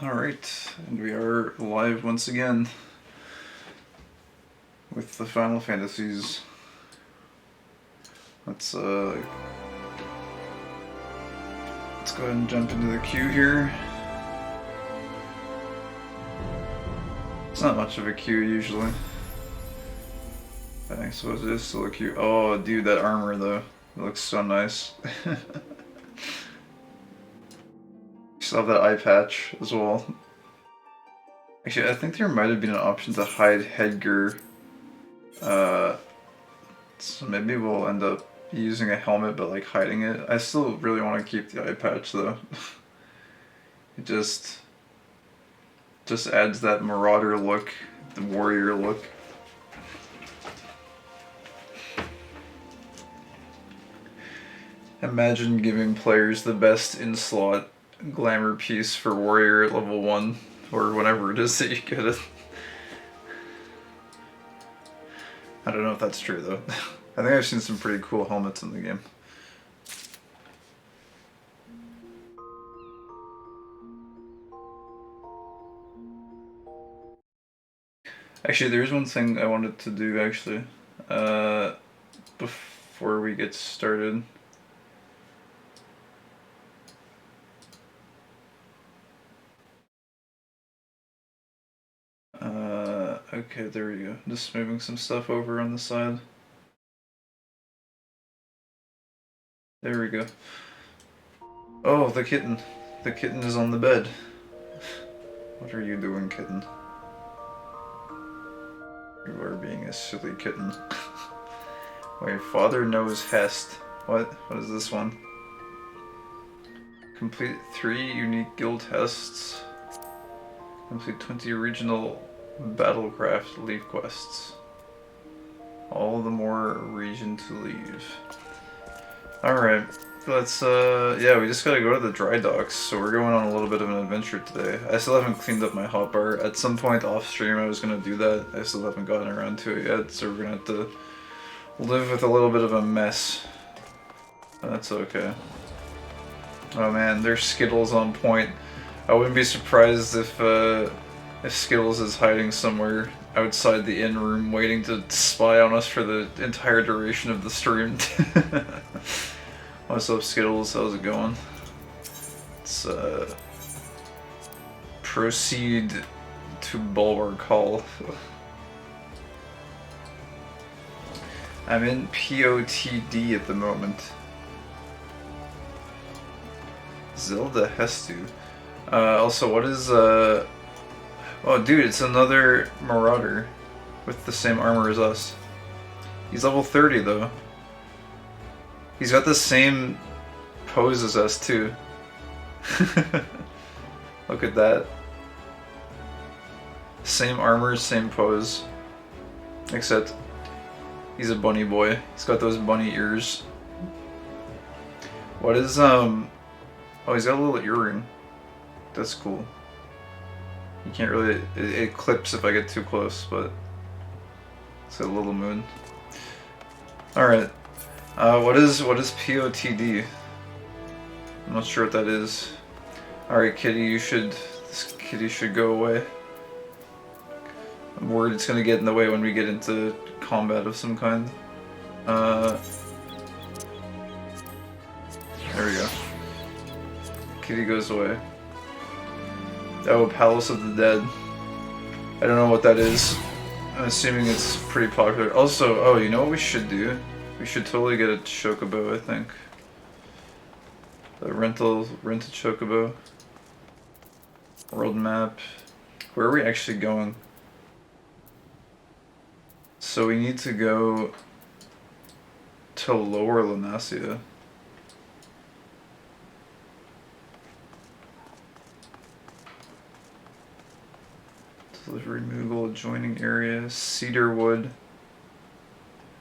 Alright, and we are live once again with the Final Fantasies. Let's go ahead and jump into the queue here. It's not much of a queue usually. I suppose it is still a queue. Oh dude, that armor though, it looks so nice. Still have that eye patch as well. Actually, I think there might have been an option to hide headgear. So maybe we'll end up using a helmet but like hiding it. I still really want to keep the eye patch though. It just adds that marauder look, the warrior look. Imagine giving players the best in-slot glamour piece for warrior at level 1, or whenever it is that you get it. I don't know if that's true though. I think I've seen some pretty cool helmets in the game. Actually, there's one thing I wanted to do actually, before we get started. Okay, there we go. Just moving some stuff over on the side. There we go. Oh, the kitten. The kitten is on the bed. What are you doing, kitten? You are being a silly kitten. My father knows Hest. What? What is this one? Complete 3 unique guild tests. Complete 20 regional battlecraft leaf quests. All the more reason to leave. Alright, let's yeah, we just gotta go to the dry docks, so we're going on a little bit of an adventure today. I still haven't cleaned up my hotbar. At some point off stream I was gonna do that. I still haven't gotten around to it yet, so we're gonna have to live with a little bit of a mess. But that's okay. Oh man, there's Skittles on point. I wouldn't be surprised if Skittles is hiding somewhere outside the inn room waiting to spy on us for the entire duration of the stream. What's up, Skittles? How's it going? Let's proceed to Bulwark Hall. I'm in POTD at the moment. Zelda Hestu. Also, what is oh dude, it's another Marauder with the same armor as us. He's level 30 though. He's got the same pose as us too. Look at that. Same armor, same pose. Except he's a bunny boy. He's got those bunny ears. What is oh, he's got a little earring. That's cool. You can't really, it clips if I get too close, but it's a little moon. Alright. What is POTD? I'm not sure what that is. Alright, kitty, this kitty should go away. I'm worried it's gonna get in the way when we get into combat of some kind. There we go. Kitty goes away. Oh, Palace of the Dead. I don't know what that is. I'm assuming it's pretty popular. Also, oh, you know what we should do? We should totally get a chocobo, I think. A rented chocobo. World map. Where are we actually going? So we need to go to Lower Lanasia. Delivery Moogle, adjoining area, Cedarwood.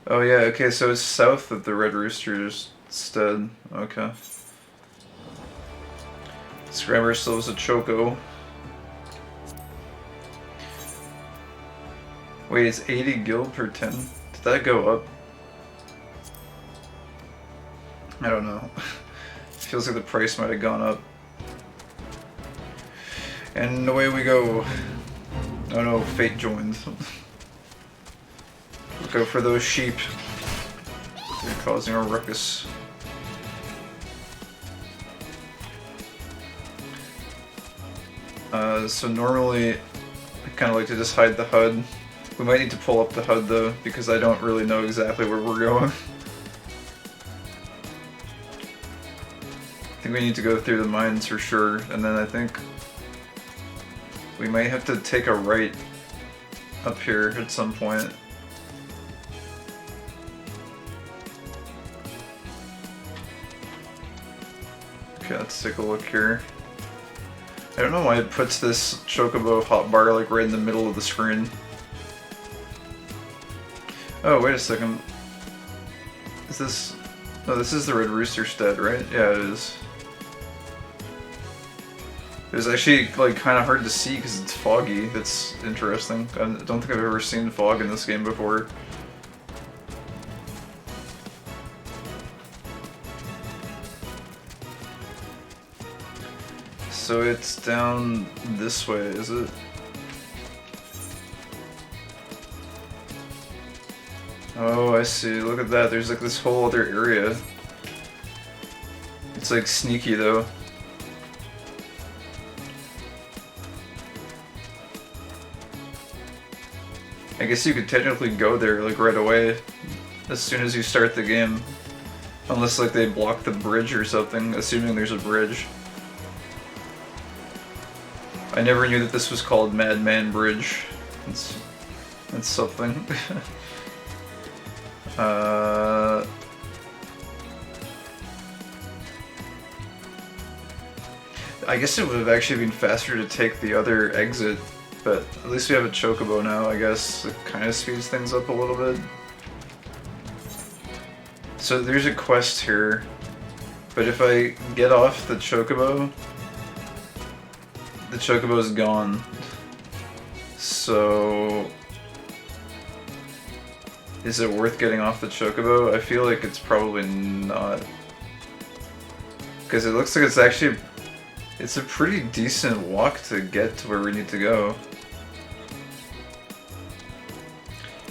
Oh yeah, okay, so it's south of the Red Rooster's stead. Okay. Scrambler still has a Choco. Wait, it's 80 gil per 10? Did that go up? I don't know. Feels like the price might have gone up. And away we go. Oh no, fate joined. Look out for those sheep. They're causing a ruckus. So normally, I kind of like to just hide the HUD. We might need to pull up the HUD though, because I don't really know exactly where we're going. I think we need to go through the mines for sure, and then I think we might have to take a right up here at some point. Okay, let's take a look here. I don't know why it puts this chocobo hotbar like right in the middle of the screen. Oh, wait a second. Is this... No, this is the Red Rooster stead, right? Yeah, it is. It was actually like kind of hard to see because it's foggy. That's interesting. I don't think I've ever seen fog in this game before. So it's down this way, is it? Oh, I see. Look at that. There's like this whole other area. It's like sneaky though. I guess you could technically go there like right away as soon as you start the game. Unless like they block the bridge or something, assuming there's a bridge. I never knew that this was called Madman Bridge. It's something. I guess it would have actually been faster to take the other exit, but at least we have a chocobo now, I guess. It kind of speeds things up a little bit. So there's a quest here, but if I get off the chocobo is gone. So is it worth getting off the chocobo? I feel like it's probably not. Because it looks like it's a pretty decent walk to get to where we need to go.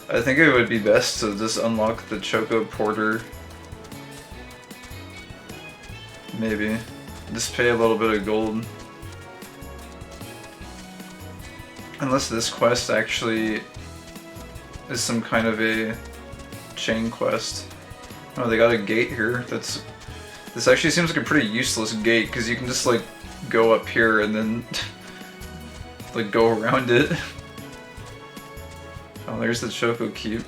I think it would be best to just unlock the Choco Porter. Maybe. Just pay a little bit of gold. Unless this quest actually is some kind of a chain quest. Oh, they got a gate here. This actually seems like a pretty useless gate because you can just like go up here and then like go around it. Oh, there's the Choco Keep.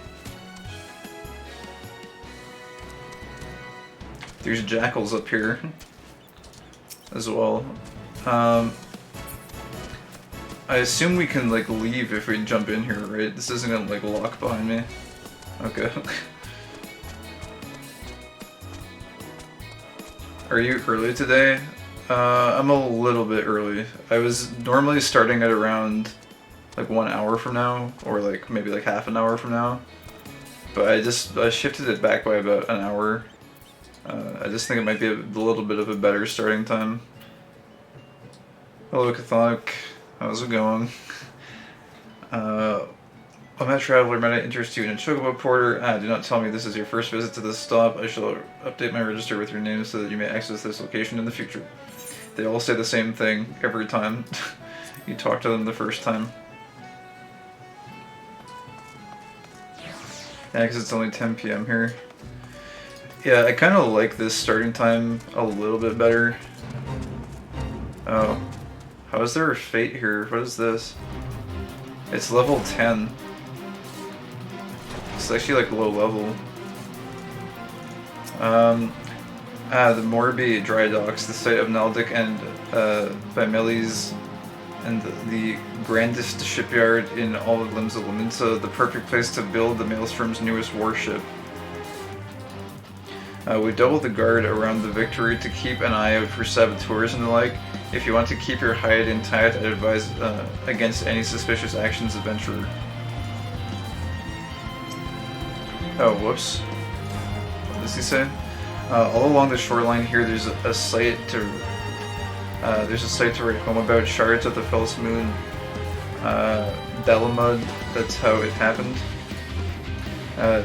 There's jackals up here as well. I assume we can like leave if we jump in here, right? This isn't gonna like lock behind me. Okay. Are you early today? I'm a little bit early. I was normally starting at around like 1 hour from now, or like maybe like half an hour from now. But I shifted it back by about an hour. I just think it might be a little bit of a better starting time. Hello, Catholic. How's it going? I'm a traveler. Might I interest you in a chocobo porter? Do not tell me this is your first visit to this stop. I shall update my register with your name so that you may access this location in the future. They all say the same thing every time you talk to them the first time. Yeah, because it's only 10 PM here. Yeah, I kind of like this starting time a little bit better. Oh. How is there a fate here? What is this? It's level 10. It's actually like low level. The Morbi dry docks, the site of Naldic and Bameli's, and the grandest shipyard in all of Limbs of Laminsa, the perfect place to build the Maelstrom's newest warship. We doubled the guard around the Victory to keep an eye out for saboteurs and the like. If you want to keep your hide intact, I'd advise against any suspicious actions, adventurer. Oh, whoops. What does he say? All along the shoreline here, there's a site to There's a site to write home about shards of the Fel's Moon. Dalamud, that's how it happened.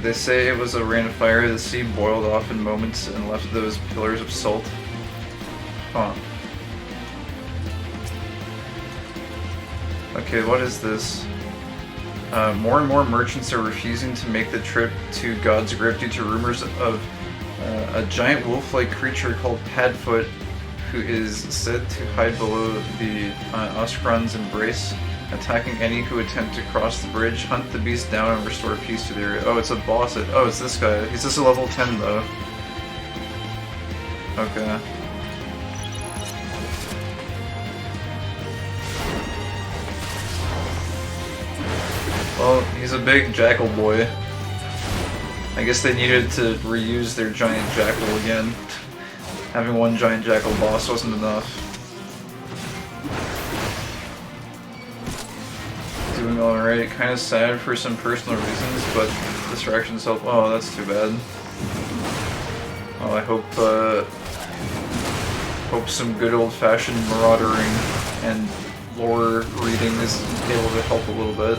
They say it was a rain of fire, the sea boiled off in moments and left those pillars of salt. Huh. Okay, what is this? More and more merchants are refusing to make the trip to God's Grip due to rumors of a giant wolf-like creature called Padfoot, who is said to hide below the Oskron's embrace, attacking any who attempt to cross the bridge, hunt the beast down, and restore peace to the area. Oh, it's a boss. Oh, it's this guy. He's just a level 10, though. Okay. Well, he's a big jackal boy. I guess they needed to reuse their giant jackal again. Having one giant jackal boss wasn't enough. Doing alright, kind of sad for some personal reasons, but distractions help. Oh, that's too bad. Oh, I hope some good old-fashioned maraudering and lore reading is able to help a little bit.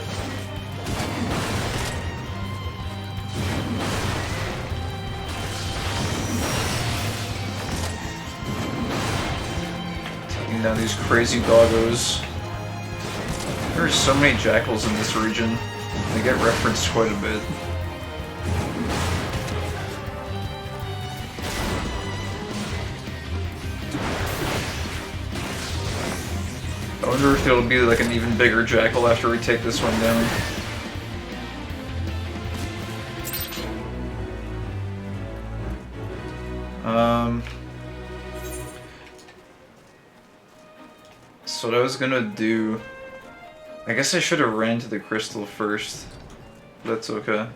Down these crazy doggos. There are so many jackals in this region. They get referenced quite a bit. I wonder if there'll be like an even bigger jackal after we take this one down. So what I was gonna do, I guess I should have ran to the crystal first. That's okay.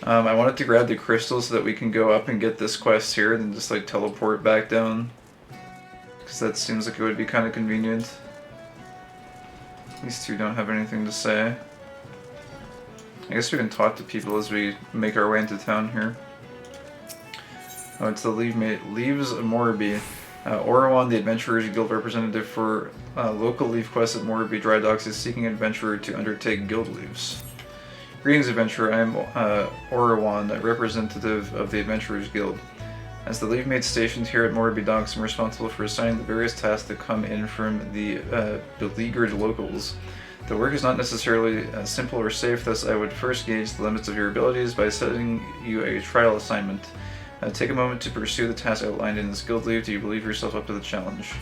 I wanted to grab the crystal so that we can go up and get this quest here and then just like teleport back down. Because that seems like it would be kind of convenient. These two don't have anything to say. I guess we can talk to people as we make our way into town here. Oh, it's the Leaves of Morbi. Orawan, the Adventurers Guild representative for local leave quests at Morbi Dry Docks, is seeking an adventurer to undertake guild leaves. Greetings, adventurer. I am Orawan, a representative of the Adventurers Guild. As the leave mate stationed here at Morbi Docks, I'm responsible for assigning the various tasks that come in from the beleaguered locals. The work is not necessarily simple or safe, thus I would first gauge the limits of your abilities by setting you a trial assignment. Take a moment to pursue the task outlined in this guild leave. Do you believe yourself up to the challenge?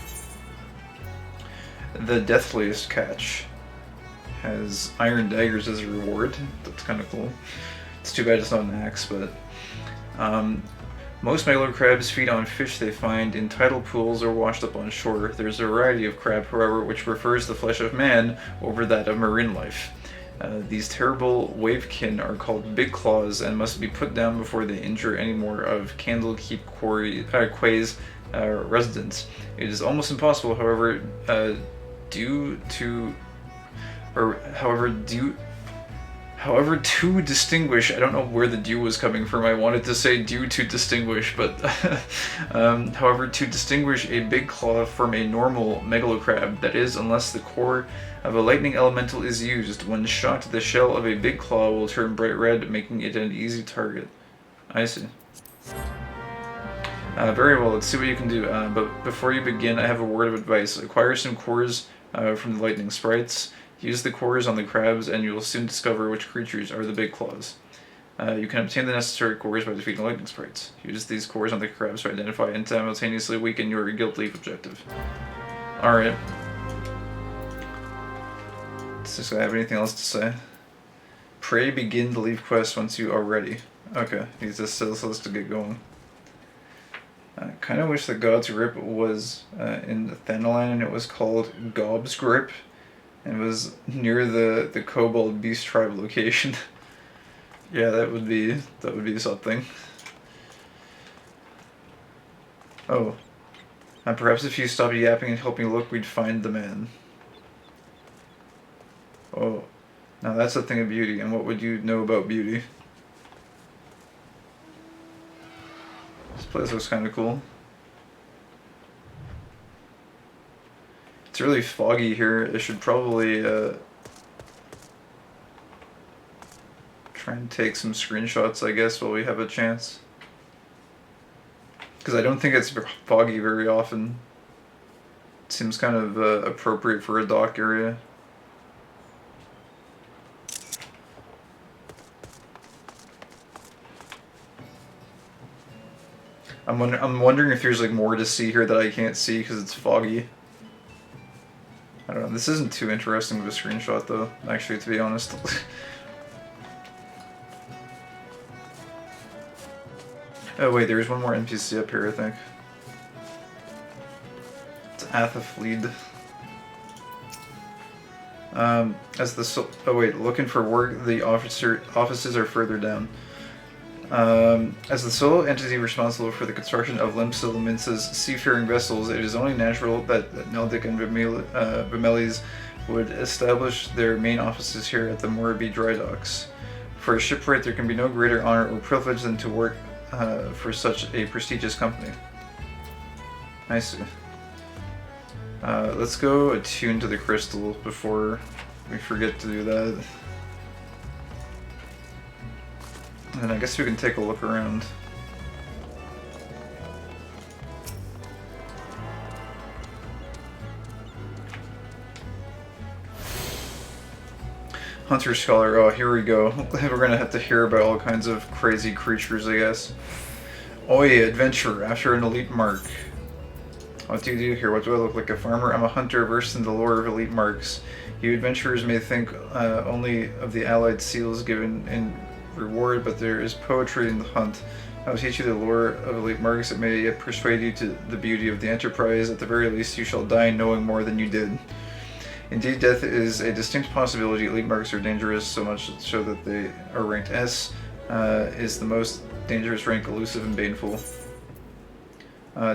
The Deathliest Catch has iron daggers as a reward. That's kind of cool. It's too bad it's not an axe, but... most megalo crabs feed on fish they find in tidal pools or washed up on shore. There's a variety of crab, however, which prefers the flesh of man over that of marine life. These terrible wavekin are called big claws and must be put down before they injure any more of Candlekeep Quay's residents. It is almost impossible, however, to distinguish. I don't know where the due was coming from. I wanted to say due to distinguish, but however, to distinguish a big claw from a normal megalocrab, that is, unless the core of a lightning elemental is used. When shot, the shell of a big claw will turn bright red, making it an easy target. I see. Very well, let's see what you can do. But before you begin, I have a word of advice. Acquire some cores from the lightning sprites. Use the cores on the crabs, and you will soon discover which creatures are the big claws. You can obtain the necessary cores by defeating lightning sprites. Use these cores on the crabs to identify and simultaneously weaken your guild leaf objective. Alright. Does this guy have anything else to say? Pray begin the leave quest once you are ready. Okay, he just tells us to get going. I kind of wish the God's Grip was in the Thanalan and it was called Gob's Grip. And it was near the Kobold Beast Tribe location. Yeah, that would be something. Oh. And perhaps if you stopped yapping and helped me look, we'd find the man. Oh. Now that's a thing of beauty, and what would you know about beauty? This place looks kinda cool. It's really foggy here. I should probably try and take some screenshots, I guess, while we have a chance. Because I don't think it's foggy very often. It seems kind of appropriate for a dock area. I'm wondering if there's like more to see here that I can't see because it's foggy. I don't know. This isn't too interesting of a screenshot though, actually, to be honest. Oh wait, there's one more NPC up here, I think. It's FFXIV. Oh wait, looking for work. The offices are further down. As the sole entity responsible for the construction of Limsa seafaring vessels, it is only natural that Neldik and Vimelis would establish their main offices here at the Moraby dry docks. For a shipwright, there can be no greater honor or privilege than to work for such a prestigious company. I see. Let's go attune to the crystal before we forget to do that. And I guess we can take a look around. Hunter Scholar, oh here we go. We're gonna have to hear about all kinds of crazy creatures, I guess. Oi, adventurer, after an elite mark. What do you do here? What do I look like? A farmer? I'm a hunter versed in the lore of elite marks. You adventurers may think only of the allied seals given in reward, but there is poetry in the hunt. I will teach you the lore of elite marks. It may yet persuade you to the beauty of the enterprise. At the very least, you shall die knowing more than you did. Indeed, death is a distinct possibility. Elite marks are dangerous, so much so that they are ranked S, is the most dangerous rank, elusive and baneful.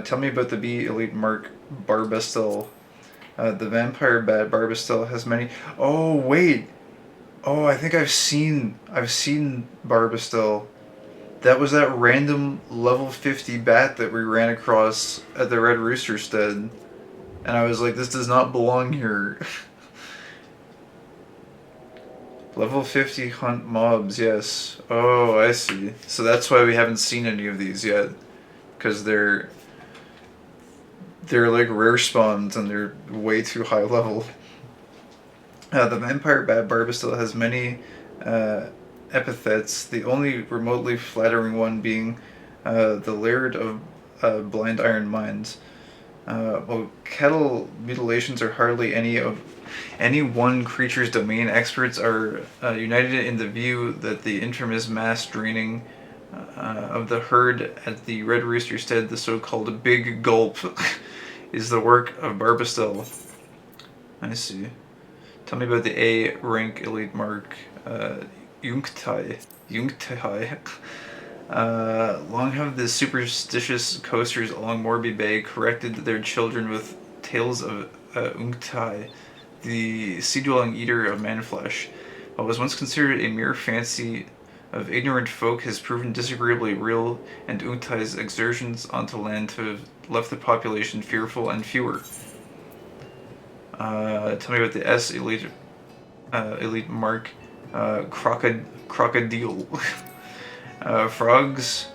Tell me about the B elite mark Barbastel. The vampire bat Barbastel has many... Oh, wait! Oh, I think I've seen Barbastel. That was that random level 50 bat that we ran across at the Red Rooster Stead. And I was like, this does not belong here. Level 50 hunt mobs, yes. Oh, I see. So that's why we haven't seen any of these yet. Because they're like rare spawns and they're way too high level. The vampire bat Barbastel has many epithets, the only remotely flattering one being the laird of blind iron mines. While cattle mutilations are hardly any one creature's domain, experts are united in the view that the infamous mass draining of the herd at the Red Rooster Stead, the so-called Big Gulp, is the work of Barbastel. I see. Tell me about the A rank elite mark, Jungtai. Long have the superstitious coasters along Morby Bay corrected their children with tales of Jungtai, the sea-dwelling eater of man-flesh. What was once considered a mere fancy of ignorant folk has proven disagreeably real, and Jungtai's exertions onto land have left the population fearful and fewer. Tell me about the S elite mark, crocodile. Frogs,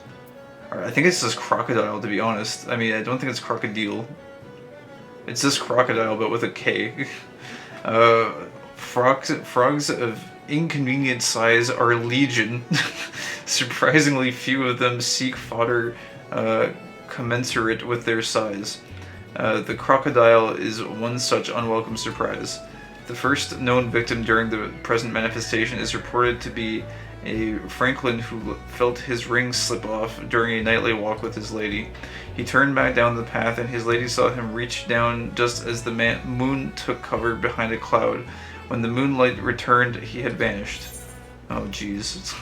I think it's just crocodile, to be honest. I mean, I don't think it's crocodile. It's just crocodile, but with a K. Frogs of inconvenient size are legion. Surprisingly few of them seek fodder commensurate with their size. The crocodile is one such unwelcome surprise. The first known victim during the present manifestation is reported to be a Franklin who felt his ring slip off during a nightly walk with his lady. He turned back down the path and his lady saw him reach down just as the moon took cover behind a cloud. When the moonlight returned, he had vanished. Oh jeez.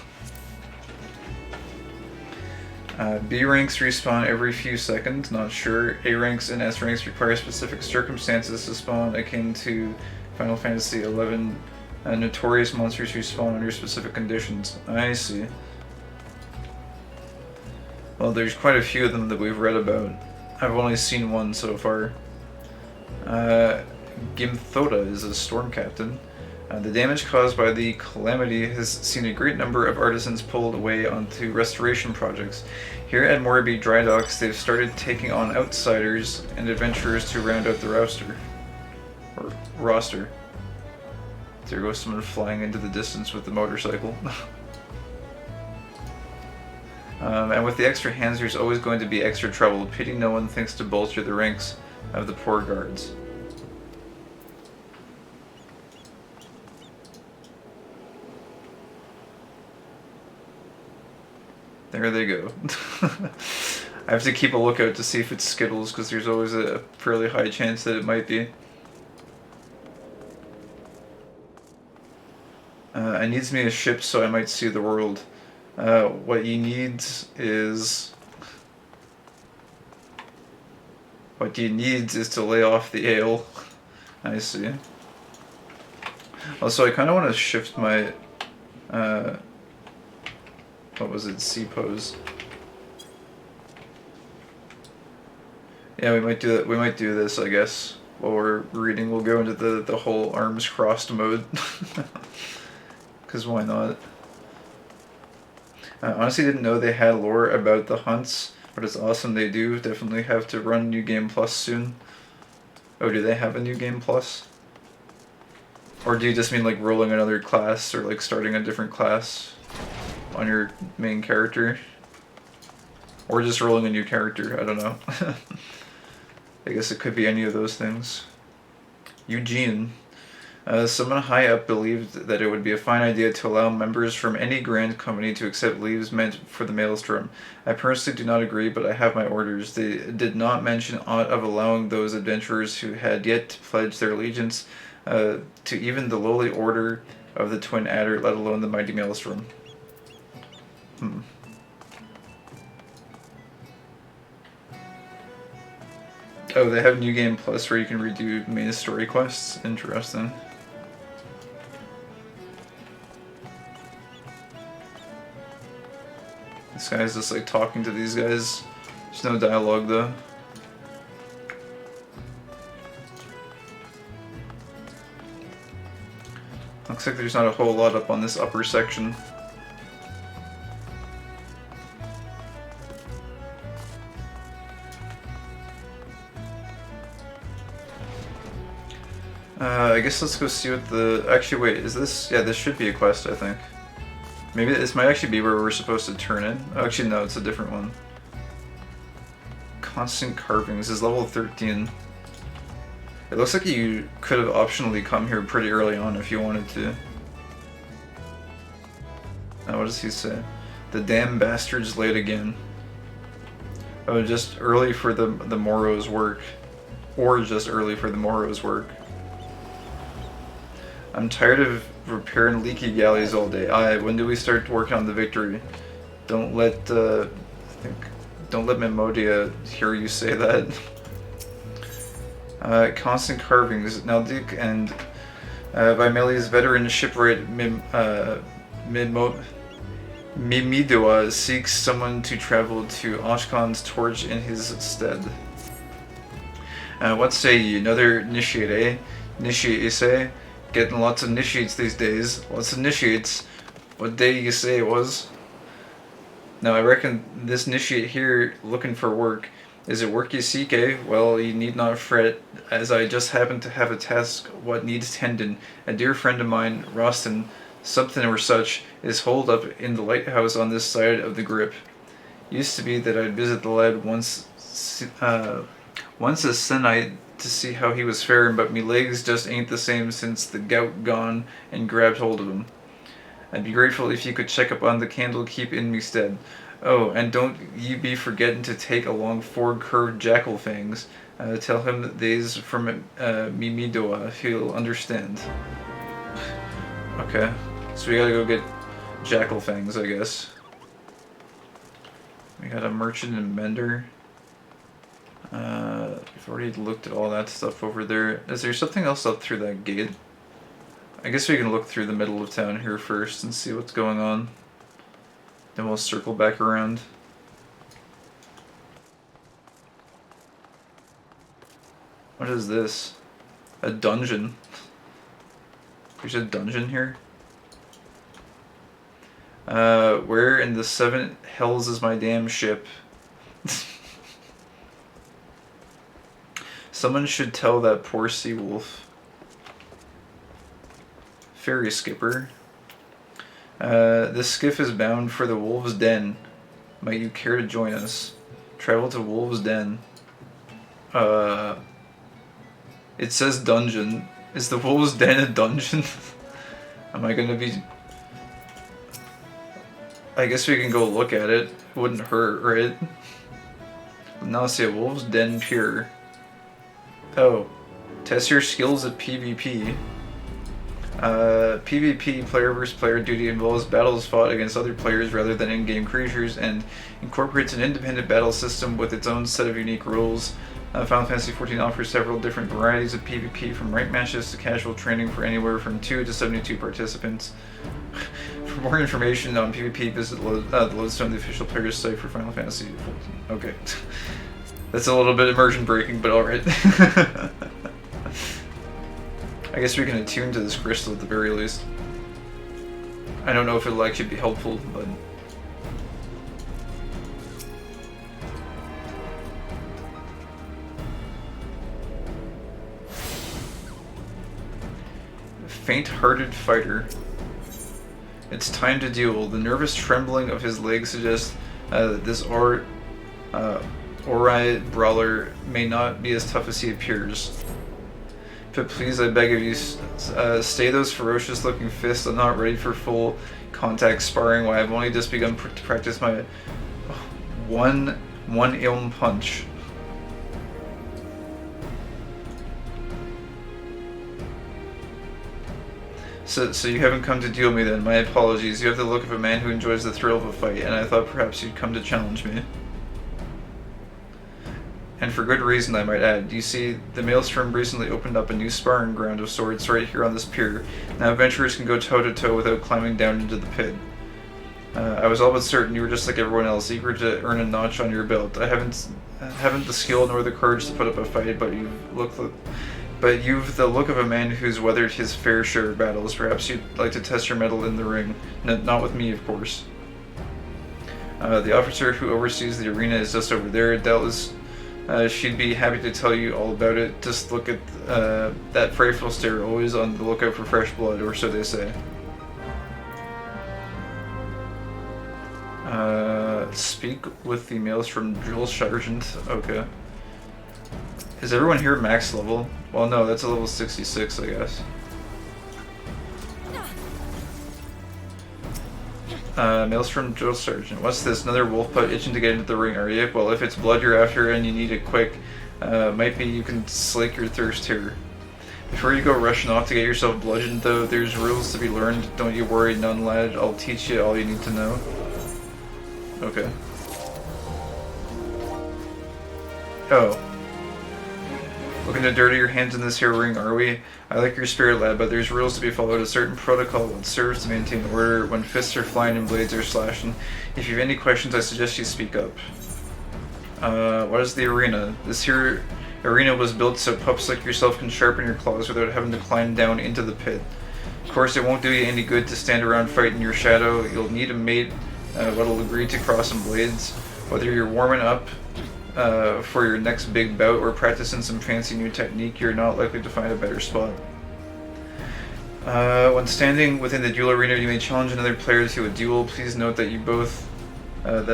B ranks respawn every few seconds, not sure. A ranks and S ranks require specific circumstances to spawn, akin to Final Fantasy XIV. Notorious monsters who spawn under specific conditions. I see. Well, there's quite a few of them that we've read about. I've only seen one so far. Gimthota is a storm captain. The damage caused by the calamity has seen a great number of artisans pulled away onto restoration projects. Here at Moraby Dry Docks, they've started taking on outsiders and adventurers to round out the roster. There goes someone flying into the distance with the motorcycle. And with the extra hands, there's always going to be extra trouble. Pity no one thinks to bolster the ranks of the poor guards. There they go. I have to keep a lookout to see if it's Skittles, because there's always a fairly high chance that it might be. I needs me a ship so I might see the world. What you need is... What you need is to lay off the ale. I see. Also, I kind of want to shift my... what was it? C-pose. Yeah, we might do that. We might do this, I guess. While we're reading, we'll go into the whole arms crossed mode. Because why not? I honestly didn't know they had lore about the hunts, but it's awesome they do. Definitely have to run New Game Plus soon. Oh, do they have a New Game Plus? Or do you just mean like rolling another class or like starting a different class on your main character? Or just rolling a new character, I don't know. I guess it could be any of those things. Eugene. Someone high up believed that it would be a fine idea to allow members from any grand company to accept leaves meant for the Maelstrom. I personally do not agree, but I have my orders. They did not mention aught of allowing those adventurers who had yet to pledge their allegiance to even the lowly order of the Twin Adder, let alone the mighty Maelstrom. Oh, they have New Game Plus where you can redo main story quests? Interesting. This guy's just like talking to these guys. There's no dialogue though. Looks like there's not a whole lot up on this upper section. I guess let's go see what the... Actually, wait, is this... Yeah, this should be a quest, I think. Maybe this might actually be where we're supposed to turn in. Oh, actually, no, it's a different one. Constant Carvings is level 13. It looks like you could have optionally come here pretty early on if you wanted to. Now, what does he say? The damn bastard's late again. Oh, just early for the Morrow's work. Or just early for the Morrow's work. I'm tired of repairing leaky galleys all day. When do we start working on the victory? Don't let Memodia hear you say that. Constant Carvings. Now Duke and Vimeli's veteran shipwright Mimidua seeks someone to travel to Oshkon's torch in his stead. What say ye? Another initiate, eh? Initiate, you say? Getting lots of initiates these days. Lots of initiates. What day you say it was? Now I reckon this initiate here looking for work. Is it work you seek, eh? Well, you need not fret, as I just happen to have a task what needs tending. A dear friend of mine, Roston, something or such, is holed up in the lighthouse on this side of the grip. Used to be that I'd visit the lad once a sennight to see how he was faring, but me legs just ain't the same since the gout gone and grabbed hold of him. I'd be grateful if you could check up on the candle keep in me stead. Oh, and don't ye be forgetting to take along 4 curved jackal fangs. Tell him that they's from Mimidoa. He'll understand. Okay, so we gotta go get jackal fangs, I guess. We got a merchant and mender. We've already looked at all that stuff over there. Is there something else up through that gate? I guess we can look through the middle of town here first and see what's going on. Then we'll circle back around. What is this? A dungeon. There's a dungeon here? Where in the seven hells is my damn ship? Someone should tell that poor sea wolf. Ferry skipper. This skiff is bound for the Wolves' Den. Might you care to join us? Travel to Wolves' Den. It says dungeon. Is the Wolves' Den a dungeon? Am I gonna be... I guess we can go look at it. It wouldn't hurt, right? Nausea, Wolves' Den Pure. Oh. Test your skills at PvP. PvP, player versus player duty, involves battles fought against other players rather than in-game creatures and incorporates an independent battle system with its own set of unique rules. Final Fantasy XIV offers several different varieties of PvP, from ranked matches to casual training for anywhere from 2 to 72 participants. For more information on PvP, visit the Lodestone, the official player's site for Final Fantasy XIV. Okay. That's a little bit immersion breaking, but alright. I guess we can attune to this crystal at the very least. I don't know if it'll actually be helpful, but... Faint-hearted fighter. It's time to duel. The nervous trembling of his legs suggests that this Ori brawler may not be as tough as he appears. But please, I beg of you, stay those ferocious-looking fists. I'm not ready for full contact sparring. Why, I've only just begun to practice my one ilm punch. So you haven't come to duel me then. My apologies. You have the look of a man who enjoys the thrill of a fight, and I thought perhaps you'd come to challenge me. And for good reason, I might add. You see, the Maelstrom recently opened up a new sparring ground of sorts right here on this pier. Now adventurers can go toe-to-toe without climbing down into the pit. I was all but certain you were just like everyone else, eager to earn a notch on your belt. I haven't the skill nor the courage to put up a fight, but you've the look of a man who's weathered his fair share of battles. Perhaps you'd like to test your mettle in the ring. Not with me, of course. The officer who oversees the arena is just over there. Doubtless she'd be happy to tell you all about it. Just look at that frightful stare, always on the lookout for fresh blood, or so they say. Speak with the Maelstrom drill sergeant. Okay. Is everyone here max level? Well, no, that's a level 66, I guess. Maelstrom drill sergeant. What's this? Another wolf putt itching to get into the ring, are you? Well, if it's blood you're after and you need it quick, might be you can slake your thirst here. Before you go rushing off to get yourself bludgeoned, though, there's rules to be learned. Don't you worry, none, lad. I'll teach you all you need to know. Okay. Oh. Looking to dirty your hands in this here ring, are we? I like your spirit, lad, but there's rules to be followed, a certain protocol that serves to maintain order when fists are flying and blades are slashing. If you have any questions, I suggest you speak up. What is the arena? This here arena was built so pups like yourself can sharpen your claws without having to climb down into the pit. Of course, it won't do you any good to stand around fighting your shadow. You'll need a mate what'll agree to cross some blades. Whether you're warming up for your next big bout or practicing some fancy new technique, you're not likely to find a better spot. When standing within the duel arena, you may challenge another player to a duel. Please note that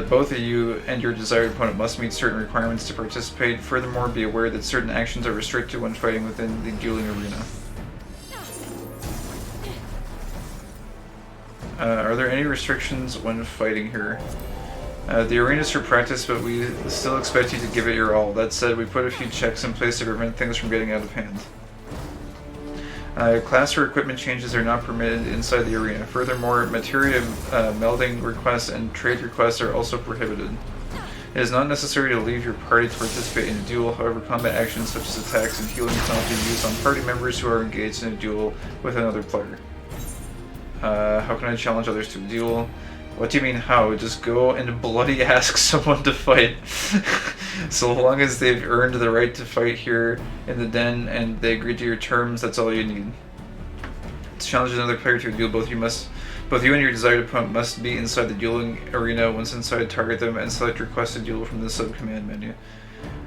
both of you and your desired opponent must meet certain requirements to participate. Furthermore, be aware that certain actions are restricted when fighting within the dueling arena. Are there any restrictions when fighting here? The arena's for practice, but we still expect you to give it your all. That said, we put a few checks in place to prevent things from getting out of hand. Class or equipment changes are not permitted inside the arena. Furthermore, materia melding requests and trade requests are also prohibited. It is not necessary to leave your party to participate in a duel. However, combat actions such as attacks and healing cannot be used on party members who are engaged in a duel with another player. How can I challenge others to a duel? What do you mean how? Just go and bloody ask someone to fight. So long as they've earned the right to fight here in the den and they agree to your terms, that's all you need. To challenge another player to a duel, both you and your desired opponent must be inside the dueling arena. Once inside, target them and select request a duel from the sub-command menu.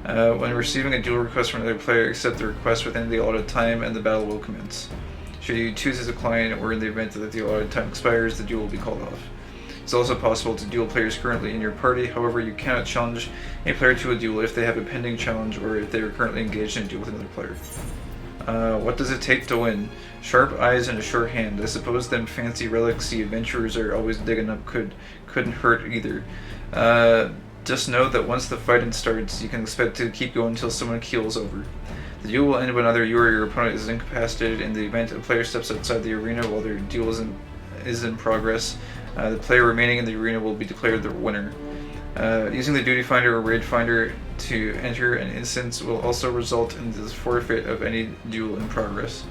When receiving a duel request from another player, accept the request within the allotted time and the battle will commence. Should you choose to decline, or in the event that the allotted time expires, the duel will be called off. It's also possible to duel players currently in your party, however you cannot challenge a player to a duel if they have a pending challenge or if they are currently engaged in a duel with another player. What does it take to win? Sharp eyes and a short hand. I suppose them fancy relics the adventurers are always digging up couldn't hurt either. Just know that once the fighting starts, you can expect to keep going until someone keels over. The duel will end when either you or your opponent is incapacitated. In the event a player steps outside the arena while their duel is in progress, the player remaining in the arena will be declared the winner. Using the Duty Finder or Raid Finder to enter an instance will also result in the forfeit of any duel in progress.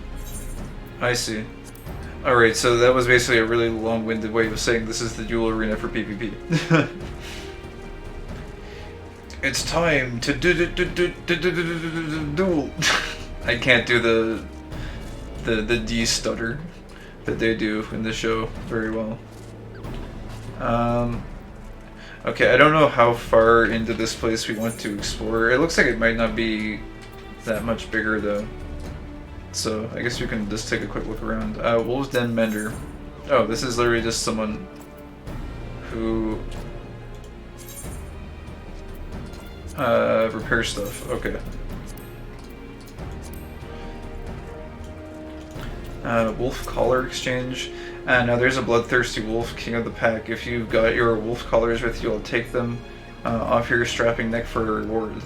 I see. Alright, so that was basically a really long-winded way of saying this is the duel arena for PvP. It's time to duel. I can't do the D stutter that they do in the show very well. Okay, I don't know how far into this place we want to explore. It looks like it might not be that much bigger though. So I guess we can just take a quick look around. Wolves Den Mender. Oh, this is literally just someone who repairs stuff. Okay. Wolf Collar Exchange. Now there's a bloodthirsty wolf, king of the pack. If you've got your wolf collars with you, I'll take them off your strapping neck for a reward.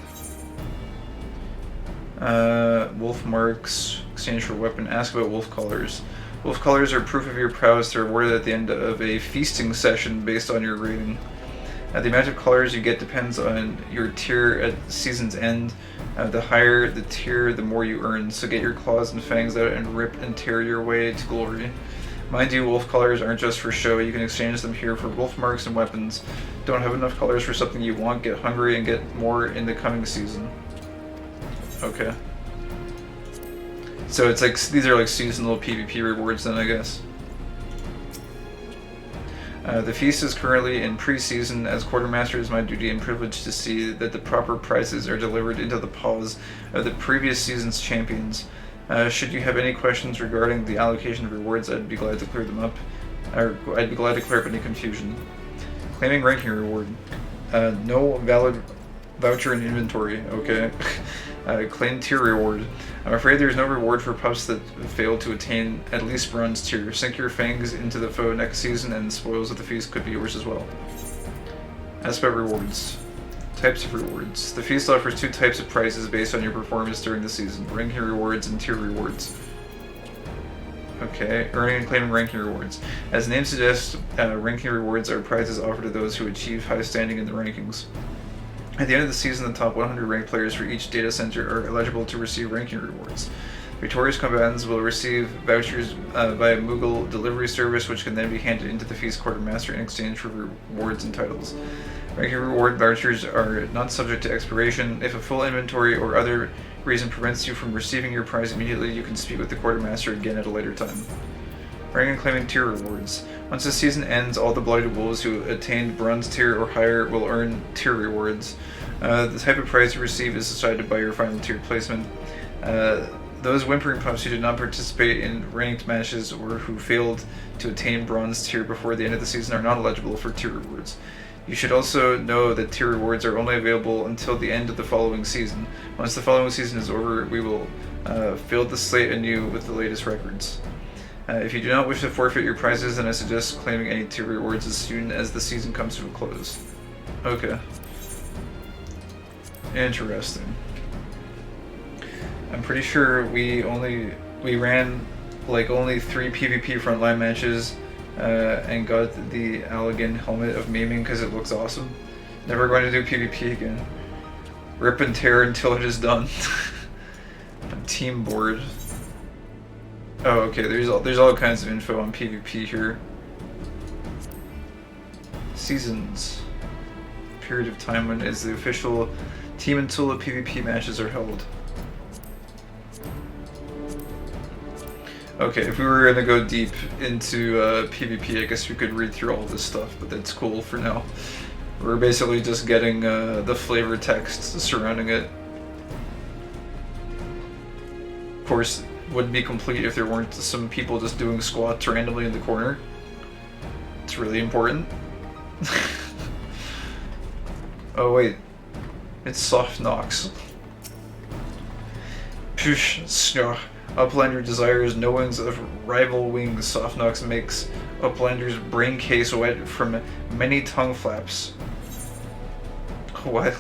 Wolf marks, exchange for weapon. Ask about wolf collars. Wolf collars are proof of your prowess. They're rewarded at the end of a feasting session based on your rating. The amount of collars you get depends on your tier at season's end. The higher the tier, the more you earn. So get your claws and fangs out and rip and tear your way to glory. Mind you, wolf collars aren't just for show. You can exchange them here for wolf marks and weapons. Don't have enough collars for something you want, get hungry and get more in the coming season. Okay. So it's like, these are like seasonal PvP rewards then, I guess. The feast is currently in pre-season. As quartermaster, it is my duty and privilege to see that the proper prizes are delivered into the paws of the previous season's champions. Should you have any questions regarding the allocation of rewards, I'd be glad to clear them up. I'd be glad to clear up any confusion. Claiming ranking reward. No valid voucher in inventory. Okay. Claim tier reward. I'm afraid there's no reward for pups that fail to attain at least bronze tier. Sink your fangs into the foe next season and spoils of the feast could be yours as well. Ask about rewards. Types of rewards. The feast offers two types of prizes based on your performance during the season. Ranking rewards and tier rewards. Okay, earning and claiming ranking rewards. As the name suggests, ranking rewards are prizes offered to those who achieve high standing in the rankings. At the end of the season, the top 100 ranked players for each data center are eligible to receive ranking rewards. Victorious combatants will receive vouchers via Moogle delivery service, which can then be handed into the feast quartermaster in exchange for rewards and titles. Ranking reward vouchers are not subject to expiration. If a full inventory or other reason prevents you from receiving your prize immediately, you can speak with the quartermaster again at a later time. Ranking and claiming tier rewards. Once the season ends, all the Blighted Wolves who attained bronze tier or higher will earn tier rewards. The type of prize you receive is decided by your final tier placement. Those whimpering pups who did not participate in ranked matches or who failed to attain bronze tier before the end of the season are not eligible for tier rewards. You should also know that tier rewards are only available until the end of the following season. Once the following season is over, we will fill the slate anew with the latest records. If you do not wish to forfeit your prizes, then I suggest claiming any tier rewards as soon as the season comes to a close. Okay. Interesting. I'm pretty sure we ran like only 3 PvP frontline matches and got the Allegan helmet of maiming because it looks awesome. Never going to do PvP again. Rip and tear until it is done. I'm team board. Oh, okay. There's all kinds of info on PvP here. Seasons. Period of time when is the official Team and solo PvP matches are held. Okay, if we were gonna go deep into PvP, I guess we could read through all this stuff, but that's cool for now. We're basically just getting the flavor text surrounding it. Of course, wouldn't be complete if there weren't some people just doing squats randomly in the corner. It's really important. Oh wait, it's soft knocks. Push, snark. Uplander desires no wings of rival wings. Soft knocks makes Uplander's brain case wet from many tongue flaps. What?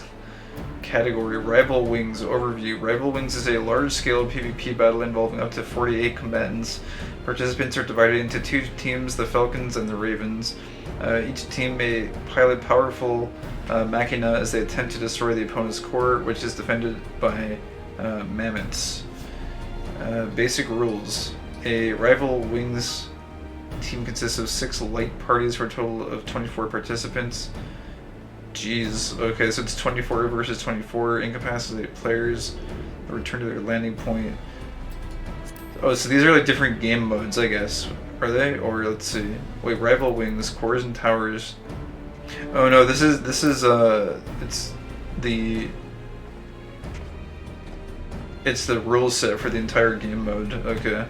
Category: Rival Wings. Overview. Rival Wings is a large-scale PvP battle involving up to 48 combatants. Participants are divided into two teams, the Falcons and the Ravens. Each team may pilot powerful machina as they attempt to destroy the opponent's core, which is defended by mammoths. Basic rules. A Rival Wings team consists of 6 light parties for a total of 24 participants. Jeez. Okay, so it's 24 versus 24. Incapacitated players return to their landing point. Oh, so these are like different game modes, I guess. Are they? Or let's see. Wait, Rival Wings, cores and towers. Oh no, this is it's the rule set for the entire game mode. Okay.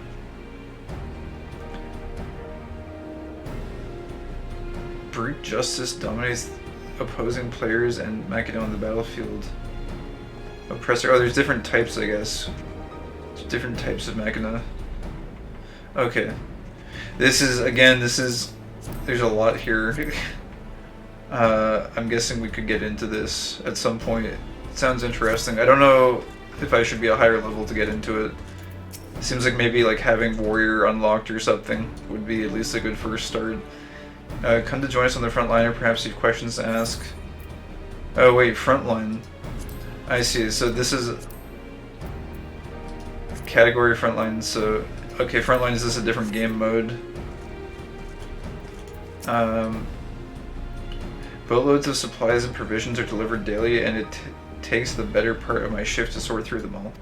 Brute Justice dominates opposing players and machina on the battlefield. Oppressor. Oh, there's different types, I guess. There's different types of machina. Okay. There's a lot here. I'm guessing we could get into this at some point. It sounds interesting. I don't know if I should be a higher level to get into it. It seems like maybe like having Warrior unlocked or something would be at least a good first start. Come to join us on the front line, or perhaps you have questions to ask. Oh wait, frontline. I see, so this is category frontline, so okay, frontline is this a different game mode? Boatloads of supplies and provisions are delivered daily, and it takes the better part of my shift to sort through them all.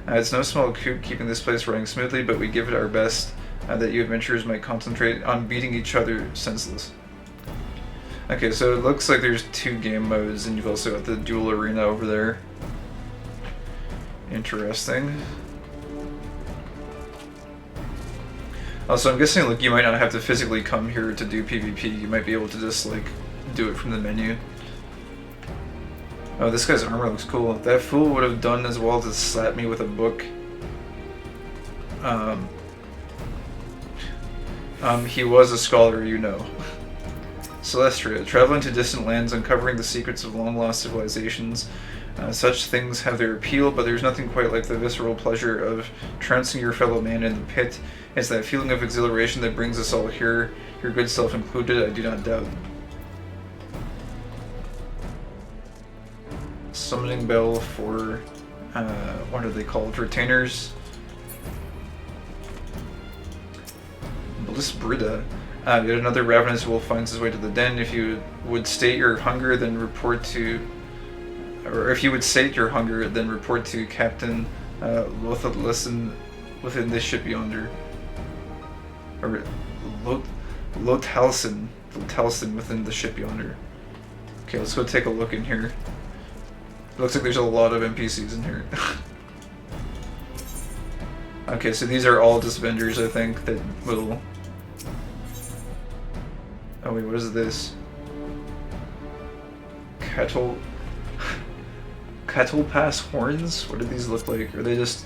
It's no small coup keeping this place running smoothly, but we give it our best that you adventurers might concentrate on beating each other senseless. Okay, so it looks like there's 2 game modes, and you've also got the dual arena over there. Interesting. Also, I'm guessing like you might not have to physically come here to do PvP. You might be able to just like do it from the menu. Oh, this guy's armor looks cool. That fool would have done as well to slap me with a book. He was a scholar, you know. Celestria, traveling to distant lands, uncovering the secrets of long-lost civilizations. Such things have their appeal, but there's nothing quite like the visceral pleasure of trouncing your fellow man in the pit. It's that feeling of exhilaration that brings us all here, your good self included, I do not doubt. Summoning bell for, what are they called? Retainers? Bliss Brida. Yet another ravenous wolf finds his way to the den. If you would state your hunger, then report to... Or if you would state your hunger, then report to Captain Lothalison within this ship yonder. Or Lotalson within the ship yonder. Okay, let's go take a look in here. It looks like there's a lot of NPCs in here. Okay, so these are all just vendors, I think, that will... Oh wait, what is this? Cattle pass horns? What do these look like? Are they just...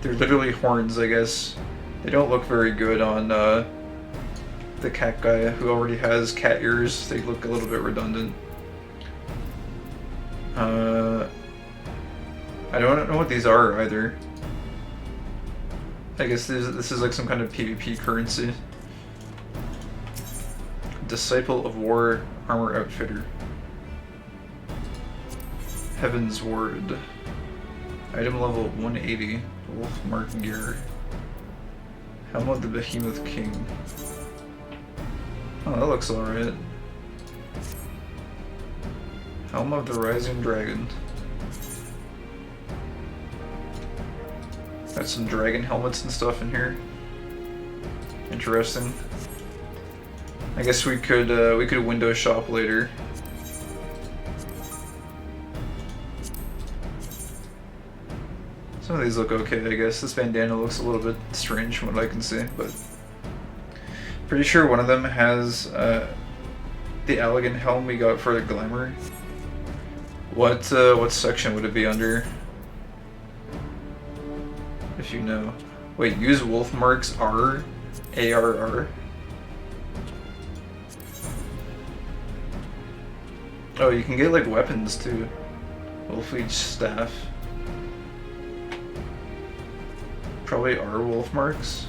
They're literally horns, I guess. They don't look very good on the cat guy who already has cat ears. They look a little bit redundant. I don't know what these are either. I guess this is like some kind of PvP currency. Disciple of War Armor Outfitter. Heaven's Ward. Item level 180. Wolf Mark Gear. Helm of the Behemoth King. Oh, that looks alright. Helm of the Rising Dragon. Got some dragon helmets and stuff in here. Interesting. I guess we could window shop later. Some of these look okay, I guess. This bandana looks a little bit strange from what I can see, but pretty sure one of them has the elegant helm we got for the glamour. What section would it be under? If you know. Wait, use wolf marks R? ARR? Oh, you can get like weapons too. Wolfleech staff. Probably R wolf marks.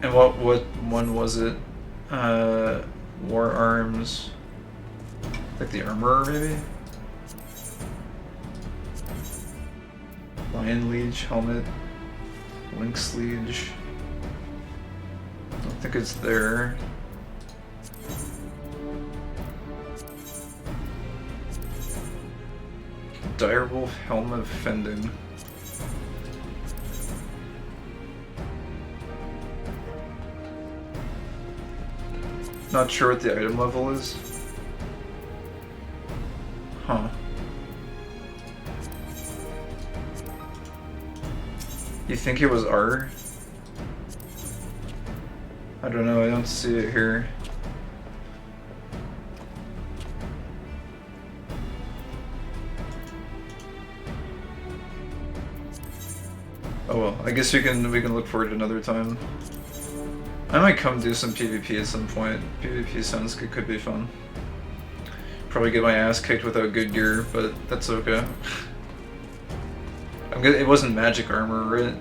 And what one was it? War arms. Like the armorer maybe? Lion Liege helmet. Lynx Liege. I don't think it's there. Direwolf Helm of Fending. Not sure what the item level is. Huh. You think it was R? I don't know, I don't see it here. Oh well, I guess we can look for it another time. I might come do some PvP at some point. PvP sounds good, could be fun. Probably get my ass kicked without good gear, but that's okay. I'm good. It wasn't magic armor, right?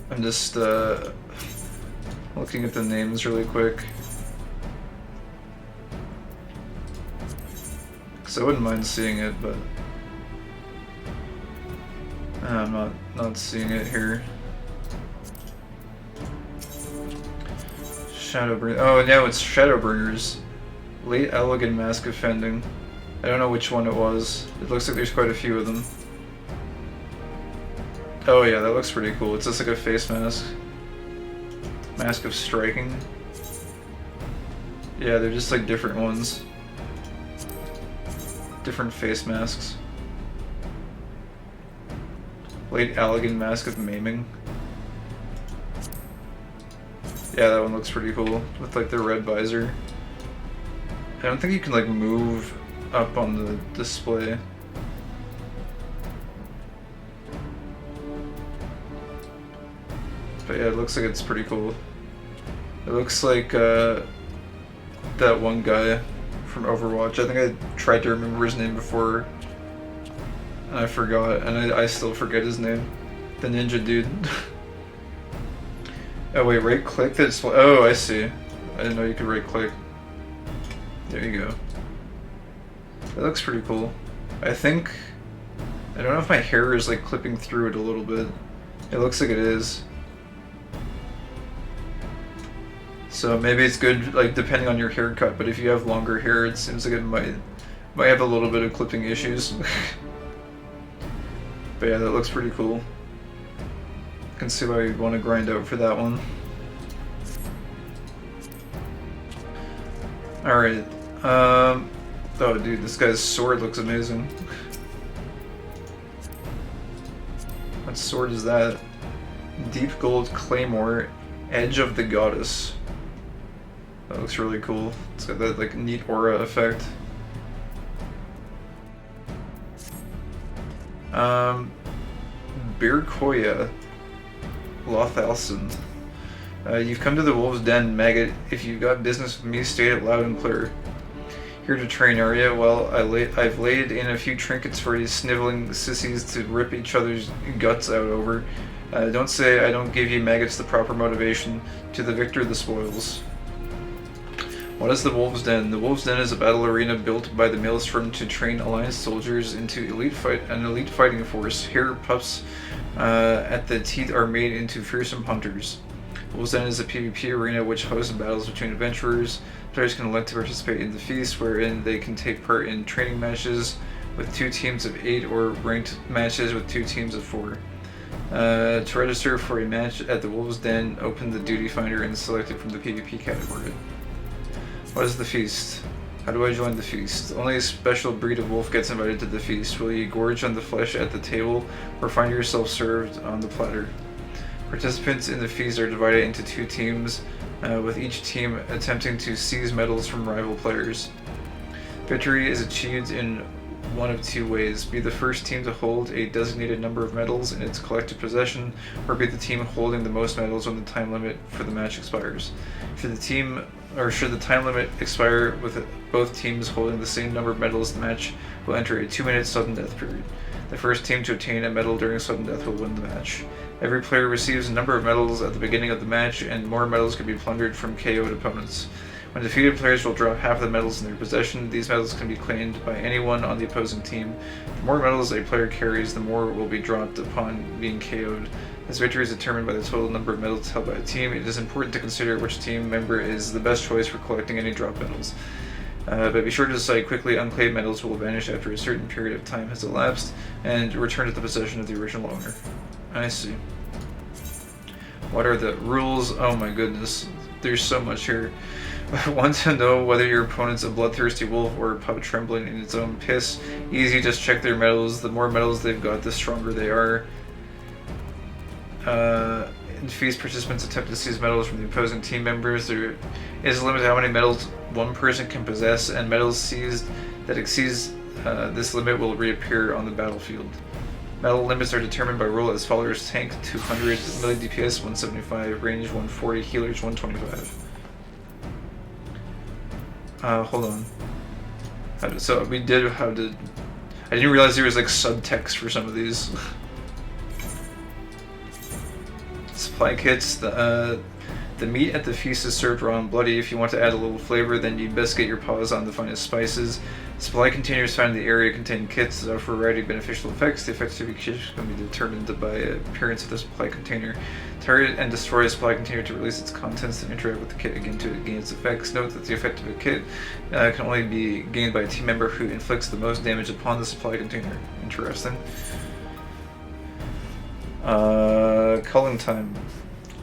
I'm just looking at the names really quick. Because I wouldn't mind seeing it, but I'm not seeing it here. Shadowburn. Oh, no, it's Shadowburners. Late Elegant Mask of Fending. I don't know which one it was. It looks like there's quite a few of them. Oh yeah, that looks pretty cool. It's just like a face mask. Mask of Striking. Yeah, they're just like different ones. Different face masks. Late Elegant Mask of Maiming. Yeah, that one looks pretty cool, with like the red visor. I don't think you can like move up on the display. But yeah, it looks like it's pretty cool. It looks like that one guy from Overwatch. I think I tried to remember his name before, and I forgot, and I still forget his name. The ninja dude. Oh wait, right click the display. Oh, I see. I didn't know you could right click. There you go. That looks pretty cool. I think, I don't know if my hair is like clipping through it a little bit. It looks like it is. So maybe it's good, like depending on your haircut, but if you have longer hair, it seems like it might have a little bit of clipping issues. But yeah, that looks pretty cool. I can see why you'd want to grind out for that one. Alright. Oh dude, this guy's sword looks amazing. What sword is that? Deep Gold Claymore, Edge of the Goddess. That looks really cool. It's got that like neat aura effect. Beardkoya Lothalson. You've come to the Wolf's Den, Maggot. If you've got business with me, state it loud and clear. Here to train, are ya? Well, I've laid in a few trinkets for these sniveling sissies to rip each other's guts out over. Don't say I don't give you maggots the proper motivation. To the victor the spoils. What is the Wolves' Den? The Wolves' Den is a battle arena built by the Maelstrom to train Alliance soldiers into an elite fighting force. Here, pups at the teeth are made into fearsome hunters. Wolves' Den is a PvP arena which hosts battles between adventurers. Players can elect to participate in the feast, wherein they can take part in training matches with 2 teams of 8 or ranked matches with 2 teams of 4. To register for a match at the Wolves' Den, open the Duty Finder and select it from the PvP category. What is the feast? How do I join the feast? Only a special breed of wolf gets invited to the feast. Will you gorge on the flesh at the table or find yourself served on the platter? Participants in the feast are divided into 2 teams, with each team attempting to seize medals from rival players. Victory is achieved in one of 2 ways: be the first team to hold a designated number of medals in its collective possession, or be the team holding the most medals when the time limit for the match expires. Should the time limit expire with both teams holding the same number of medals, the match will enter a 2-minute sudden death period. The first team to obtain a medal during sudden death will win the match. Every player receives a number of medals at the beginning of the match, and more medals can be plundered from KO'd opponents. When defeated, players will drop half the medals in their possession. These medals can be claimed by anyone on the opposing team. The more medals a player carries, the more will be dropped upon being KO'd. As victory is determined by the total number of medals held by a team, it is important to consider which team member is the best choice for collecting any dropped medals. But be sure to decide quickly. Unclaimed medals will vanish after a certain period of time has elapsed and return to the possession of the original owner. I see. What are the rules? Oh my goodness, there's so much here. Want to know whether your opponent's a bloodthirsty wolf or a pup trembling in its own piss? Easy, just check their medals. The more medals they've got, the stronger they are. In feast, participants attempt to seize medals from the opposing team members. There is a limit to how many medals one person can possess, and medals seized that exceeds this limit will reappear on the battlefield. Medal limits are determined by rule as follows: tank 200, melee DPS 175, range 140, healers 125. Hold on. So we did how to... I didn't realize there was like subtext for some of these. Supply kits. The meat at the feast is served raw and bloody. If you want to add a little flavor, then you'd best get your paws on the finest spices. Supply containers found in the area contain kits that offer a variety of beneficial effects. The effects of each kit can be determined by appearance of the supply container. Target and destroy a supply container to release its contents and interact with the kit again to gain its effects. Note that the effect of a kit can only be gained by a team member who inflicts the most damage upon the supply container. Interesting. Culling time.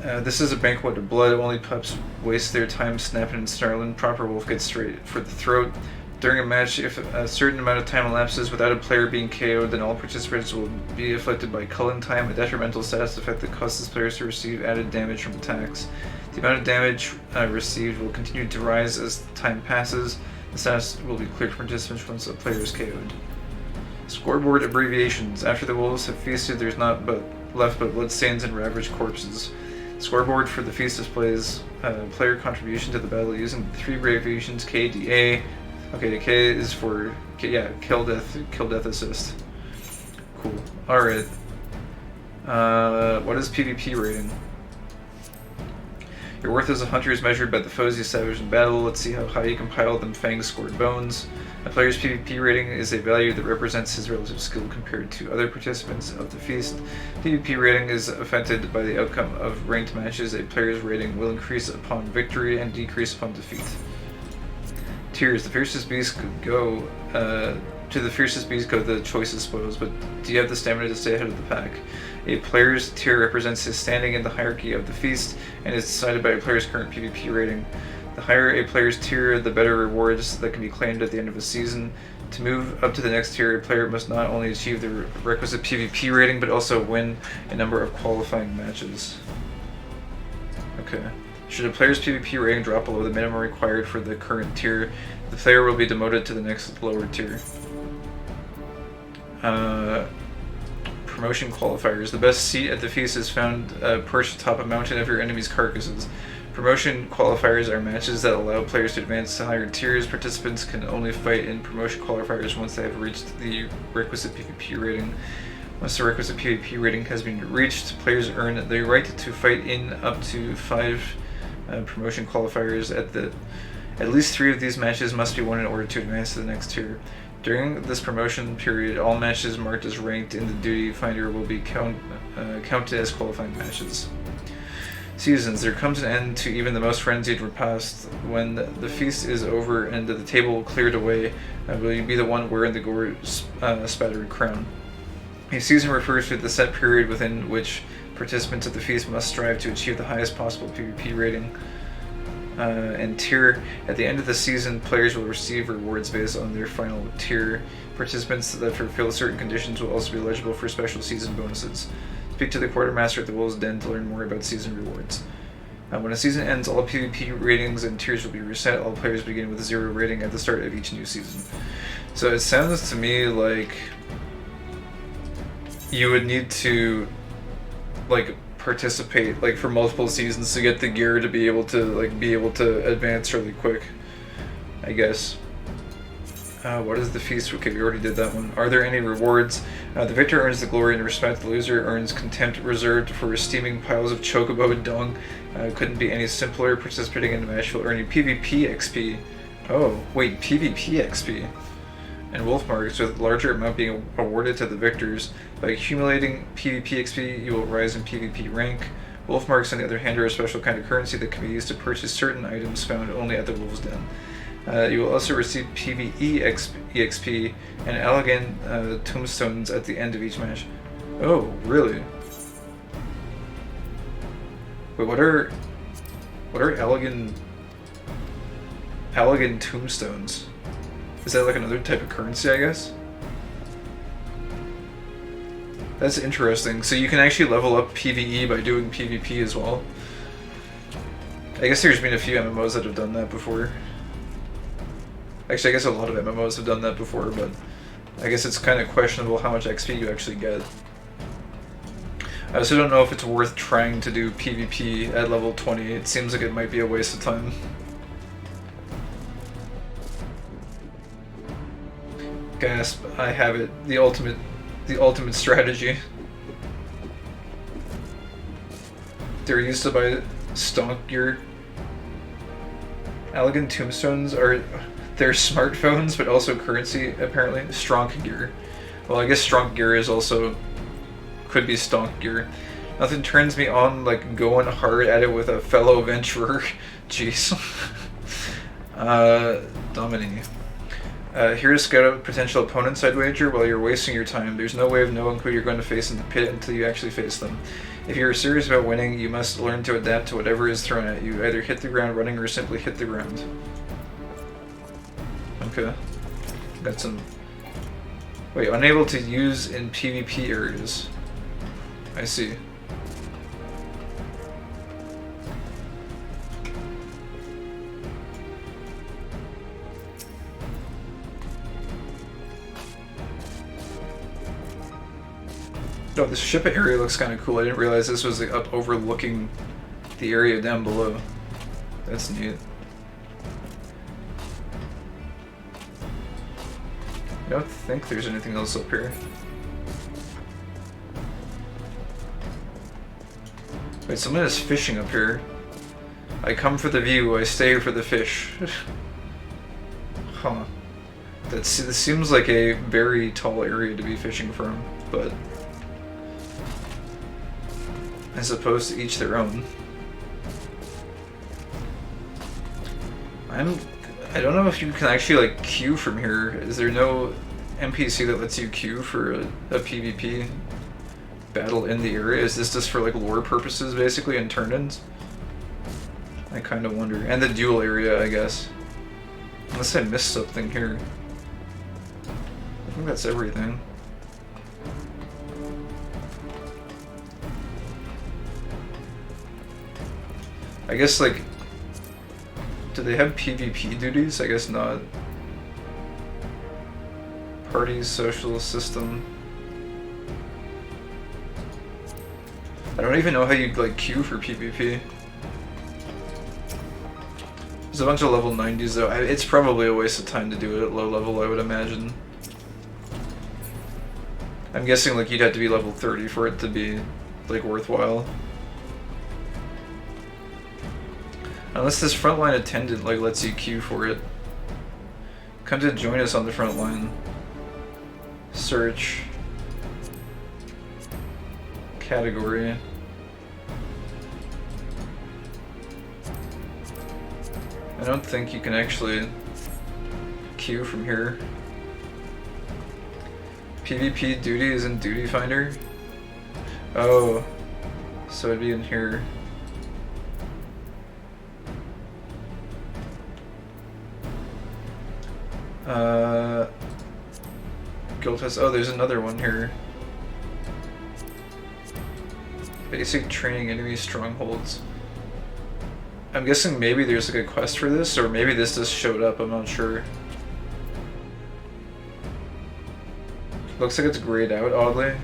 This is a banquet of blood. Only pups waste their time snapping and snarling. Proper wolf gets straight for the throat. During a match, if a certain amount of time elapses without a player being KO'd, then all participants will be afflicted by culling time, a detrimental status effect that causes players to receive added damage from attacks. The amount of damage received will continue to rise as time passes. The status will be cleared from participants once a player is KO'd. Scoreboard abbreviations. After the wolves have feasted, there's not left but bloodstains and ravaged corpses. Scoreboard for the feast displays player contribution to the battle using the 3 abbreviations KDA. Okay, K is for kill death assist. Cool. All right. What is PvP rating? Your worth as a hunter is measured by the foes you savage in battle. Let's see how high you can pile them fangs scored bones. A player's PvP rating is a value that represents his relative skill compared to other participants of the feast. PvP rating is affected by the outcome of ranked matches. A player's rating will increase upon victory and decrease upon defeat. Tiers. The fiercest beasts go to the fiercest beasts go the choicest spoils, but do you have the stamina to stay ahead of the pack? A player's tier represents his standing in the hierarchy of the feast and is decided by a player's current PvP rating. The higher a player's tier, the better rewards that can be claimed at the end of a season. To move up to the next tier, a player must not only achieve the requisite PvP rating, but also win a number of qualifying matches. Okay. Should a player's PvP rating drop below the minimum required for the current tier, the player will be demoted to the next lower tier. Promotion qualifiers. The best seat at the feast is found perched atop a mountain of your enemy's carcasses. Promotion qualifiers are matches that allow players to advance to higher tiers. Participants can only fight in promotion qualifiers once they have reached the requisite PvP rating. Once the requisite PvP rating has been reached, players earn the right to fight in up to 5 promotion qualifiers At least 3 of these matches must be won in order to advance to the next tier. During this promotion period, all matches marked as ranked in the duty finder will be counted as qualifying matches. Seasons. There comes an end to even the most frenzied repast. When the feast is over and the table cleared away, will you be the one wearing the gore-spattered crown? A season refers to the set period within which participants at the feast must strive to achieve the highest possible PvP rating and tier. At the end of the season, players will receive rewards based on their final tier. Participants that fulfill certain conditions will also be eligible for special season bonuses. Speak to the quartermaster at the Wolves' Den to learn more about season rewards. When a season ends, all PvP ratings and tiers will be reset. All players begin with 0 rating at the start of each new season. So it sounds to me like you would need to participate for multiple seasons to get the gear to be able to advance really quick, I guess. What is the feast? Okay, we already did that one. Are there any rewards? The victor earns the glory and respect. The loser earns contempt reserved for steaming piles of chocobo and dung. Couldn't be any simpler. Participating in the match will earn you PvP XP. Oh, wait, PvP XP. And wolf marks, with larger amount being awarded to the victors. By accumulating PvP XP, you will rise in PvP rank. Wolf marks, on the other hand, are a special kind of currency that can be used to purchase certain items found only at the Wolves' Den. You will also receive PvE EXP and elegant tombstones at the end of each match. Oh, really? Wait, what are elegant tombstones? Is that like another type of currency, I guess? That's interesting. So you can actually level up PvE by doing PvP as well. I guess there's been a few MMOs that have done that before. Actually, I guess a lot of MMOs have done that before, but I guess it's kind of questionable how much XP you actually get. I also don't know if it's worth trying to do PvP at level 20. It seems like it might be a waste of time. Gasp, I have it. The ultimate strategy. They're used to buy stonk gear. Elegant tombstones are their smartphones, but also currency, apparently. Stronk gear. Well, I guess stronk gear is also could be stonk gear. Nothing turns me on like going hard at it with a fellow adventurer. Jeez. Domini. Here to scout out potential opponents, I'd wager. While you're wasting your time, there's no way of knowing who you're going to face in the pit until you actually face them. If you're serious about winning, you must learn to adapt to whatever is thrown at you. Either hit the ground running or simply hit the ground. Okay. Got some... Wait, unable to use in PvP areas. I see. Oh, this ship area looks kind of cool. I didn't realize this was up overlooking the area down below. That's neat. I don't think there's anything else up here. Wait, someone is fishing up here. I come for the view, I stay for the fish. Huh. This seems like a very tall area to be fishing from, but... I suppose to each their own. I don't know if you can actually like queue from here. Is there no NPC that lets you queue for a PvP battle in the area? Is this just for like lore purposes basically and turn-ins? I kind of wonder. And the duel area, I guess. Unless I missed something here. I think that's everything. I guess, like, do they have PvP duties? I guess not. Parties, social system. I don't even know how you, like, queue for PvP. There's a bunch of level 90s, though. It's probably a waste of time to do it at low level, I would imagine. I'm guessing, like, you'd have to be level 30 for it to be, like, worthwhile. Unless this frontline attendant like lets you queue for it. Come to join us on the front line. Search. Category. I don't think you can actually queue from here. PvP duty is in Duty Finder. Oh, so it'd be in here. Guild test. Oh, there's another one here. Basic training enemy strongholds. I'm guessing maybe there's like a quest for this, or maybe this just showed up, I'm not sure. Looks like it's grayed out, oddly.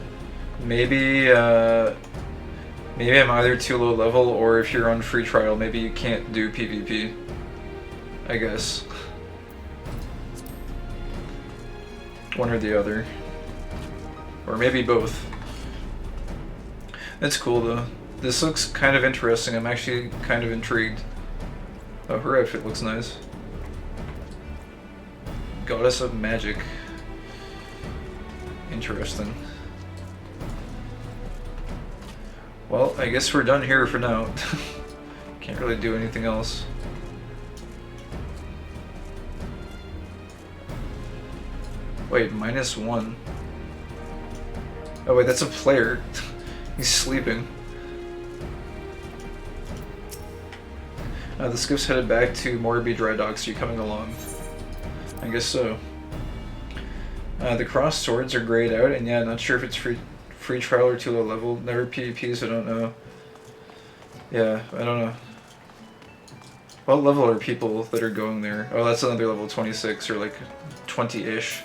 Maybe, maybe I'm either too low level, or if you're on free trial, maybe you can't do PvP. I guess. One or the other. Or maybe both. That's cool though. This looks kind of interesting. I'm actually kind of intrigued. Oh, her outfit looks nice. Goddess of Magic. Interesting. Well, I guess we're done here for now. Can't really do anything else. Wait, -1. Oh wait, that's a player. He's sleeping. The skiff's headed back to Morby Dry Docks. Are you coming along? I guess so. The cross swords are grayed out, and yeah, not sure if it's free trial or too low level. Never PvP, so I don't know. Yeah, I don't know. What level are people that are going there? Oh, that's another level 26 or like 20-ish.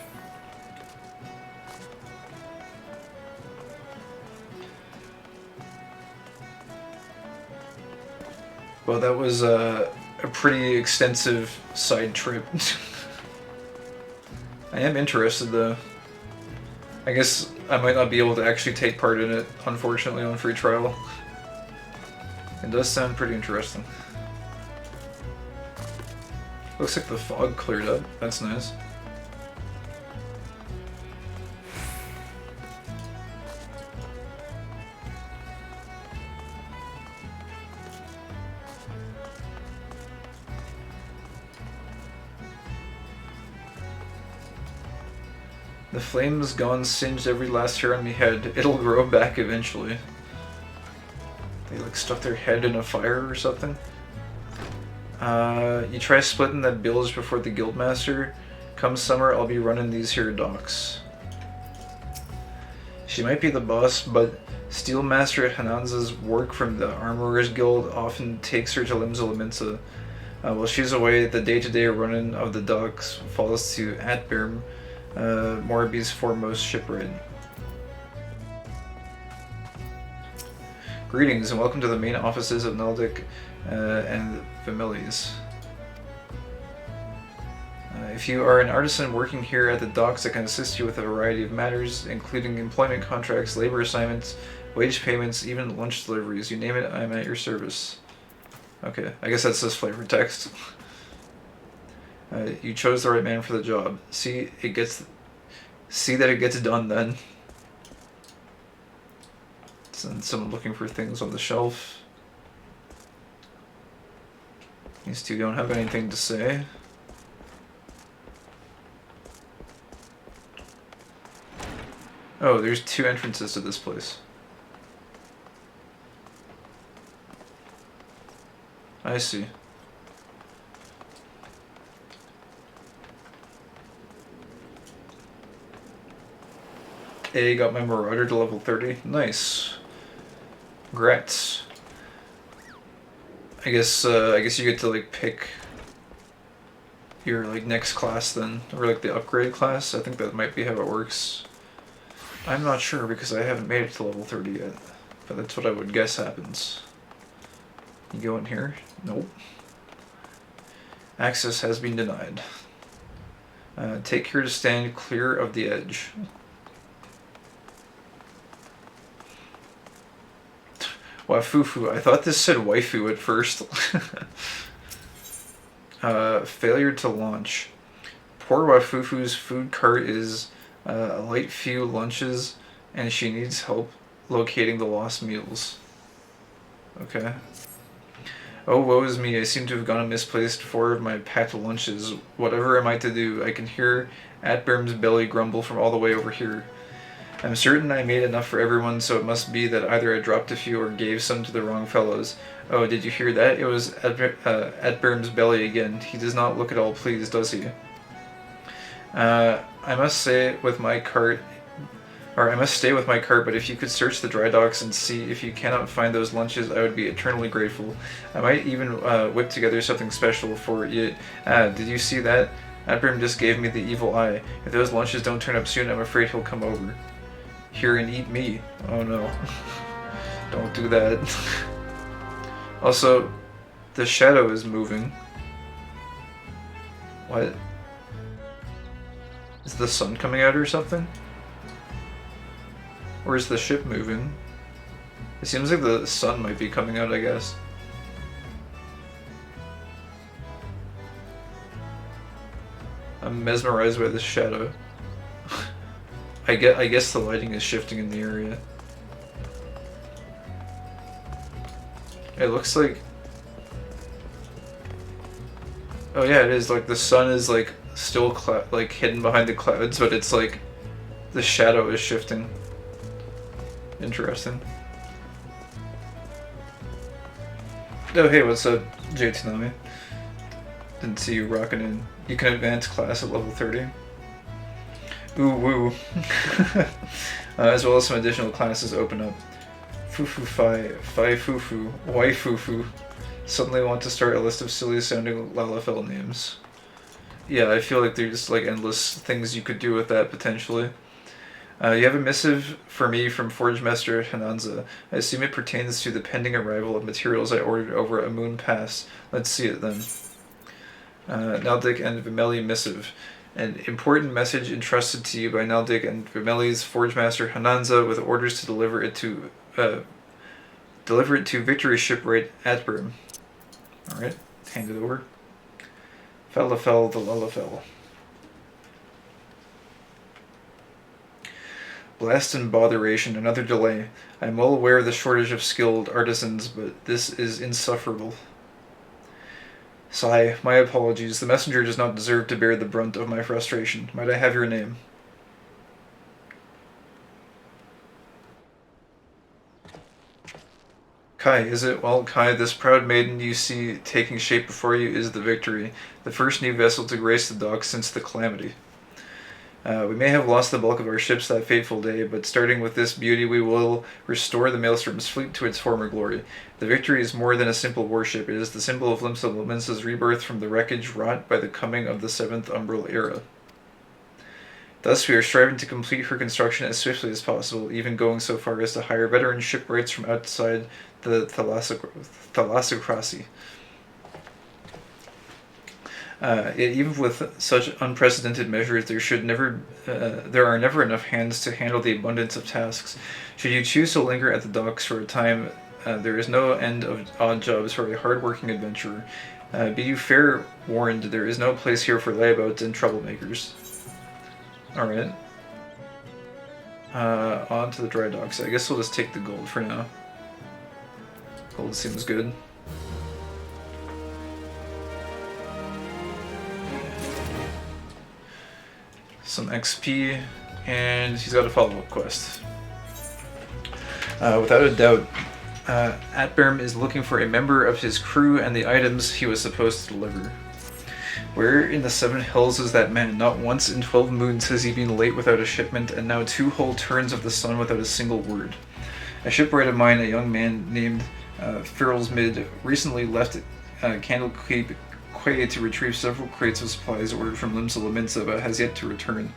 Well, that was a pretty extensive side trip. I am interested though. I guess I might not be able to actually take part in it, unfortunately, on free trial. It does sound pretty interesting. Looks like the fog cleared up. That's nice. The flame's gone, singed every last hair on me head. It'll grow back eventually. They like stuck their head in a fire or something. You try splitting that bilge before the guildmaster. Come summer, I'll be running these here docks. She might be the boss, but Steelmaster Hananza's work from the Armorers Guild often takes her to Limsa. While she's away, the day-to-day running of the docks falls to Atberm, Morby's foremost shipwright. Greetings and welcome to the main offices of Naldic and Families. If you are an artisan working here at the docks, I can assist you with a variety of matters, including employment contracts, labor assignments, wage payments, even lunch deliveries. You name it, I'm at your service. Okay, I guess that's just flavor text. You chose the right man for the job. See that it gets done then. And someone looking for things on the shelf. These two don't have anything to say. Oh, there's two entrances to this place. I see. A got my Marauder to level 30. Nice. Congrats. I guess you get to like pick your like next class then, or like the upgrade class. I think that might be how it works. I'm not sure because I haven't made it to level 30 yet, but that's what I would guess happens. You go in here? Nope. Access has been denied. Take care to stand clear of the edge. Wafufu. I thought this said waifu at first. Failure to launch. Poor Wafufu's food cart is a light few lunches, and she needs help locating the lost meals. Okay. Oh, woe is me, I seem to have gone and misplaced 4 of my packed lunches. Whatever am I to do? I can hear Atberm's belly grumble from all the way over here. I'm certain I made enough for everyone, so it must be that either I dropped a few or gave some to the wrong fellows. Oh, did you hear that? It was Atberm's belly again. He does not look at all pleased, does he? I must stay with my cart, but if you could search the dry docks and see if you cannot find those lunches, I would be eternally grateful. I might even whip together something special for you. Did you see that? Atberm just gave me the evil eye. If those lunches don't turn up soon, I'm afraid he'll come over here and eat me. Oh no. Don't do that. Also, the shadow is moving. What? Is the sun coming out or something? Or is the ship moving? It seems like the sun might be coming out, I guess. I'm mesmerized by this shadow. I guess the lighting is shifting in the area. It looks like... Oh yeah, it is. Like the sun is like still like hidden behind the clouds, but it's like the shadow is shifting. Interesting. Oh hey, what's up, J Tsunami? Didn't see you rocking in. You can advance class at level 30. Ooh woo. As well as some additional classes open up. Fufu Fi Fufu, Wai Fufu. Suddenly want to start a list of silly sounding Lalafell names. Yeah, I feel like there's like endless things you could do with that potentially. You have a missive for me from Forge Master Hananza. I assume it pertains to the pending arrival of materials I ordered over a moon pass. Let's see it then. Naldik and Vimeli missive. An important message entrusted to you by Naldik and Vimeli's Forge Master Hananza with orders to deliver it to Victory Shipwright Atberm. Alright, hand it over. Falafel the Lullafell. Blast and botheration, another delay. I am well aware of the shortage of skilled artisans, but this is insufferable. Sigh, my apologies. The messenger does not deserve to bear the brunt of my frustration. Might I have your name? Kai, is it? Well, Kai, this proud maiden you see taking shape before you is the Victory, the first new vessel to grace the docks since the Calamity. We may have lost the bulk of our ships that fateful day, but starting with this beauty we will restore the Maelstrom's fleet to its former glory. The Victory is more than a simple warship, it is the symbol of Limsa Lumensa's rebirth from the wreckage wrought by the coming of the 7th Umbral Era. Thus we are striving to complete her construction as swiftly as possible, even going so far as to hire veteran shipwrights from outside the thalassocracy. Even with such unprecedented measures, there are never enough hands to handle the abundance of tasks. Should you choose to linger at the docks for a time, there is no end of odd jobs for a hard-working adventurer. Be you fair warned, there is no place here for layabouts and troublemakers. Alright. On to the dry docks. I guess we'll just take the gold for now. Gold seems good. Some XP, and he's got a follow-up quest. Without a doubt, Atberm is looking for a member of his crew and the items he was supposed to deliver. Where in the 7 hills is that man? Not once in 12 moons has he been late without a shipment, and now 2 whole turns of the sun without a single word. A shipwright of mine, a young man named Firlsmid, recently left Candlekeep Quay to retrieve several crates of supplies ordered from Limsa Lumensa, but has yet to return.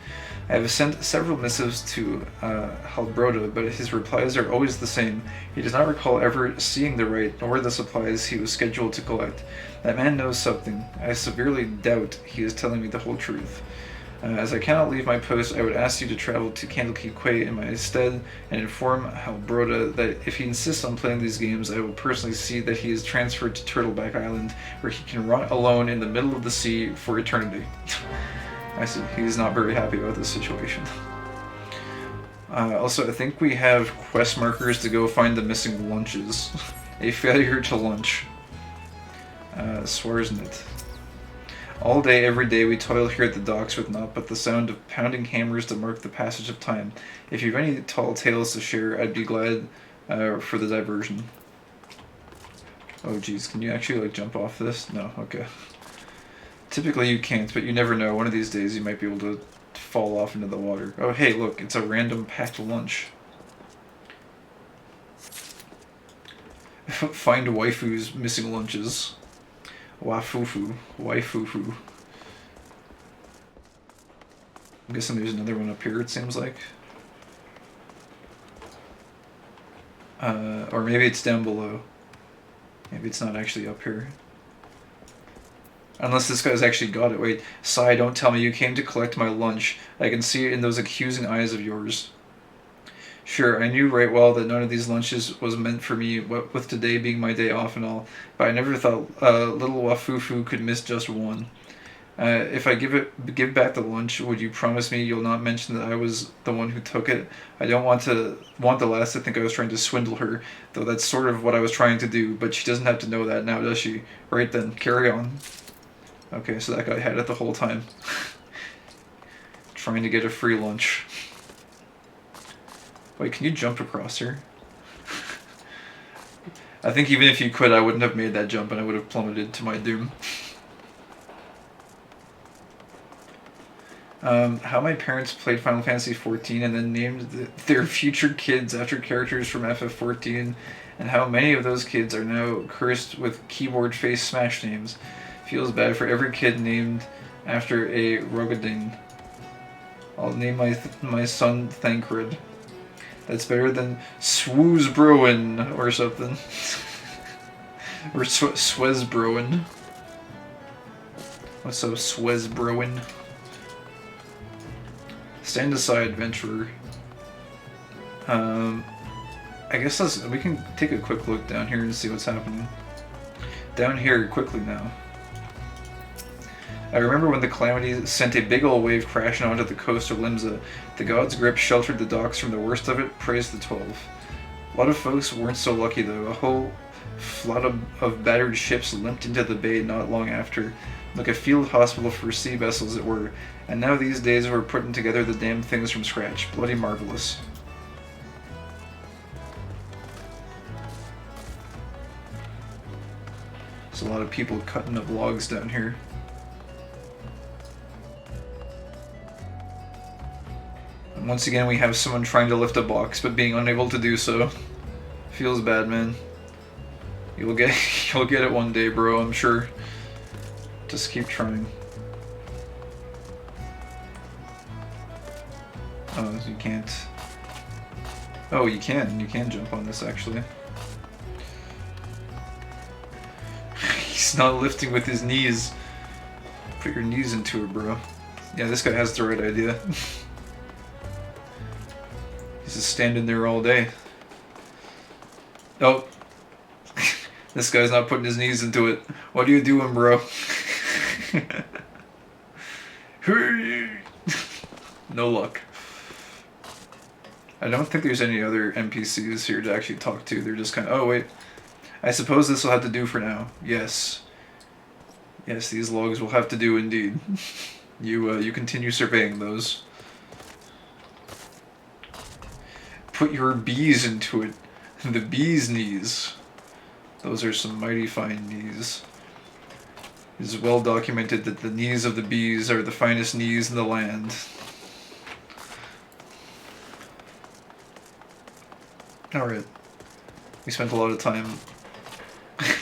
I have sent several missives to Halbroda, but his replies are always the same. He does not recall ever seeing the right, nor the supplies he was scheduled to collect. That man knows something. I severely doubt he is telling me the whole truth. As I cannot leave my post, I would ask you to travel to Candlekeep Quay in my stead and inform Halbroda that if he insists on playing these games, I will personally see that he is transferred to Turtleback Island, where he can rot alone in the middle of the sea for eternity. I see, he's not very happy about this situation. Also, I think we have quest markers to go find the missing lunches. A failure to lunch. Swearsnit. All day, every day, we toil here at the docks with naught but the sound of pounding hammers to mark the passage of time. If you've any tall tales to share, I'd be glad for the diversion. Oh geez, can you actually like jump off this? No, okay. Typically you can't, but you never know. One of these days you might be able to fall off into the water. Oh hey, look, it's a random packed lunch. Find waifu's missing lunches. Wafufu. Waifufu. I'm guessing there's another one up here, it seems like. Or maybe it's down below. Maybe it's not actually up here. Unless this guy's actually got it. Wait, Sai, don't tell me you came to collect my lunch. I can see it in those accusing eyes of yours. Sure, I knew right well that none of these lunches was meant for me, what with today being my day off and all, but I never thought little Wafufu could miss just one. If I give back the lunch, would you promise me you'll not mention that I was the one who took it? I don't want the lass to think I was trying to swindle her, though that's sort of what I was trying to do, but she doesn't have to know that now, does she? Right then, carry on. Okay, so that guy had it the whole time. Trying to get a free lunch. Wait, can you jump across here? I think even if you could, I wouldn't have made that jump and I would have plummeted to my doom. How my parents played Final Fantasy XIV and then named their future kids after characters from FF14, and how many of those kids are now cursed with keyboard face smash names. Feels bad for every kid named after a Rogadin. I'll name my son Thancred. That's better than Swoosbrowen or something. Or Swesbrowen. What's up, Swesbrowen? Stand aside, adventurer. I guess we can take a quick look down here and see what's happening. Down here, quickly now. I remember when the Calamity sent a big ol' wave crashing onto the coast of Limsa. The God's grip sheltered the docks from the worst of it, praise the 12. A lot of folks weren't so lucky though. A whole flood of battered ships limped into the bay not long after, like a field hospital for sea vessels it were, and now these days we're putting together the damn things from scratch. Bloody marvelous. There's a lot of people cutting up logs down here. And once again we have someone trying to lift a box but being unable to do so. Feels bad, man. You'll get it one day, bro, I'm sure. Just keep trying. Oh, you can't. Oh, you can jump on this actually. He's not lifting with his knees. Put your knees into it, bro. Yeah, this guy has the right idea. He's just standing there all day. Oh. This guy's not putting his knees into it. What are you doing, bro? No luck. I don't think there's any other NPCs here to actually talk to. They're just kind of... Oh, wait. I suppose this will have to do for now. Yes. Yes, these logs will have to do indeed. You continue surveying those. Put your bees into it. The bee's knees. Those are some mighty fine knees. It is well documented that the knees of the bees are the finest knees in the land. Alright. We spent a lot of time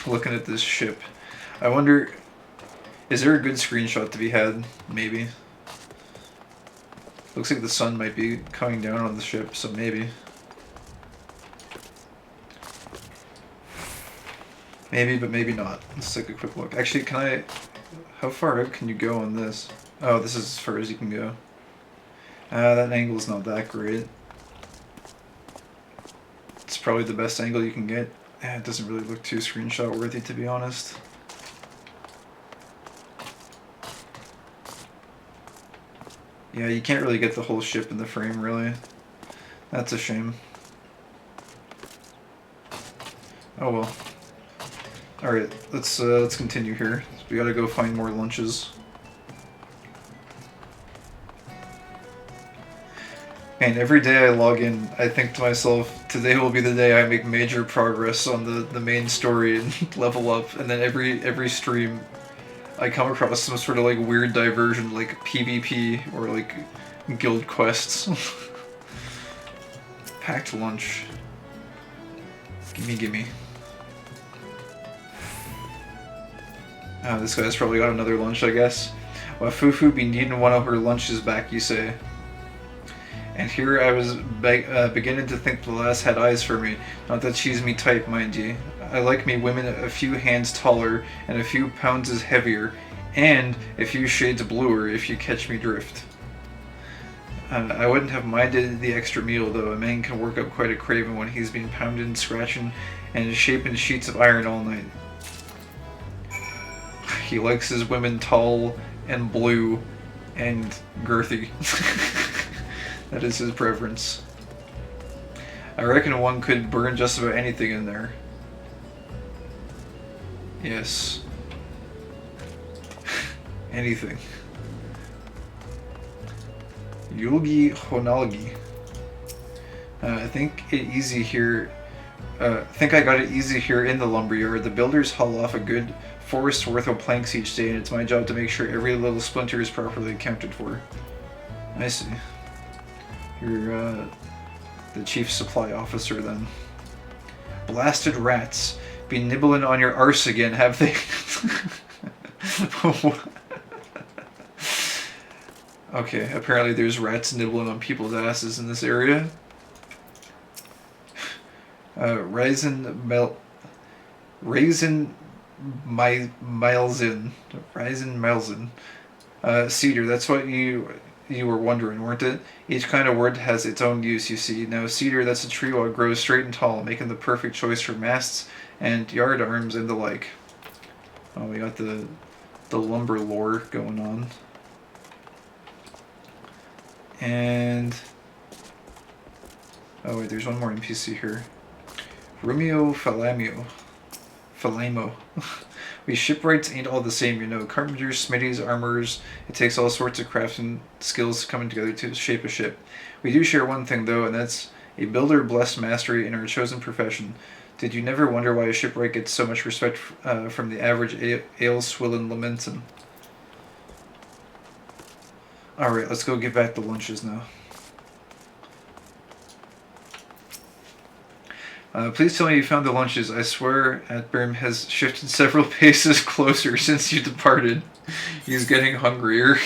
looking at this ship. I wonder, is there a good screenshot to be had? Maybe. Looks like the sun might be coming down on the ship, so maybe. Maybe, but maybe not. Let's take a quick look. Actually, how far out can you go on this? Oh, this is as far as you can go. That angle's not that great. It's probably the best angle you can get. It doesn't really look too screenshot worthy, to be honest. Yeah, you can't really get the whole ship in the frame, really. That's a shame. Oh well. Alright, let's continue here. We gotta go find more lunches. And every day I log in, I think to myself, today will be the day I make major progress on the main story and level up. And then every stream, I come across some sort of like weird diversion, like PvP or like guild quests. Packed lunch. Gimme. This guy's probably got another lunch, I guess. Well, Fufu be needing one of her lunches back, you say. And here I was beginning to think the lass had eyes for me. Not that she's me type, mind ye. I like me women a few hands taller and a few pounds heavier, and a few shades bluer, if you catch me drift. I wouldn't have minded the extra meal, though. A man can work up quite a craving when he's been pounding, scratching, and shaping sheets of iron all night. He likes his women tall and blue and girthy. That is his preference. I reckon one could burn just about anything in there. Yes. Anything. Yogi Honalgi. I think I got it easy here in the lumberyard. The builders haul off a good forest's worth of planks each day, and it's my job to make sure every little splinter is properly accounted for. I see. You're the chief supply officer then. Blasted rats. Be nibbling on your arse again, have they? Okay, apparently there's rats nibbling on people's asses in this area. Raisin Milesen. Cedar, that's what you were wondering, weren't it? Each kind of wood has its own use, you see. Now, cedar, that's a tree that grows straight and tall, making the perfect choice for masts and yard arms and the like. Oh, we got the lumber lore going on. And... oh wait, there's one more NPC here. Romeo Falamo. We shipwrights ain't all the same, you know. Carpenters, smithies, armorers. It takes all sorts of crafting skills coming together to shape a ship. We do share one thing, though, and that's a builder blessed mastery in our chosen profession. Did you never wonder why a shipwright gets so much respect from the average ale-swilling lamentin? Alright, let's go get back the lunches now. Please tell me you found the lunches. I swear Atburn has shifted several paces closer since you departed. He's getting hungrier.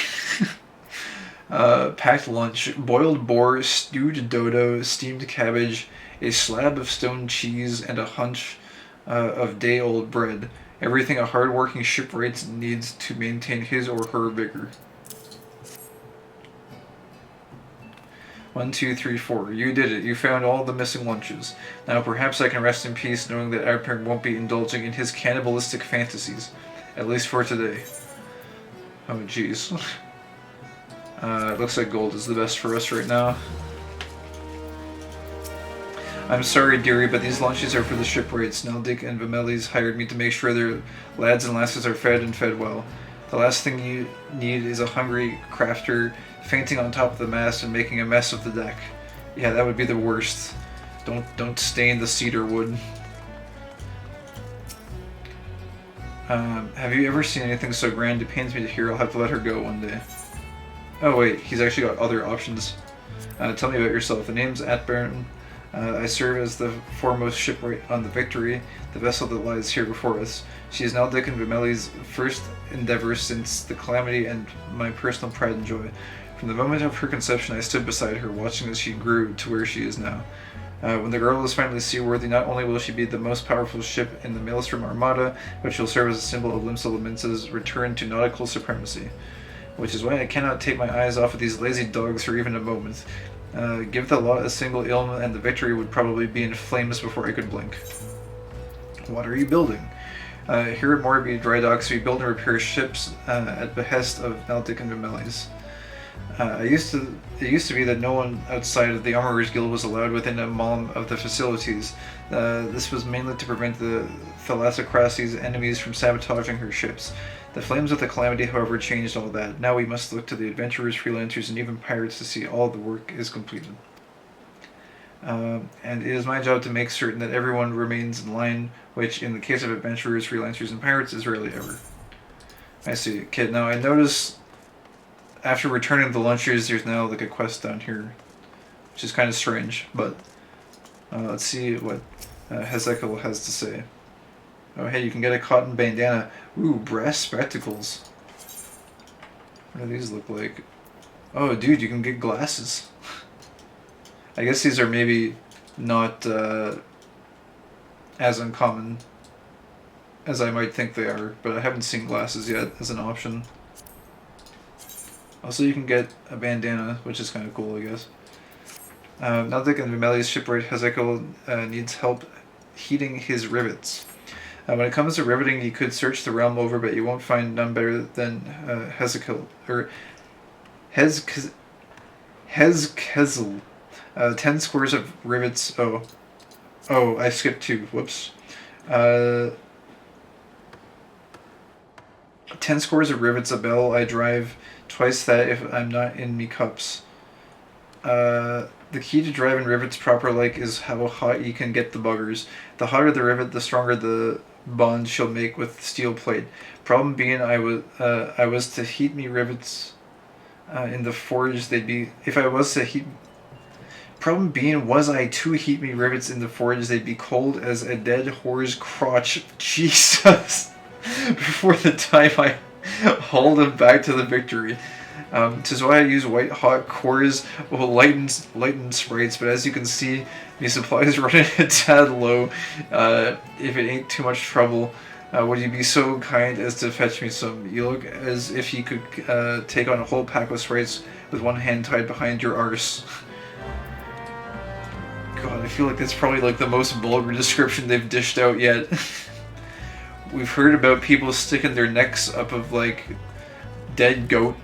Packed lunch. Boiled boar, stewed dodo, steamed cabbage, a slab of stone cheese, and a hunch of day-old bread. Everything a hard-working shipwright needs to maintain his or her vigor. 1, 2, 3, 4. You did it. You found all the missing lunches. Now perhaps I can rest in peace knowing that Adpern won't be indulging in his cannibalistic fantasies. At least for today. Oh jeez. It looks like gold is the best for us right now. I'm sorry, dearie, but these lunches are for the shipwrights. Neldik and Vimelis hired me to make sure their lads and lasses are fed and fed well. The last thing you need is a hungry crafter fainting on top of the mast and making a mess of the deck. Yeah, that would be the worst. Don't stain the cedar wood. Have you ever seen anything so grand? It pains me to hear I'll have to let her go one day. Oh wait, he's actually got other options. Tell me about yourself. The name's Atburn. I serve as the foremost shipwright on the Victory, the vessel that lies here before us. She is Neldik and Vimeli's first endeavor since the calamity and my personal pride and joy. From the moment of her conception, I stood beside her, watching as she grew to where she is now. When the girl is finally seaworthy, not only will she be the most powerful ship in the Maelstrom Armada, but she'll serve as a symbol of Limsa Laminsa's return to nautical supremacy. which is why I cannot take my eyes off of these lazy dogs for even a moment. Give the lot a single ailment and the victory would probably be in flames before I could blink. What are you building? Here at Morby Dry Docks, we build and repair ships at behest of Naltic and Vimelis. It used to be that no one outside of the Armorers Guild was allowed within a mall of the facilities. This was mainly to prevent the Thalassocracy's enemies from sabotaging her ships. The flames of the Calamity, however, changed all that. Now we must look to the adventurers, freelancers, and even pirates to see all the work is completed. And it is my job to make certain that everyone remains in line, which, in the case of adventurers, freelancers, and pirates, is rarely ever. I see. Okay, now I notice after returning the lunches, there's now like a quest down here, which is kind of strange, but let's see what Hezekiel has to say. Oh, hey, you can get a cotton bandana. Ooh, brass spectacles. What do these look like? Oh, dude, you can get glasses. I guess these are maybe not as uncommon as I might think they are, but I haven't seen glasses yet as an option. Also, you can get a bandana, which is kind of cool, I guess. Naltic and Vimeli's shipwright Hezekiel needs help heating his rivets. When it comes to riveting, you could search the realm over, but you won't find none better than Hezekiel, or Hezkezel. 10 squares of rivets. Oh, I skipped 2. Whoops. 10 squares of rivets a bell I drive, twice that if I'm not in me cups. The key to driving rivets proper like is how hot you can get the buggers. The hotter the rivet, the stronger the bond she'll make with steel plate. Problem being, I was to heat me rivets in the forge, they'd be... If I was to heat... Problem being, was I to heat me rivets in the forge, they'd be cold as a dead whore's crotch. Jesus! Before the time I hauled him back to the victory. 'Tis why I use white hot cores will lighten sprites, but as you can see, my supplies running a tad low. If it ain't too much trouble, would you be so kind as to fetch me some? You look as if you could take on a whole pack of sprites with one hand tied behind your arse. God, I feel like that's probably like the most vulgar description they've dished out yet. We've heard about people sticking their necks up of like dead goat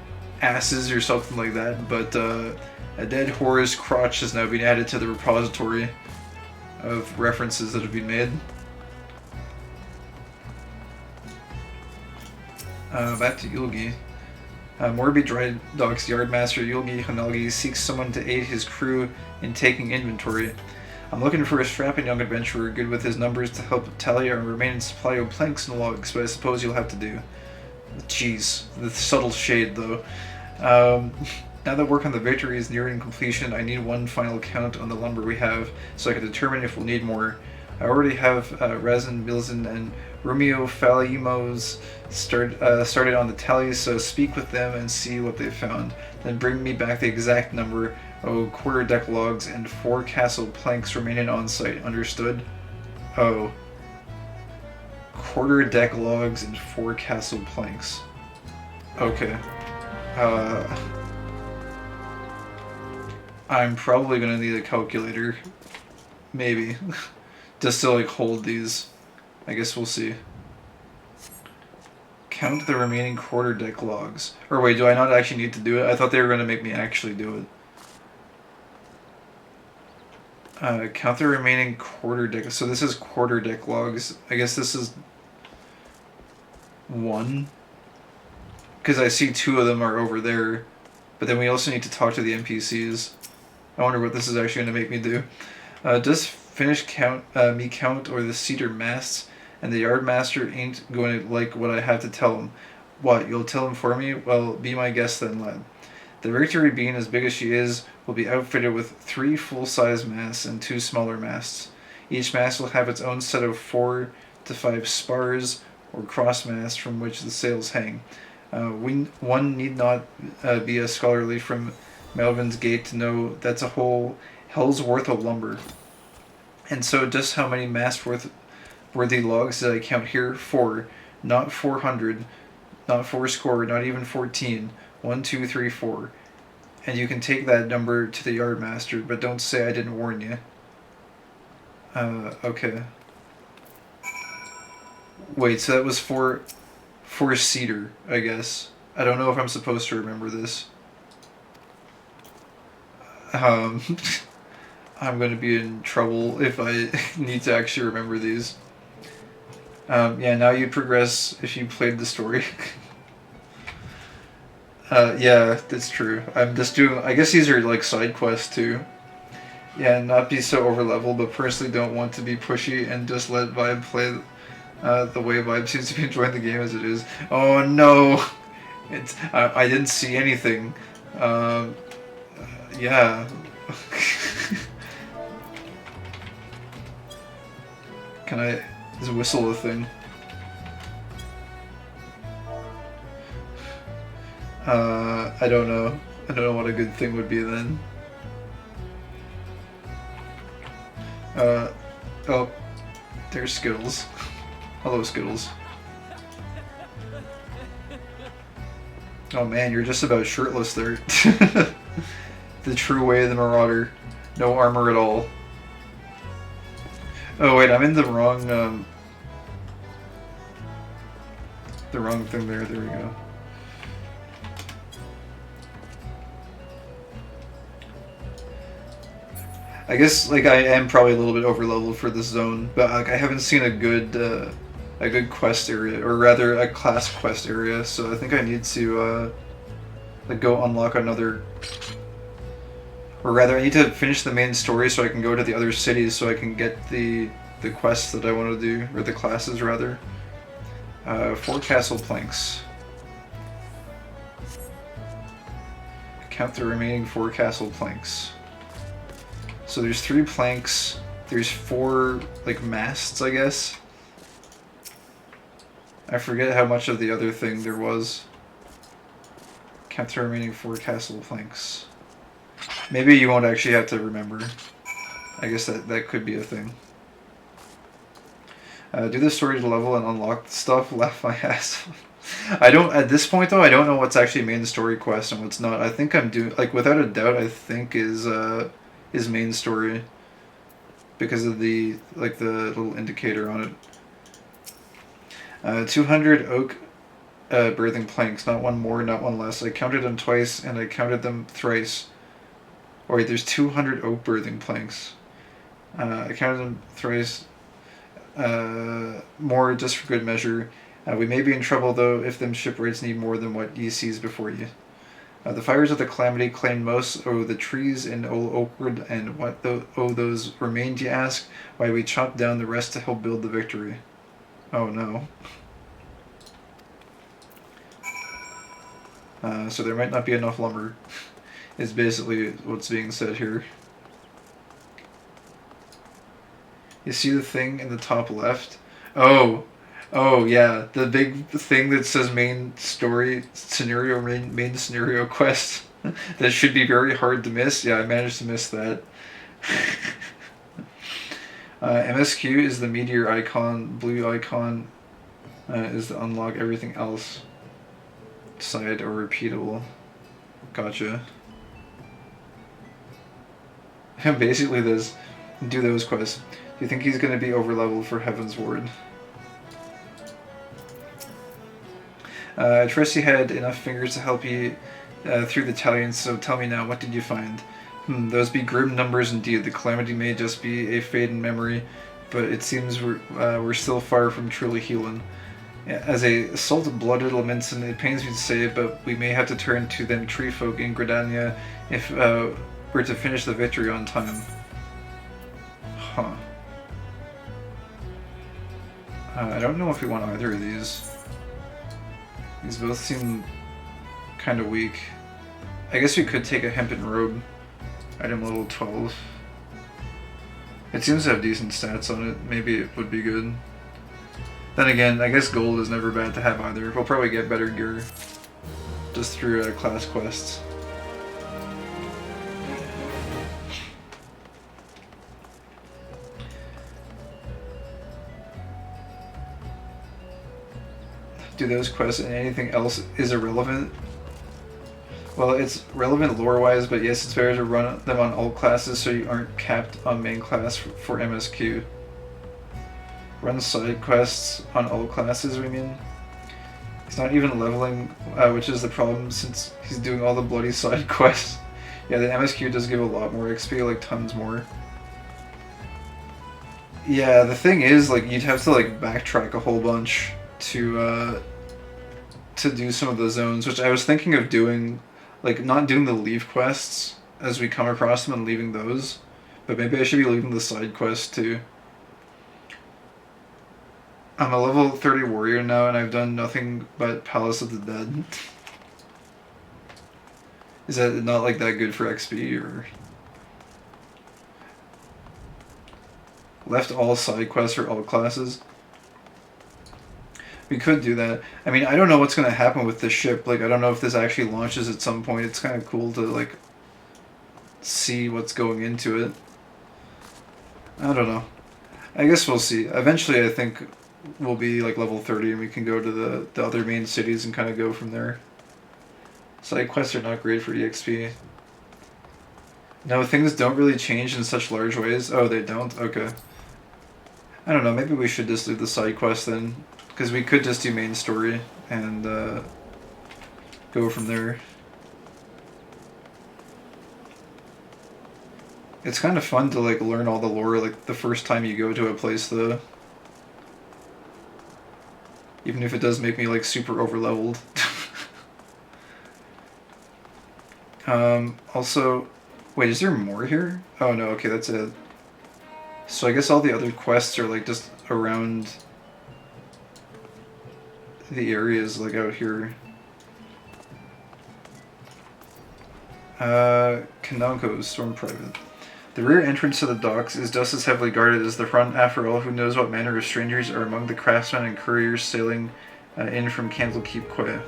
asses or something like that, but a dead whore's crotch has now been added to the repository of references that have been made. Back to Yulgi. Morby Dry Dock's yardmaster Yulgi Hanalgi seeks someone to aid his crew in taking inventory. I'm looking for a strapping young adventurer good with his numbers to help tally our remaining supply of planks and logs, but I suppose you'll have to do. Jeez, the subtle shade though. Now that work on the victory is nearing completion, I need one final count on the lumber we have, so I can determine if we'll need more. I already have Resin, Milzen, and Romeo Falimos started on the tallies, so speak with them and see what they've found. Then bring me back the exact number of quarter-deck logs and 4 castle planks remaining on site. Understood? Oh. Quarter-deck logs and 4 castle planks. Okay. I'm probably gonna need a calculator. Maybe. Just to like hold these. I guess we'll see. Count the remaining quarter deck logs. Or wait, do I not actually need to do it? I thought they were gonna make me actually do it. Count the remaining quarter deck. So this is quarter deck logs. I guess this is 1. Because I see 2 of them are over there. But then we also need to talk to the NPCs. I wonder what this is actually going to make me do. Does finish count or the cedar masts, and the yardmaster ain't going to like what I have to tell him. What, you'll tell him for me? Well, be my guest then, lad. The Victory, being as big as she is, will be outfitted with 3 full-size masts and 2 smaller masts. Each mast will have its own set of 4 to 5 spars or cross masts from which the sails hang. One need not be a scholarly from Melvin's Gate to know that's a whole hell's worth of lumber. And so just how many mast-worthy logs did I count here? 4. Not 400, not 4 score, not even 14. 1, 2, 3, 4. And you can take that number to the yardmaster, but don't say I didn't warn you. Okay. Wait, so that was for cedar, I guess. I don't know if I'm supposed to remember this. I'm gonna be in trouble if I need to actually remember these. Yeah, now you progress if you played the story. Yeah, that's true. I'm just doing... I guess these are like side quests too. Yeah, not be so over level, but personally don't want to be pushy and just let Vibe play the way Vibe seems to be enjoying the game as it is. Oh no! It's I didn't see anything. Yeah. Can I... Is whistle a thing? I don't know. I don't know what a good thing would be then. Oh. There's Skittles. Hello, Skittles. Oh man, you're just about shirtless there. The true way of the Marauder. No armor at all. Oh wait, I'm in the wrong thing there. There we go. I guess like I am probably a little bit over leveled for this zone, but like I haven't seen a good quest area, or rather a class quest area, so I think I need to like go unlock another, or rather I need to finish the main story so I can go to the other cities so I can get the quests that I want to do, or the classes rather. 4 castle planks. Count the remaining 4 castle planks. So there's 3 planks, there's 4 like masts, I guess. I forget how much of the other thing there was. Count the remaining 4 castle planks. Maybe you won't actually have to remember. I guess that could be a thing. Do the story to level and unlock stuff. Laugh my ass off. I don't, at this point though, I don't know what's actually main story quest and what's not. I think I'm doing, like without a doubt, I think is main story. Because of the, like the little indicator on it. 200 oak birthing planks, not one more, not one less. I counted them twice and I counted them thrice. Oh wait, there's 200 oak birthing planks. I counted them thrice. More just for good measure. We may be in trouble though if them shipwrights need more than what ye sees before ye. The fires of the calamity claimed most o' the trees in old Oakwood, and what those remained, ye ask? Why, we chopped down the rest to help build the victory. Oh no. So there might not be enough lumber, is basically what's being said here. You see the thing in the top left? Oh yeah, the big thing that says main story scenario, main scenario quest. That should be very hard to miss. Yeah, I managed to miss that. MSQ is the meteor icon. Blue icon is to unlock everything else. Side or repeatable. Gotcha. Basically this. Do those quests. Do you think he's going to be over leveled for Heaven's Ward? I trust you had enough fingers to help you through the talliance, so tell me now, what did you find? Those be grim numbers indeed. The calamity may just be a fade in memory, but it seems we're still far from truly healing. As a salt-blooded Lamentin, it pains me to say it, but we may have to turn to them tree folk in Gridania if we're to finish the victory on time. Huh. I don't know if we want either of these. These both seem kind of weak. I guess we could take a hempen robe. Item level 12. It seems to have decent stats on it. Maybe it would be good. Then again, I guess gold is never bad to have either. We'll probably get better gear just through class quests. Do those quests and anything else is irrelevant? Well, it's relevant lore-wise, but yes, it's better to run them on all classes so you aren't capped on main class for MSQ. Run side quests on all classes, we mean? He's not even leveling, which is the problem since he's doing all the bloody side quests. Yeah, the MSQ does give a lot more XP, like tons more. Yeah, the thing is, like, you'd have to like backtrack a whole bunch to do some of the zones, which I was thinking of doing, like not doing the leave quests as we come across them and leaving those, but maybe I should be leaving the side quests too. I'm a level 30 warrior now, and I've done nothing but Palace of the Dead. Is that not like that good for XP, or left all side quests for all classes? We could do that. I mean, I don't know what's gonna happen with this ship. Like, I don't know if this actually launches at some point. It's kind of cool to like see what's going into it. I don't know. I guess we'll see. Eventually, I think we'll be like level 30 and we can go to the other main cities and kind of go from there. Side quests are not great for EXP. No, things don't really change in such large ways. Oh, they don't? Okay. I don't know, maybe we should just do the side quest then. Because we could just do main story and go from there. It's kind of fun to like learn all the lore like the first time you go to a place though. Even if it does make me like super overleveled. Also, wait, is there more here? Oh no, okay, that's it. So I guess all the other quests are like just around the areas like out here. Kanako, Storm Private. The rear entrance to the docks is just as heavily guarded as the front. After all, who knows what manner of strangers are among the craftsmen and couriers sailing in from Candlekeep Quay.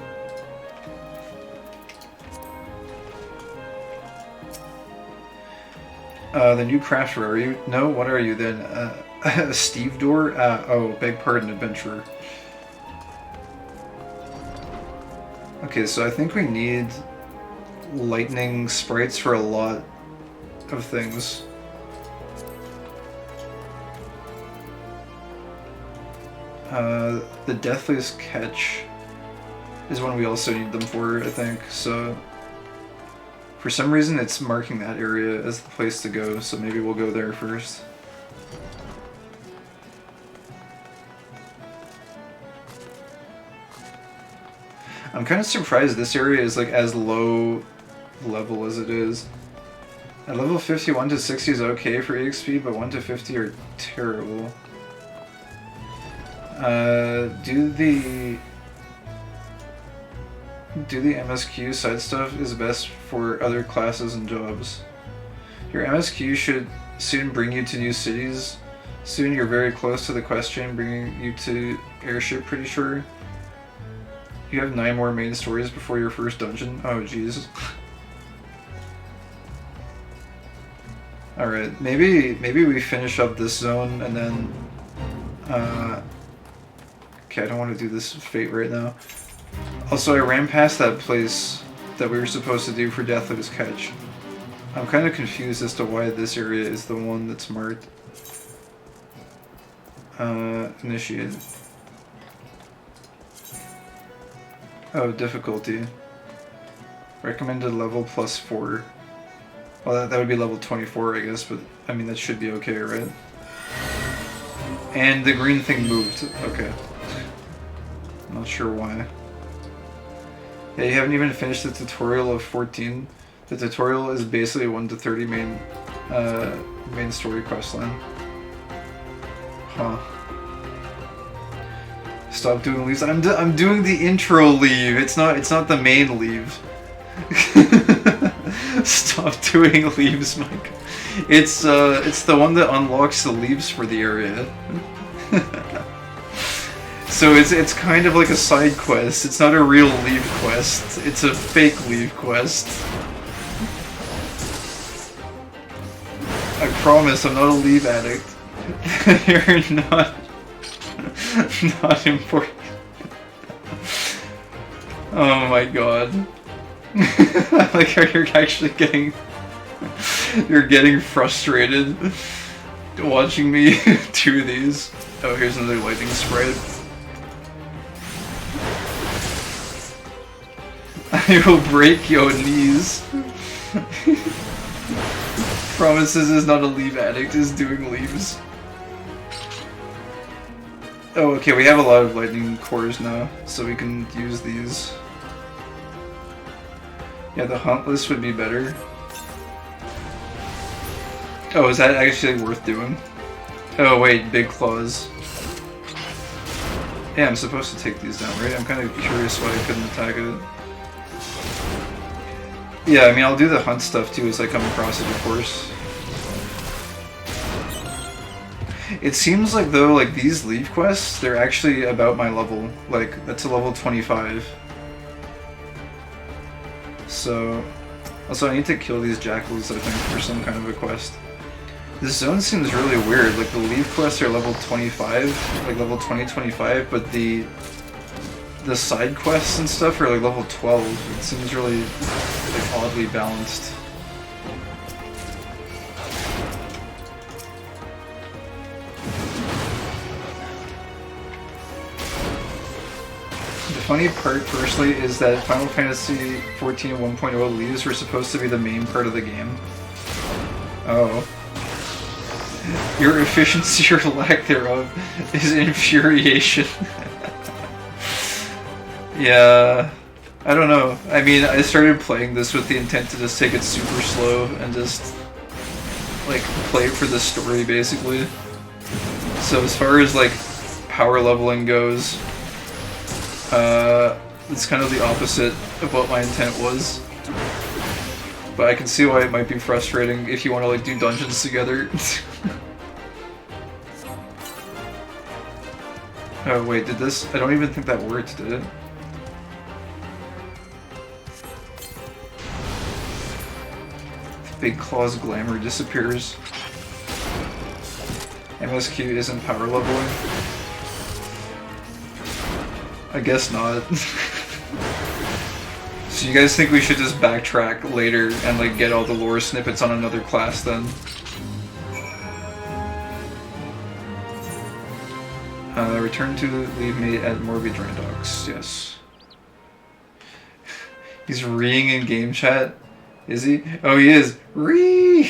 The new crafter, are you? No, what are you then? A stevedore? Oh, beg pardon, adventurer. Okay, so I think we need lightning sprites for a lot of things. The Deathless Catch is one we also need them for, I think, so for some reason it's marking that area as the place to go, so maybe we'll go there first. I'm kind of surprised this area is like as low level as it is. At level 50, 1 to 60 is okay for EXP, but 1 to 50 are terrible. Do the MSQ side stuff is best for other classes and jobs. Your MSQ should soon bring you to new cities. Soon you're very close to the quest chain bringing you to airship, pretty sure. You have 9 more main stories before your first dungeon. Oh jeez. Alright, maybe we finish up this zone and then okay, I don't want to do this fate right now. Also, I ran past that place that we were supposed to do for Deathless Catch. I'm kind of confused as to why this area is the one that's marked. Initiated. Oh, difficulty. Recommended level +4. Well, that would be level 24, I guess, but I mean, that should be okay, right? And the green thing moved. Okay. I'm not sure why. Yeah, you haven't even finished the tutorial of 14. The tutorial is basically 1 to 30 main story questline. Huh. Stop doing leaves. I'm doing the intro leave. It's not the main leave. Stop doing leaves, Mike. It's the one that unlocks the leaves for the area. So it's kind of like a side quest. It's not a real leave quest. It's a fake leave quest. I promise I'm not a leave addict. You're not important. Oh my god. I like how you're actually getting... You're getting frustrated watching me do these. Oh, here's another lightning sprite. I will break your knees. Promises is not a leave addict, is doing leaves. Oh, okay, we have a lot of lightning cores now, so we can use these. Yeah, the hunt list would be better. Oh, is that actually worth doing? Oh wait, big claws. Yeah, I'm supposed to take these down, right? I'm kind of curious why I couldn't attack it. Yeah, I mean, I'll do the hunt stuff too as I come across it, of course. It seems like though, like these leave quests, they're actually about my level. Like, that's a level 25. So, also I need to kill these jackals, I think, for some kind of a quest. This zone seems really weird, like the leave quests are level 25, like level 20-25, but the side quests and stuff are like level 12. It seems really like oddly balanced. The funny part, personally, is that Final Fantasy XIV 1.0 leaves were supposed to be the main part of the game. Oh. Your efficiency or lack thereof is infuriation. Yeah, I don't know. I mean, I started playing this with the intent to just take it super slow and just, like, play for the story, basically. So as far as, like, power leveling goes, it's kind of the opposite of what my intent was. But I can see why it might be frustrating if you want to, like, do dungeons together. Oh wait, did this? I don't even think that worked, did it? Big Claw's glamour disappears. MSQ isn't power leveling? I guess not. So you guys think we should just backtrack later and like get all the lore snippets on another class then? Return to leave me at Morbid Dry Docks, yes. He's reeing in game chat? Is he? Oh, he is. Ree!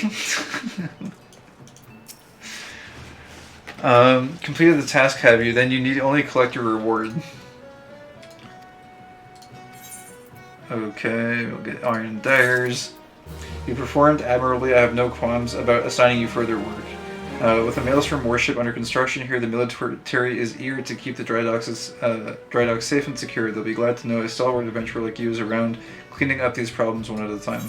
Completed the task, have you? Then you need only collect your reward. Okay, we'll get Iron Daggers. You performed admirably. I have no qualms about assigning you further work. With a Maelstrom warship under construction here, the military is eager to keep the dry docks safe and secure. They'll be glad to know a stalwart adventurer like you is around, cleaning up these problems one at a time.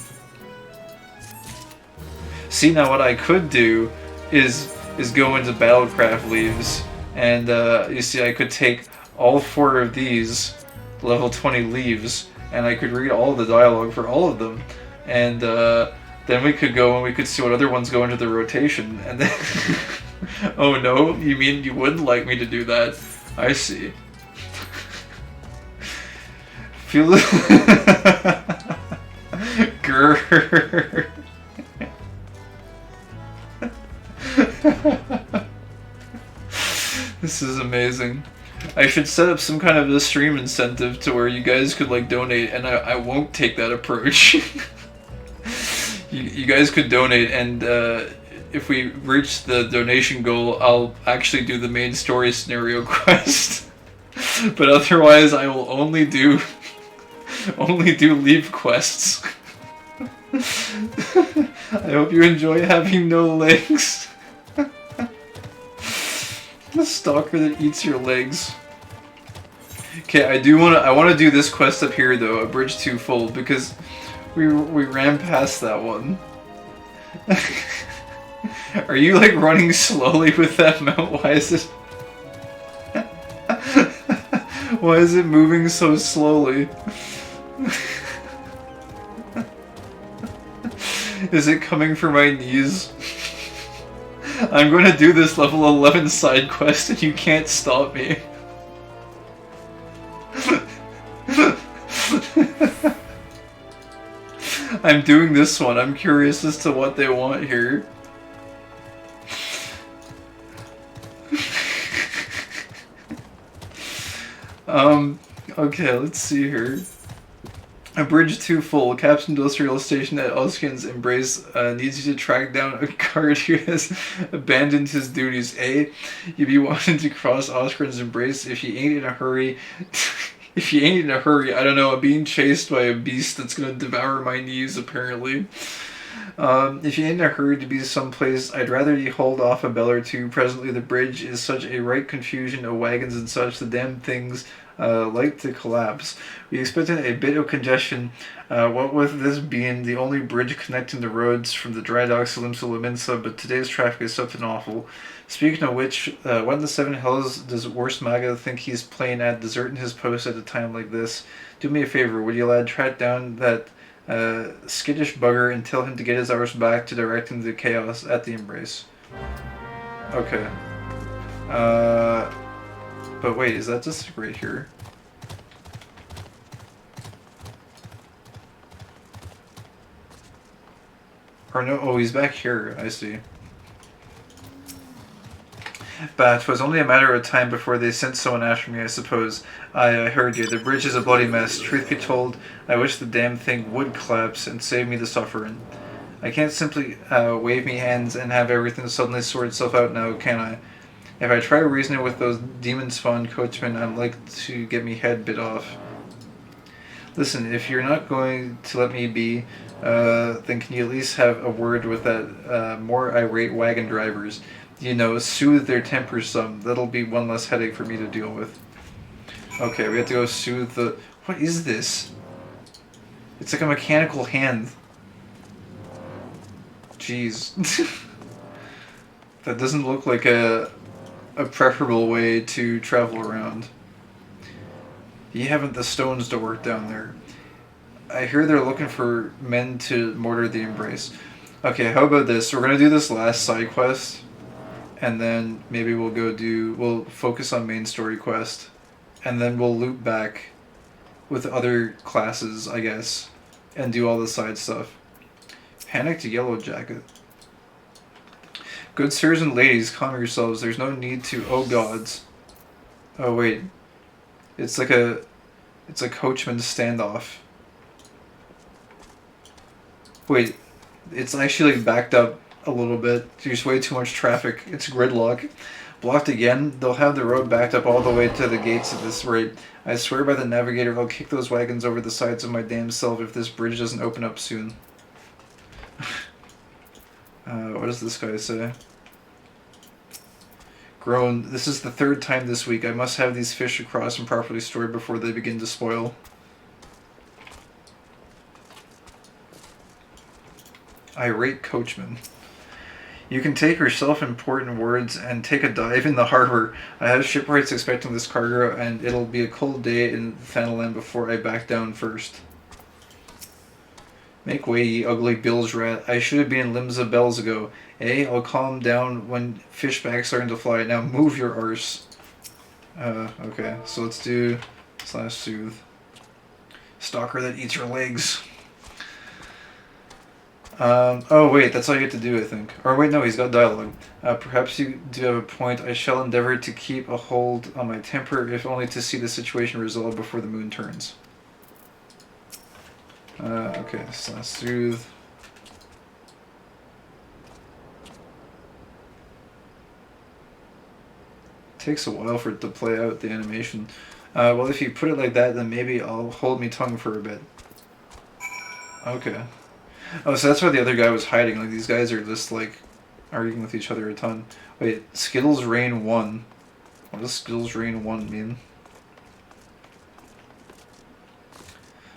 See, now what I could do is go into Battlecraft leaves, and you see I could take all 4 of these level 20 leaves, and I could read all the dialogue for all of them, and then we could go and we could see what other ones go into the rotation, and then... Oh no, you mean you wouldn't like me to do that? I see. Feel the... Grrr. This is amazing. I should set up some kind of a stream incentive to where you guys could like donate, and I won't take that approach. You guys could donate, and if we reach the donation goal, I'll actually do the main story scenario quest. But otherwise, I will only do leave quests. I hope you enjoy having no legs. The stalker that eats your legs. Okay, I want to do this quest up here though, a bridge too full, because we ran past that one. Are you like running slowly with that mount? Why is it? Why is it moving so slowly? Is it coming for my knees? I'm going to do this level 11 side quest and you can't stop me. I'm doing this one. I'm curious as to what they want here. Okay, let's see here. A bridge too full. Caps Industrial Station at Oskin's Embrace needs you to track down a guard who has abandoned his duties. You be wanting to cross Oskin's Embrace if you ain't in a hurry. If you ain't in a hurry, I don't know, I'm being chased by a beast that's gonna devour my knees, apparently. If you ain't in a hurry to be someplace, I'd rather you hold off a bell or two. Presently the bridge is such a right confusion of wagons and such, the damn things like to collapse. We expected a bit of congestion, what with this being the only bridge connecting the roads from the dry docks to Limsa Laminsa, but today's traffic is something awful. Speaking of which, what in the seven hells does Worst Maga think he's playing at, deserting his post at a time like this? Do me a favor, would you lad track down that skittish bugger and tell him to get his hours back to directing the chaos at the Embrace? Okay. But wait, is that just right here? Or no, oh, he's back here, I see. But it was only a matter of time before they sent someone after me, I suppose. I heard you. The bridge is a bloody mess. Truth be told, I wish the damn thing would collapse and save me the suffering. I can't simply wave me hands and have everything suddenly sort itself out now, can I? If I try reasoning with those demon-spawned coachmen, I'm like to get me head bit off. Listen, if you're not going to let me be, then can you at least have a word with that more irate wagon drivers? You know, soothe their tempers some. That'll be one less headache for me to deal with. Okay, we have to go soothe the... What is this? It's like a mechanical hand. Jeez. That doesn't look like a preferable way to travel around. You haven't the stones to work down there. I hear they're looking for men to mortar the Embrace. Okay, how about this? We're gonna do this last side quest, and then maybe we'll focus on main story quest, and then we'll loop back with other classes, I guess, and do all the side stuff. Panicked Yellow Jacket. Good sirs and ladies, calm yourselves. There's no need to... Oh gods. Oh wait. It's like a coachman's standoff. Wait. It's actually backed up a little bit. There's way too much traffic. It's gridlock. Blocked again? They'll have the road backed up all the way to the gates at this rate. I swear by the navigator I'll kick those wagons over the sides of my damn self if this bridge doesn't open up soon. What does this guy say? Grown. This is the third time this week. I must have these fish across and properly stored before they begin to spoil. Irate coachman. You can take your self-important words and take a dive in the harbor. I have shipwrights expecting this cargo, and it'll be a cold day in Fanaland before I back down first. Make way, ye ugly bilge rat. I should have been in Limsa bells ago. I'll calm down when fishbacks starting to fly. Now move your arse. Okay, so let's do /soothe. Stalker that eats your legs. Oh wait, that's all you get to do, I think. Or wait, no, he's got dialogue. Perhaps you do have a point. I shall endeavor to keep a hold on my temper, if only to see the situation resolved before the moon turns. Okay, /soothe. Takes a while for it to play out, the animation. Well, if you put it like that, then maybe I'll hold me tongue for a bit. Okay. Oh, so that's why the other guy was hiding. Like, these guys are just, like, arguing with each other a ton. Wait, Skittles Rain 1. What does Skittles Rain 1 mean?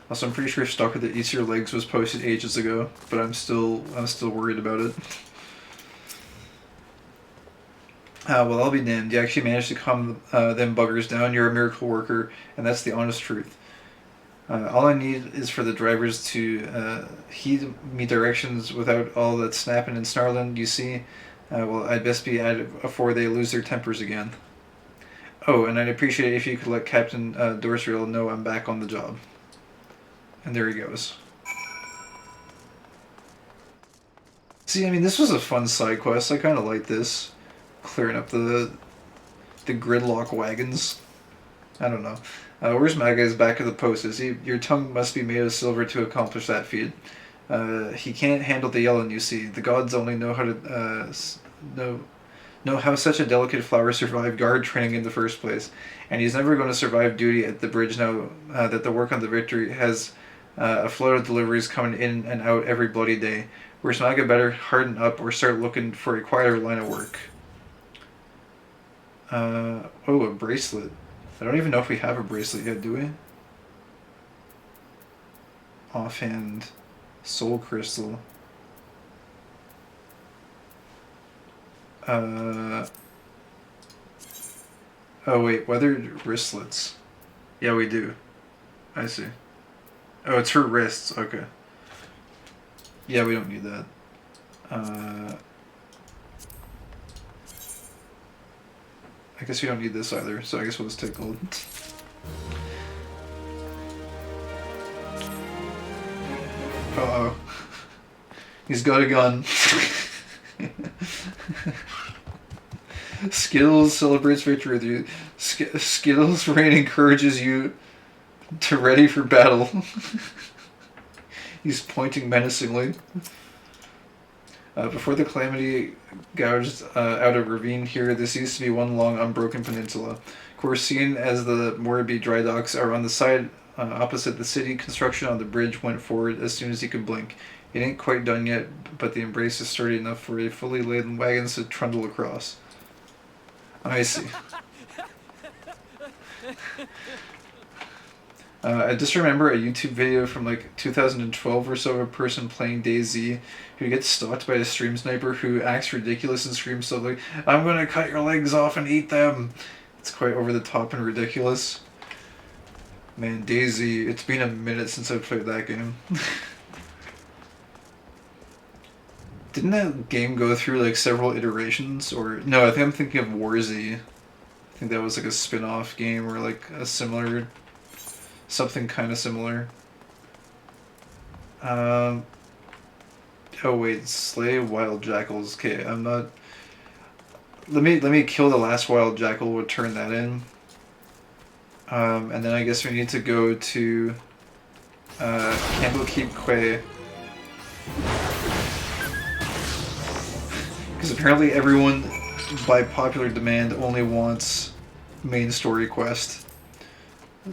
Also, I'm pretty sure Stalker that eats your legs was posted ages ago, but I'm still worried about it. Well, I'll be damned. You actually managed to calm them buggers down. You're a miracle worker, and that's the honest truth. All I need is for the drivers to heed me directions without all that snapping and snarling, you see. Well, I'd best be at it before they lose their tempers again. Oh, and I'd appreciate it if you could let Captain Dorsriel know I'm back on the job. And there he goes. See, I mean, this was a fun side quest. I kind of like this. Clearing up the gridlock wagons. I don't know. Where's my guy's back of the post? Your tongue must be made of silver to accomplish that feat. He can't handle the yelling, you see. The gods only know how to know how such a delicate flower survived guard training in the first place. And he's never going to survive duty at the bridge now that the work on the victory has a flood of deliveries coming in and out every bloody day. Where's Maga better harden up or start looking for a quieter line of work? Oh, a bracelet. I don't even know if we have a bracelet yet, do we? Offhand. Soul crystal. Oh wait, weathered wristlets. Yeah, we do. I see. Oh, it's for wrists. Okay. Yeah, we don't need that. I guess we don't need this either, so I guess we'll just take gold. Uh-oh. He's got a gun. Skittles celebrates victory with you. Skittles rain encourages you to ready for battle. He's pointing menacingly. Before the calamity gouged out a ravine here, this used to be one long unbroken peninsula. Of course, seen as the Morabee dry docks are on the side opposite the city, construction on the bridge went forward as soon as he could blink. It ain't quite done yet, but the embrace is sturdy enough for a fully laden wagon to trundle across. I see. I just remember a YouTube video from like 2012 or so of a person playing DayZ who gets stalked by a stream sniper who acts ridiculous and screams stuff like, "I'm gonna cut your legs off and eat them!" It's quite over the top and ridiculous. Man, DayZ, it's been a minute since I played that game. Didn't that game go through like several iterations? Or no, I think I'm thinking of Warzy. I think that was like a spin-off game or like a similar... something kind of similar. Oh wait, slay wild jackals. Okay, I'm not... Let me kill the last wild jackal, we'll turn that in. And then I guess we need to go to Candlekeep Quay. Because apparently everyone, by popular demand, only wants main story quest.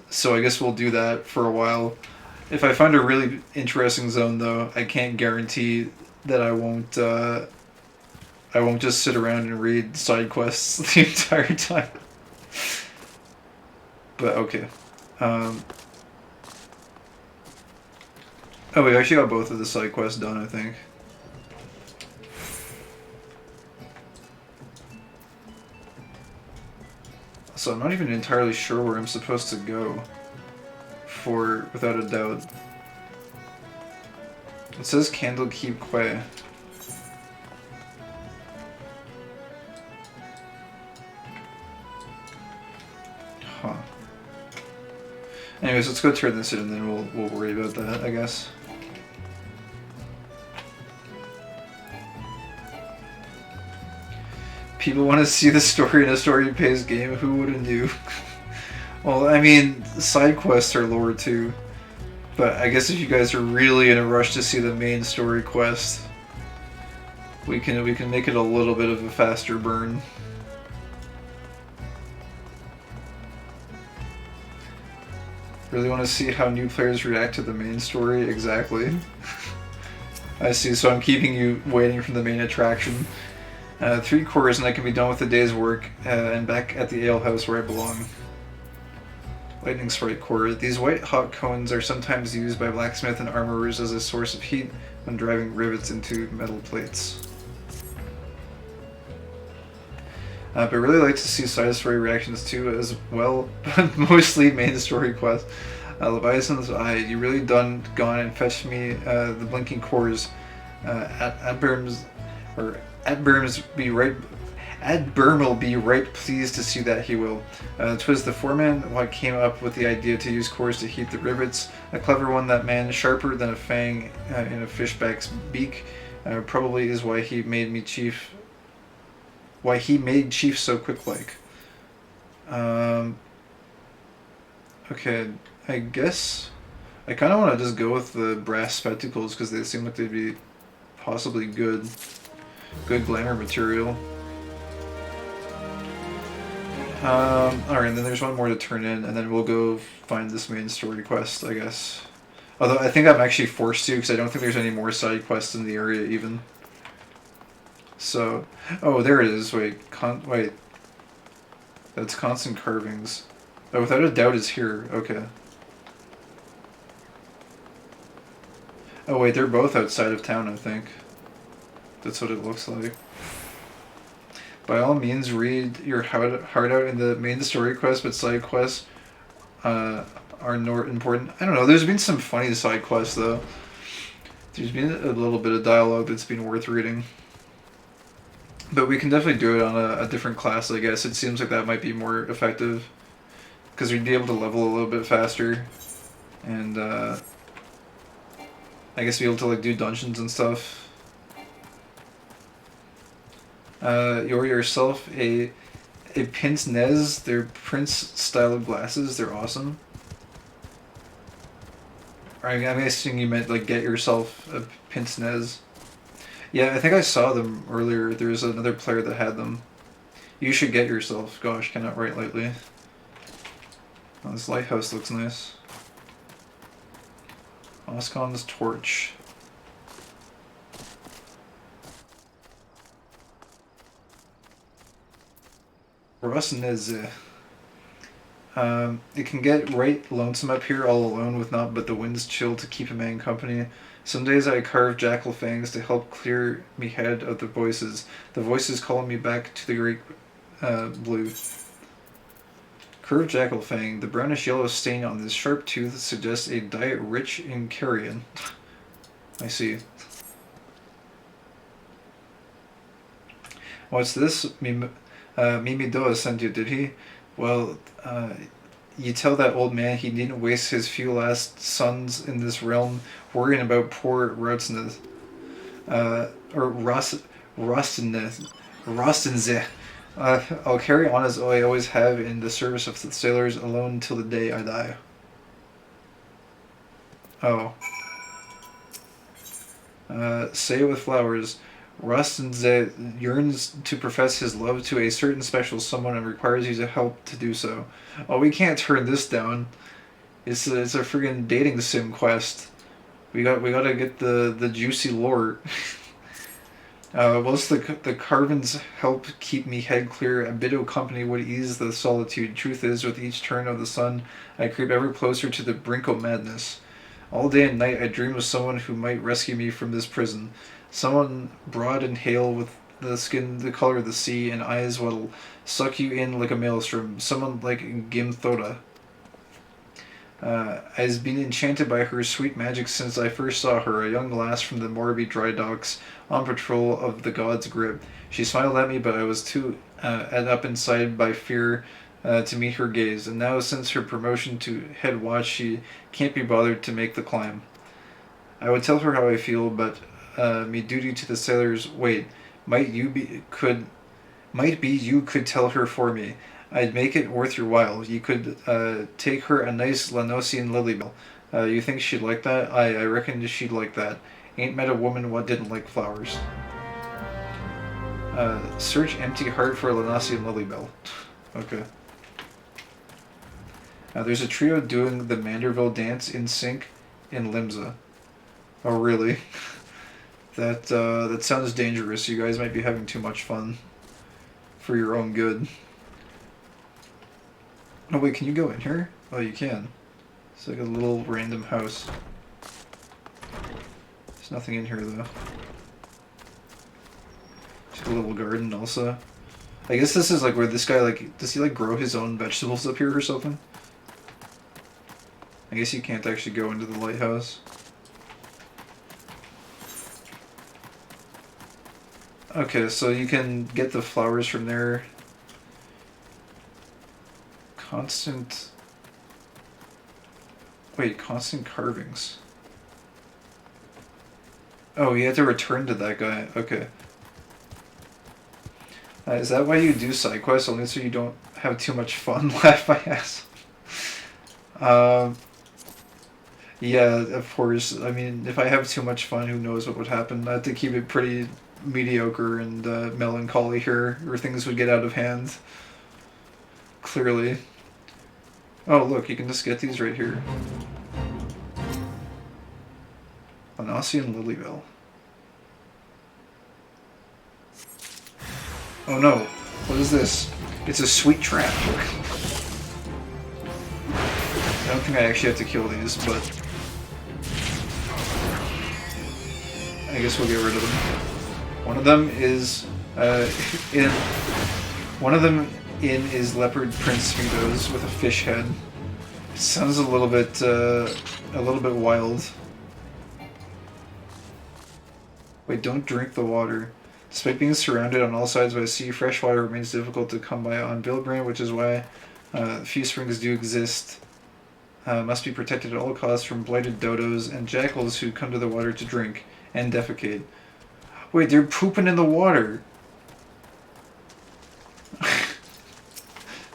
So I guess we'll do that for a while. If I find a really interesting zone, though, I can't guarantee that I won't just sit around and read side quests the entire time. But okay. Oh, we actually got both of the side quests done, I think. So I'm not even entirely sure where I'm supposed to go. Without a doubt. It says Candlekeep Quay. Huh. Anyways, let's go turn this in and then we'll worry about that, I guess. People want to see the story in a story-based game, who would have knew? Well, I mean, side quests are lore too. But I guess if you guys are really in a rush to see the main story quest, we can make it a little bit of a faster burn. Really want to see how new players react to the main story? Exactly. I see, so I'm keeping you waiting for the main attraction. 3 cores and I can be done with the day's work and back at the alehouse where I belong. Lightning Sprite Core. These white hot cones are sometimes used by blacksmiths and armorers as a source of heat when driving rivets into metal plates. But I really like to see side story reactions too as well, but mostly main story quests. Leviathan's Eye, you really gone and fetched me the blinking cores. Adburm will be right pleased to see that he will. 'Twas the foreman what came up with the idea to use cores to heat the rivets. A clever one, that man, sharper than a fang in a fishback's beak. Probably is why he made me chief. Why he made chief so quick-like. Okay, I guess I kind of want to just go with the brass spectacles because they seem like they'd be possibly good glamour material. Alright, and then there's one more to turn in, and then we'll go find this main story quest, I guess. Although I think I'm actually forced to, because I don't think there's any more side quests in the area, even. So, oh, there it is. Wait, wait. That's constant carvings. Oh, without a doubt is here. Okay. Oh, wait, they're both outside of town, I think. That's what it looks like. By all means, read your heart out in the main story quest, but side quests are not important. I don't know, there's been some funny side quests, though. There's been a little bit of dialogue that's been worth reading. But we can definitely do it on a different class, I guess. It seems like that might be more effective. Because we'd be able to level a little bit faster. And, I guess be able to, like, do dungeons and stuff. You're yourself a pince nez. They're Prince-style glasses. They're awesome. I'm guessing you meant, like, get yourself a pince nez. Yeah, I think I saw them earlier. There was another player that had them. You should get yourself. Gosh, cannot write lightly. Oh, this lighthouse looks nice. Oscon's torch. Rosneze. It can get right lonesome up here all alone with naught but the wind's chill to keep a man company. Some days I carve jackal fangs to help clear me head of the voices calling me back to the great blue. Curved jackal fang. The brownish yellow stain on this sharp tooth suggests a diet rich in carrion. I see. What's this? Mimidoa sent you, did he? Well, you tell that old man he needn't waste his few last sons in this realm worrying about poor Rotsneth. Or Rostenze. I'll carry on as I always have in the service of the sailors alone till the day I die. Oh. Say with flowers. Rostenze yearns to profess his love to a certain special someone and requires you to help to do so. Oh, we can't turn this down. It's a friggin' dating sim quest. We gotta get the juicy lore. Whilst the carvings help keep me head clear, a bit of company would ease the solitude. Truth is, with each turn of the sun, I creep ever closer to the brink of madness. All day and night I dream of someone who might rescue me from this prison. Someone broad and hale with the skin the color of the sea and eyes what'll suck you in like a maelstrom. Someone like Gimthoda. I've been enchanted by her sweet magic since I first saw her, a young lass from the Morby dry docks, on patrol of the god's grip. She smiled at me, but I was too ate up inside by fear to meet her gaze, and now since her promotion to head watch, she can't be bothered to make the climb. I would tell her how I feel, but me duty to the sailors. Wait, might be you could tell her for me. I'd make it worth your while. You could take her a nice Lanosian lilybell. You think she'd like that? I reckon she'd like that. Ain't met a woman what didn't like flowers. Search empty heart for a Lanosian lilybell. Okay. There's a trio doing the Manderville dance in sync in Limsa. Oh, really? That sounds dangerous. You guys might be having too much fun for your own good. Oh wait, can you go in here? Oh, you can. It's like a little random house. There's nothing in here though. Just a little garden also. I guess this is like where this guy like, does he like grow his own vegetables up here or something? I guess you can't actually go into the lighthouse. Okay, so you can get the flowers from there. Constant... Wait, constant carvings. Oh, you have to return to that guy. Okay. Is that why you do side quests? Only so you don't have too much fun? Laugh my ass. Yeah, of course. I mean, if I have too much fun, who knows what would happen. I have to keep it pretty mediocre and melancholy here, or things would get out of hand. Clearly. Oh, look, you can just get these right here. Anasian Lilybell. Oh no, what is this? It's a sweet trap. I don't think I actually have to kill these, but I guess we'll get rid of them. One of them is is Leopard Prince Speedos with a fish head. It sounds a little bit wild. Wait, don't drink the water. Despite being surrounded on all sides by a sea, fresh water remains difficult to come by on Bilbrain, which is why few springs do exist. Must be protected at all costs from blighted dodos and jackals who come to the water to drink and defecate. Wait, they're pooping in the water.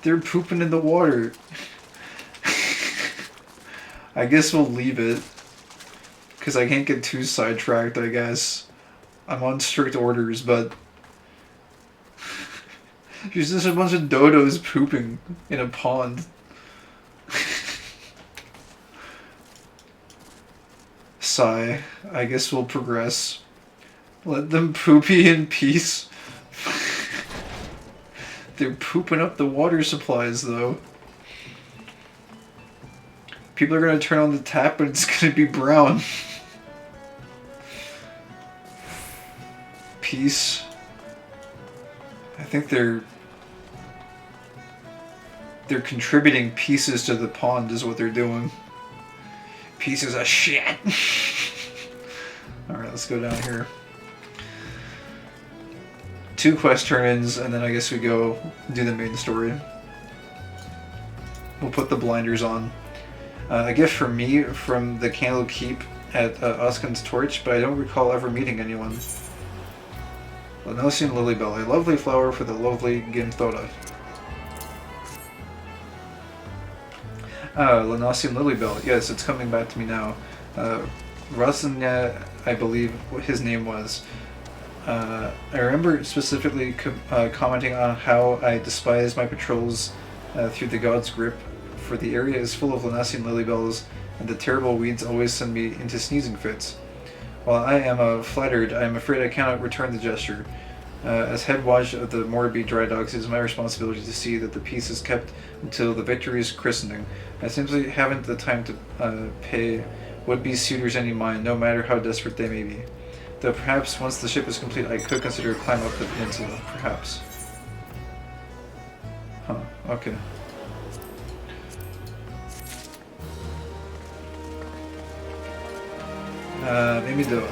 They're pooping in the water. I guess we'll leave it. Because I can't get too sidetracked, I guess. I'm on strict orders, but... There's just a bunch of dodos pooping in a pond. Sigh. I guess we'll progress. Let them poopy in peace. They're pooping up the water supplies, though. People are gonna turn on the tap, but it's gonna be brown. Peace. I think they're contributing pieces to the pond is what they're doing. Pieces of shit. Alright, let's go down here. 2 quest turn-ins, and then I guess we go do the main story. We'll put the blinders on. A gift from me from the Candle Keep at Oskin's Torch, but I don't recall ever meeting anyone. Lanosian Lilybell, a lovely flower for the lovely Ginthoda. Lanosian Lilybell, yes, it's coming back to me now. Rosanya, I believe his name was. I remember specifically commenting on how I despise my patrols through the God's Grip, for the area is full of Lanosian Lilybells, and the terrible weeds always send me into sneezing fits. While I am flattered, I am afraid I cannot return the gesture. As head watch of the Morby Dry Docks, it is my responsibility to see that the peace is kept until the victory's christening. I simply haven't the time to pay would-be suitors any mind, no matter how desperate they may be. Though perhaps once the ship is complete, I could consider a climb up the peninsula. Perhaps. Huh, okay. Mimidoa.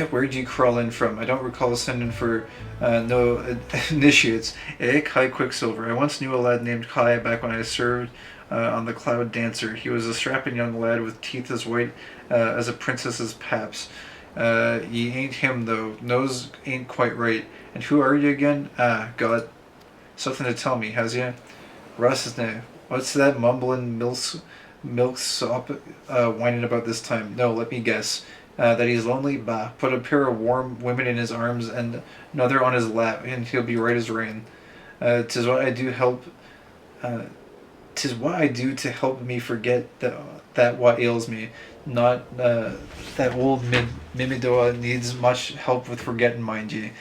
Where'd you crawl in from? I don't recall sending for no initiates. Kai Quicksilver. I once knew a lad named Kai back when I served on the Cloud Dancer. He was a strapping young lad with teeth as white as a princess's paps. Ye ain't him though. Nose ain't quite right. And who are you again? Ah, God. Something to tell me, has ya? Rusne. What's that mumbling milksop whining about this time? No, let me guess. That he's lonely? Bah. Put a pair of warm women in his arms and another on his lap, and he'll be right as rain. 'Tis what I do to help me forget that what ails me. Not that old Mimidoa needs much help with forgetting, mind ye.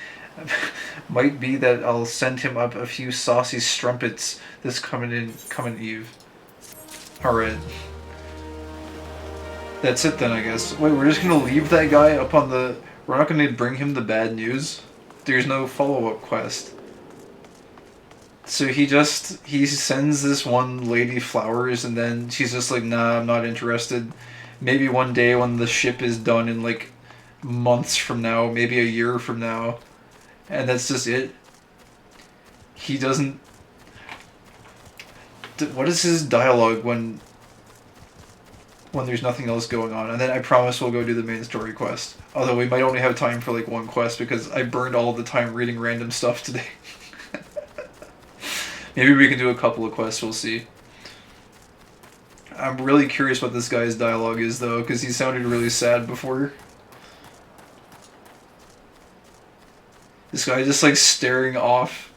Might be that I'll send him up a few saucy strumpets this coming eve. Alright. That's it then, I guess. Wait, we're just gonna leave that guy up on the... We're not gonna bring him the bad news? There's no follow-up quest. So he sends this one lady flowers and then she's just like, nah, I'm not interested. Maybe one day when the ship is done in like months from now, maybe a year from now. And that's just it. He doesn't... What is his dialogue when when there's nothing else going on, and then I promise we'll go do the main story quest. Although we might only have time for like one quest because I burned all the time reading random stuff today. Maybe we can do a couple of quests, we'll see. I'm really curious what this guy's dialogue is though, because he sounded really sad before. This guy just like staring off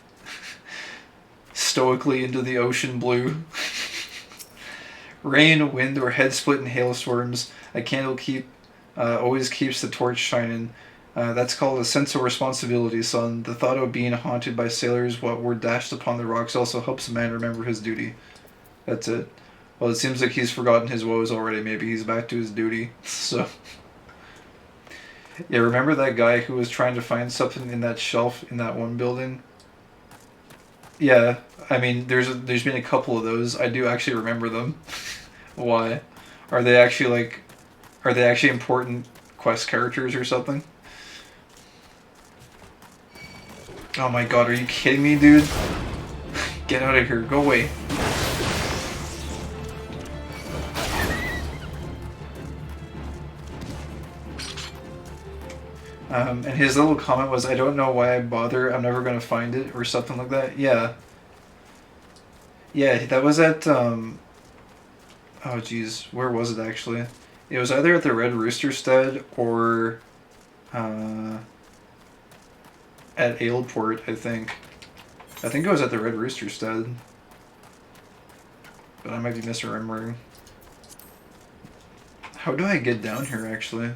stoically into the ocean blue. Rain, wind, or head split in hailstorms, a candle always keeps the torch shining. That's called a sense of responsibility, son. The thought of being haunted by sailors what were dashed upon the rocks also helps a man remember his duty. That's it. Well, it seems like he's forgotten his woes already. Maybe he's back to his duty. So, yeah, remember that guy who was trying to find something in that shelf in that one building? Yeah, I mean, there's been a couple of those. I do actually remember them. Why? Are they actually important quest characters or something? Oh my god, are you kidding me, dude? Get out of here, go away. And his little comment was, I don't know why I bother, I'm never going to find it, or something like that. Yeah. Yeah, that was at, oh geez, where was it actually? It was either at the Red Rooster Stead, or, at Aleport, I think. I think it was at the Red Rooster Stead. But I might be misremembering. How do I get down here, actually?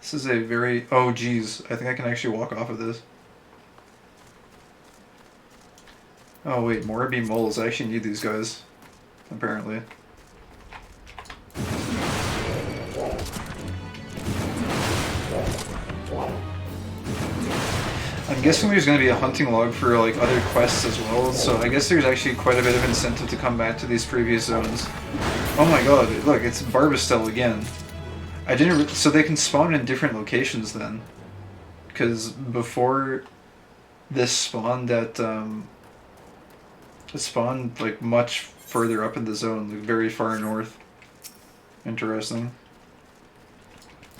This is a very... Oh, geez. I think I can actually walk off of this. Oh, wait. Moraby moles. I actually need these guys. Apparently. I'm guessing there's going to be a hunting log for, like, other quests as well, so I guess there's actually quite a bit of incentive to come back to these previous zones. Oh my god. Look, it's Barbastel again. I didn't... So they can spawn in different locations then. Because before this spawned at... it spawned like much further up in the zone, like very far north. Interesting.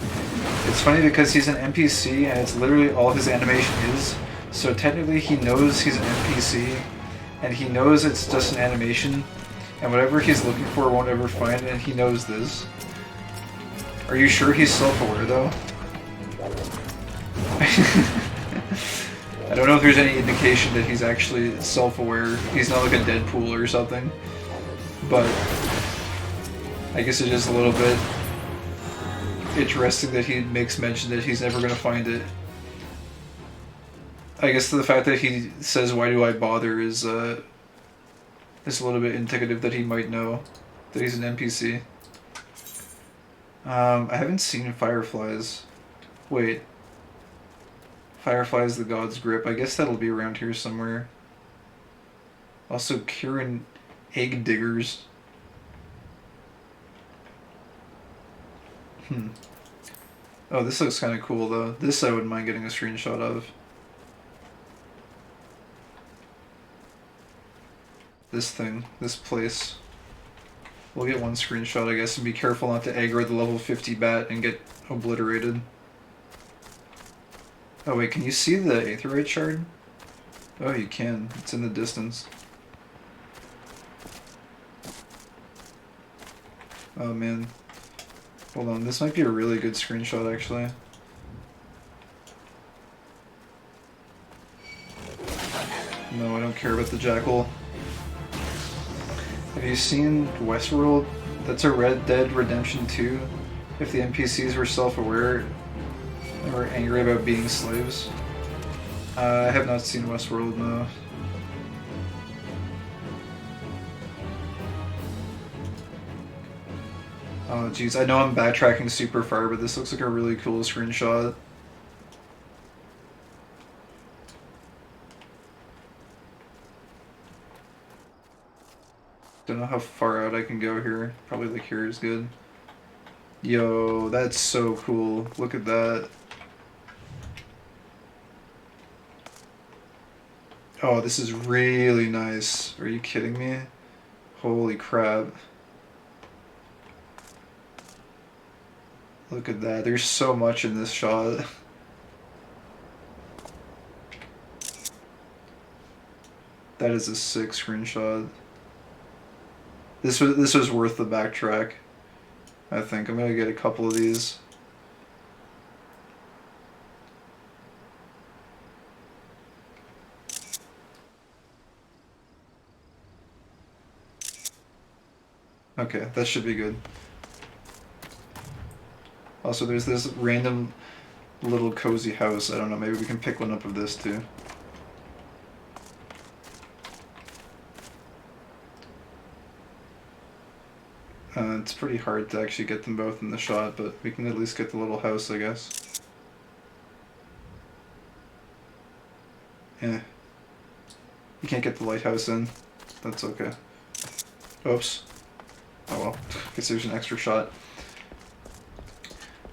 It's funny because he's an NPC and it's literally all his animation is. So technically he knows he's an NPC and he knows it's just an animation. And whatever he's looking for won't ever find it, and he knows this. Are you sure he's self-aware, though? I don't know if there's any indication that he's actually self-aware. He's not like a Deadpool or something. But I guess it's just a little bit interesting that he makes mention that he's never going to find it. I guess the fact that he says, why do I bother, is a little bit indicative that he might know that he's an NPC. I haven't seen Fireflies. Wait. Fireflies the God's Grip. I guess that'll be around here somewhere. Also, Kirin Egg Diggers. Oh, this looks kind of cool, though. This I wouldn't mind getting a screenshot of. This thing. This place. We'll get one screenshot, I guess, and be careful not to aggro the level 50 bat and get obliterated. Oh wait, can you see the Aetheryte shard? Oh, you can. It's in the distance. Oh man. Hold on, this might be a really good screenshot, actually. No, I don't care about the jackal. Have you seen Westworld? That's a Red Dead Redemption 2. If the NPCs were self-aware and were angry about being slaves. I have not seen Westworld, no. Oh jeez, I know I'm backtracking super far, but this looks like a really cool screenshot. Don't know how far out I can go here. Probably like here is good. Yo, that's so cool. Look at that. Oh, this is really nice. Are you kidding me? Holy crap. Look at that. There's so much in this shot. That is a sick screenshot. This was worth the backtrack. I think I'm gonna get a couple of these. Okay, that should be good. Also, there's this random little cozy house. I don't know, maybe we can pick one up of this too. It's pretty hard to actually get them both in the shot, but we can at least get the little house, I guess. Yeah. You can't get the lighthouse in. That's okay. Oops. Oh well. Guess there's an extra shot.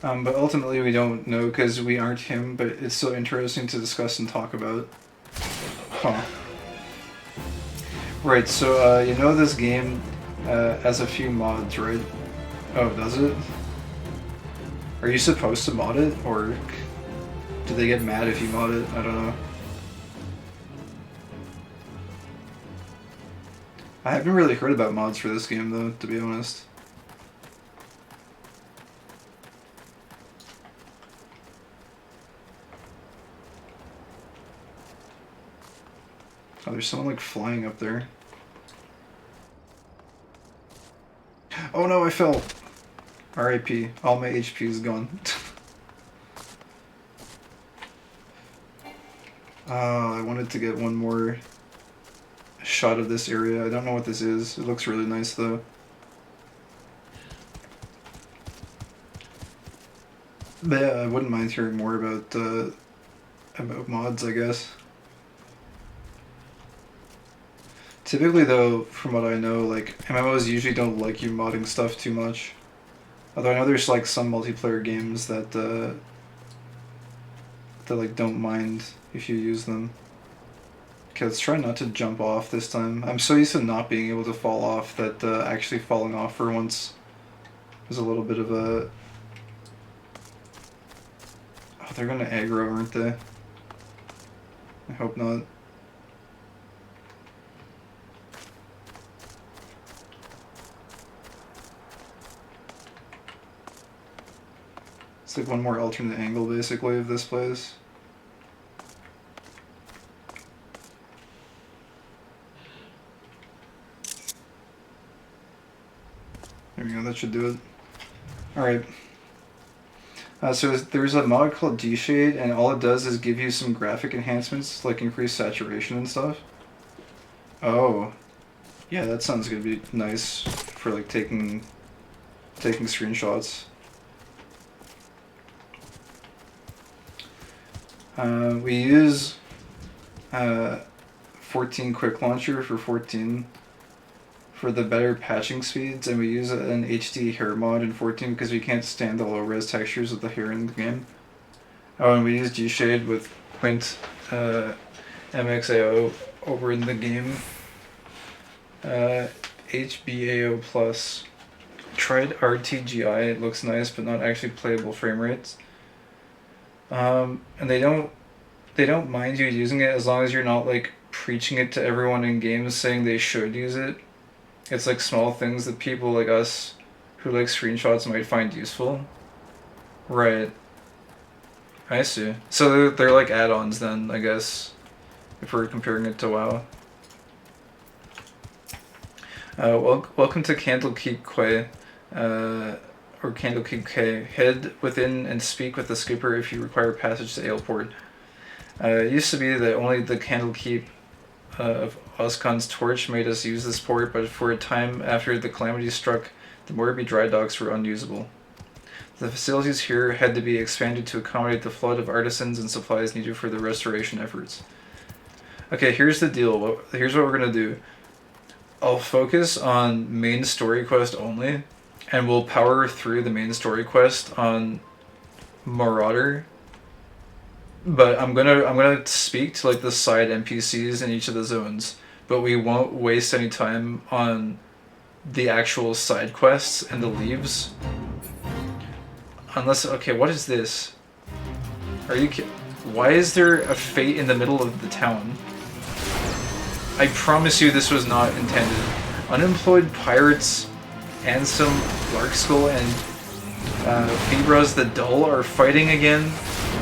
But ultimately we don't know because we aren't him, but it's so interesting to discuss and talk about. Huh. Right, so you know this game has a few mods, right? Oh, does it? Are you supposed to mod it, or do they get mad if you mod it? I don't know. I haven't really heard about mods for this game though, to be honest. Oh, there's someone like flying up there. Oh no, I fell! RIP. All my HP is gone. I wanted to get one more shot of this area. I don't know what this is. It looks really nice though. But yeah, I wouldn't mind hearing more about mods, I guess. Typically though, from what I know, like, MMOs usually don't like you modding stuff too much. Although I know there's like some multiplayer games that that like don't mind if you use them. Okay, let's try not to jump off this time. I'm so used to not being able to fall off that actually falling off for once was a little bit of a... Oh, they're gonna aggro, aren't they? I hope not. It's like one more alternate angle, basically, of this place. There we go, that should do it. Alright. So there's a mod called D-Shade, and all it does is give you some graphic enhancements, like increased saturation and stuff. Oh. Yeah, that sounds gonna be nice for like taking screenshots. We use 14 Quick Launcher for 14 for the better patching speeds, and we use an HD hair mod in 14 because we can't stand the low-res textures of the hair in the game. Oh, and we use G-Shade with Quint MXAO over in the game. HBAO Plus. Tried RTGI, it looks nice, but not actually playable frame rates. And they don't mind you using it as long as you're not like preaching it to everyone in games saying they should use it. It's like small things that people like us who like screenshots might find useful. Right. I see. So they're like add-ons then, I guess, if we're comparing it to WoW. Welcome to Candlekeep Quay. Or Candlekeep K. Head within and speak with the skipper if you require passage to Aleport. It used to be that only the Candlekeep of Oscon's torch made us use this port, but for a time after the calamity struck, the Morby dry docks were unusable. The facilities here had to be expanded to accommodate the flood of artisans and supplies needed for the restoration efforts. Okay, here's the deal. Here's what we're gonna do. I'll focus on main story quest only, and we'll power through the main story quest on Marauder. But I'm gonna speak to like the side NPCs in each of the zones, but we won't waste any time on the actual side quests and the leaves. Unless, okay, what is this? Are you kidding? Why is there a fate in the middle of the town? I promise you this was not intended. Unemployed pirates, Ansem, Larkskull, and Fibras the Dull are fighting again,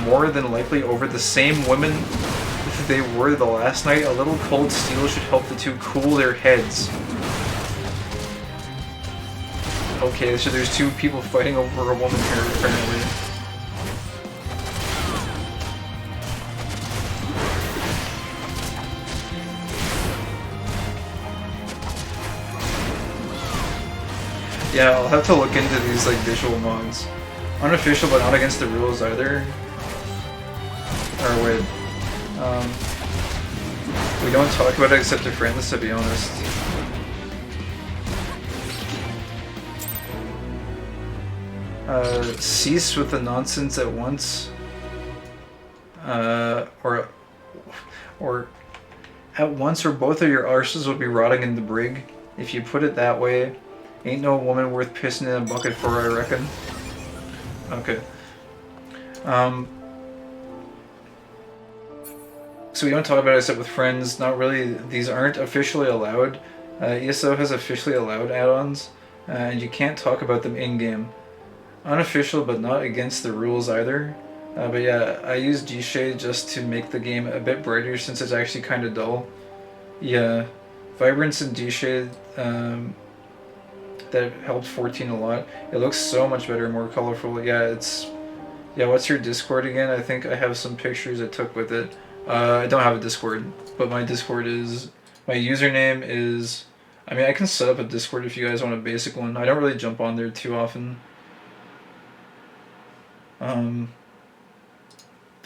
more than likely over the same women they were the last night. A little cold steel should help the two cool their heads. Okay, so there's two people fighting over a woman here, apparently. Yeah, I'll have to look into these like visual mods. Unofficial, but not against the rules either. Or wait, we don't talk about it except to friends, to be honest. Cease with the nonsense at once. Or at once, or both of your arses will be rotting in the brig. If you put it that way, ain't no woman worth pissing in a bucket for, I reckon. Okay. So we don't talk about it except with friends. Not really. These aren't officially allowed. ESO has officially allowed add-ons, and you can't talk about them in-game. Unofficial, but not against the rules either. But yeah, I use G-Shade just to make the game a bit brighter since it's actually kind of dull. Yeah, Vibrance and G-Shade, that helped 14 a lot. It looks so much better, more colorful. Yeah, it's... Yeah, what's your Discord again? I think I have some pictures I took with it. I don't have a Discord, but my Discord is... My username is... I mean, I can set up a Discord if you guys want a basic one. I don't really jump on there too often.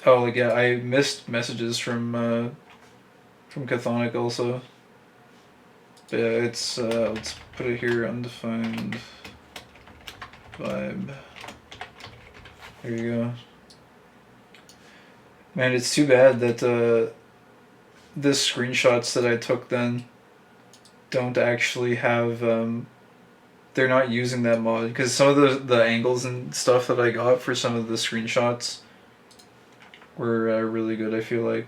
Oh, like, yeah, I missed messages from Chthonic also. But yeah, it's, let's put it here, undefined vibe. There you go. Man, it's too bad that, the screenshots that I took then don't actually have, they're not using that mod, because some of the angles and stuff that I got for some of the screenshots were really good, I feel like.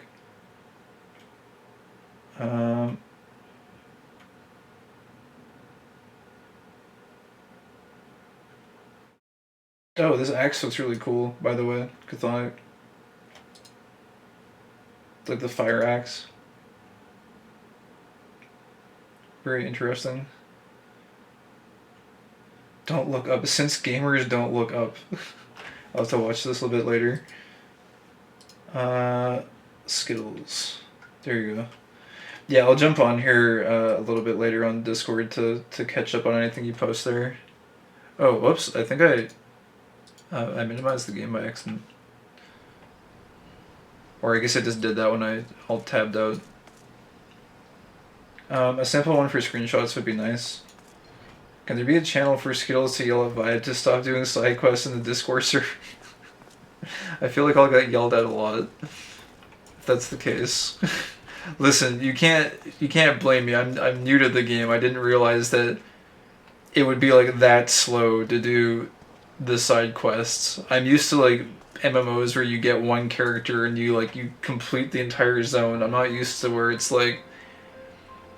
Oh, this axe looks really cool, by the way, Chthonic. It's like the fire axe. Very interesting. Don't look up. Since gamers don't look up. I'll have to watch this a little bit later. Skittles. There you go. Yeah, I'll jump on here a little bit later on Discord to catch up on anything you post there. Oh, whoops. I think I minimized the game by accident. Or I guess I just did that when I alt-tabbed out. A simple one for screenshots would be nice. Can there be a channel for Skittles to yell at Vibe to stop doing side quests in the Discord server? I feel like I'll get yelled at a lot if that's the case. Listen, you can't blame me. I'm new to the game. I didn't realize that it would be like that slow to do the side quests. I'm used to like MMOs where you get one character and you complete the entire zone. I'm not used to where it's like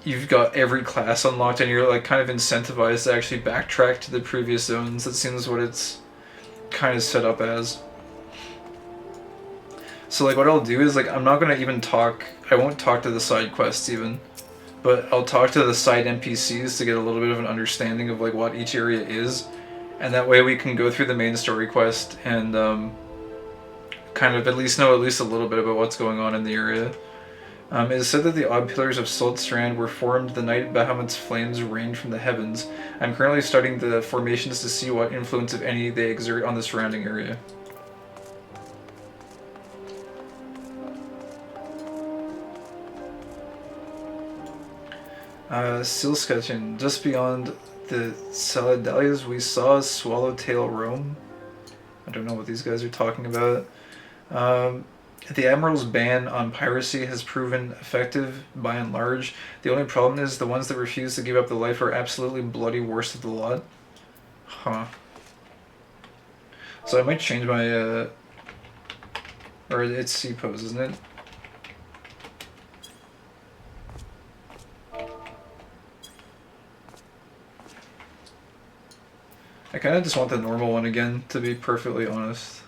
you've got every class unlocked and you're like kind of incentivized to actually backtrack to the previous zones. That seems what it's kind of set up as. So like what I'll do is like I'm not gonna even talk. I won't talk to the side quests even, but I'll talk to the side NPCs to get a little bit of an understanding of like what each area is, and that way we can go through the main story quest and kind of at least know a little bit about what's going on in the area. It is said that the odd pillars of Salt Strand were formed the night Bahamut's flames rained from the heavens. I'm currently studying the formations to see what influence, if any, they exert on the surrounding area. Seal sketching. Just beyond the Saladalias, we saw Swallowtail roam. I don't know what these guys are talking about. The Admiral's ban on piracy has proven effective by and large. The only problem is the ones that refuse to give up the life are absolutely bloody worst of the lot. Huh. So I might change my, or it's C pose, isn't it? I kind of just want the normal one again, to be perfectly honest.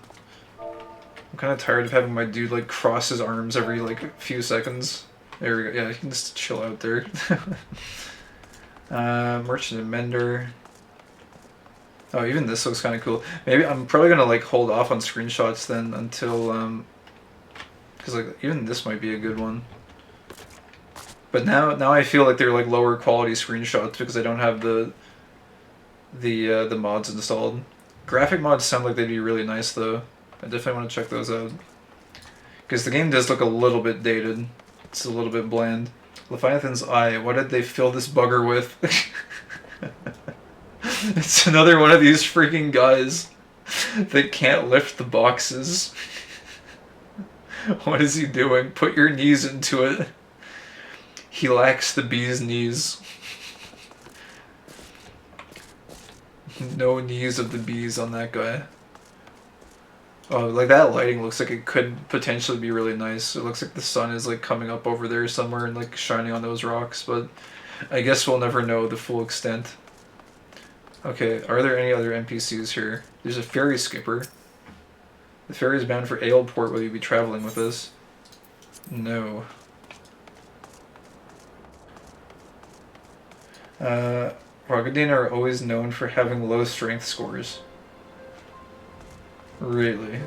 I'm kind of tired of having my dude like cross his arms every like few seconds. There we go. Yeah, you can just chill out there. Merchant and Mender. Oh, even this looks kind of cool. Maybe I'm probably gonna like hold off on screenshots then until because like even this might be a good one. But now I feel like they're like lower quality screenshots because I don't have the mods installed. Graphic mods sound like they'd be really nice though. I definitely want to check those out. Because the game does look a little bit dated. It's a little bit bland. Leviathan's Eye, what did they fill this bugger with? It's another one of these freaking guys that can't lift the boxes. What is he doing? Put your knees into it. He lacks the bee's knees. No knees of the bees on that guy. Oh, like that lighting looks like it could potentially be really nice. It looks like the sun is like coming up over there somewhere and like shining on those rocks, but I guess we'll never know the full extent. Okay, are there any other NPCs here? There's a ferry skipper. The ferry is bound for Aleport. Will you be traveling with us? No. Rogadin are always known for having low strength scores. Really?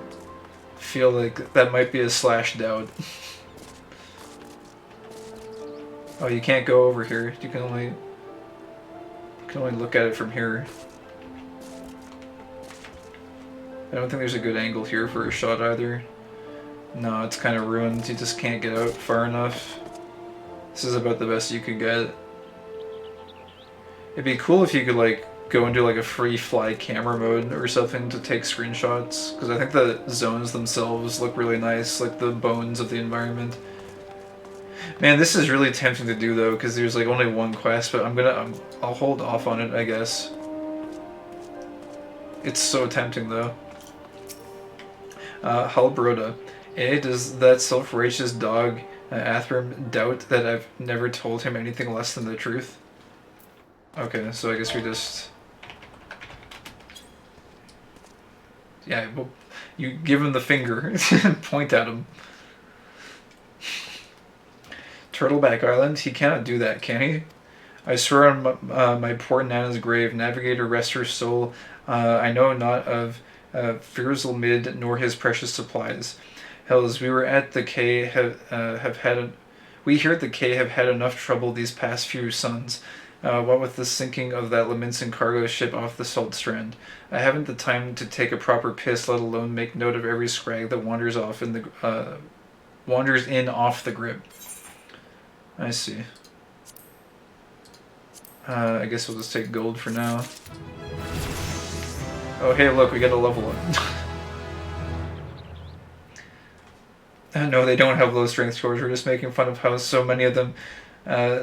Feel like that might be a slash doubt. Oh, you can't go over here. You can only look at it from here. I don't think there's a good angle here for a shot either. No, it's kind of ruined. You just can't get out far enough. This is about the best you could get. It'd be cool if you could like go into like a free fly camera mode or something to take screenshots, because I think the zones themselves look really nice, like the bones of the environment. Man, this is really tempting to do though, because there's like only one quest, but I'll hold off on it, I guess. It's so tempting though. Halbroda. Does that self-righteous dog Athram doubt that I've never told him anything less than the truth? Okay, so I guess we just... Yeah, well, you give him the finger and point at him. Turtleback Island? He cannot do that, can he? I swear on my poor Nana's grave, Navigator, rest her soul. I know not of Firzal Mid nor his precious supplies. Hells, we were at the K we here at the K have had enough trouble these past few suns. What with the sinking of that Lamensin cargo ship off the Salt Strand. I haven't the time to take a proper piss, let alone make note of every scrag that wanders off in the wanders in off the grip. I see. I guess we'll just take gold for now. Oh hey, look, we got a level up. No, they don't have low strength scores. We're just making fun of how so many of them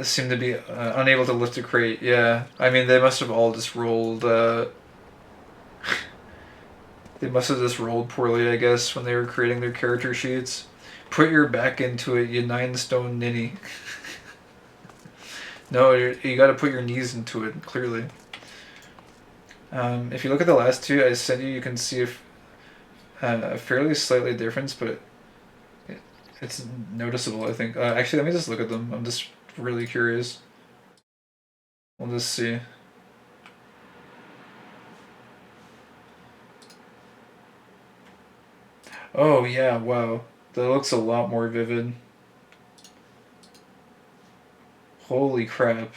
seem to be unable to lift a crate. Yeah, I mean, they must have all just rolled... they must have just rolled poorly, I guess, when they were creating their character sheets. Put your back into it, you 9-stone ninny. No, you gotta put your knees into it, clearly. If you look at the last two I sent you, you can see a fairly slightly difference, but it's noticeable, I think. Actually, let me just look at them. I'm just really curious. We'll just see. Oh yeah, wow. That looks a lot more vivid. Holy crap.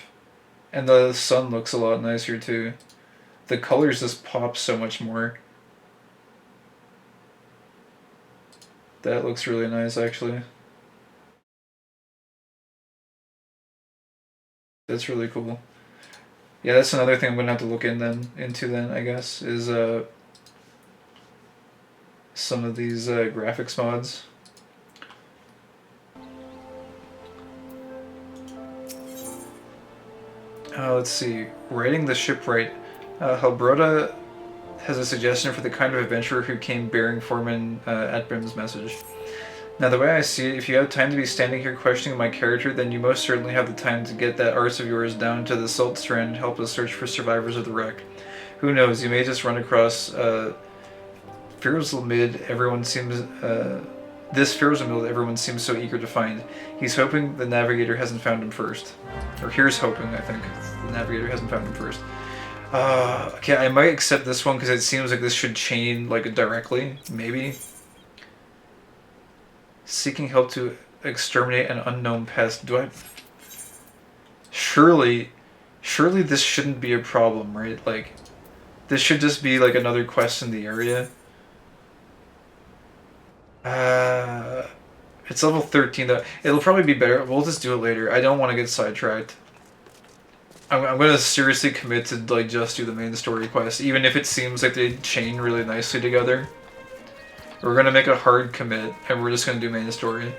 And the sun looks a lot nicer too. The colors just pop so much more. That looks really nice, actually. That's really cool. Yeah, that's another thing I'm gonna have to look into then, I guess, is some of these graphics mods. Let's see. Writing the shipwright. Halbroda has a suggestion for the kind of adventurer who came bearing Foreman at Brim's message. Now, the way I see it, if you have time to be standing here questioning my character, then you most certainly have the time to get that arse of yours down to the Salt Strand and help us search for survivors of the wreck. Who knows, you may just run across Firzalmid everyone seems so eager to find. He's hoping the navigator hasn't found him first. Or here's hoping, I think, the navigator hasn't found him first. Okay, I might accept this one because it seems like this should chain like directly, maybe. Seeking help to exterminate an unknown pest. Do I... Surely this shouldn't be a problem, right? Like, this should just be like another quest in the area. It's level 13 though. It'll probably be better. We'll just do it later. I don't want to get sidetracked. I'm gonna seriously commit to like just do the main story quest, even if it seems like they chain really nicely together. We're gonna make a hard commit, and we're just gonna do main story.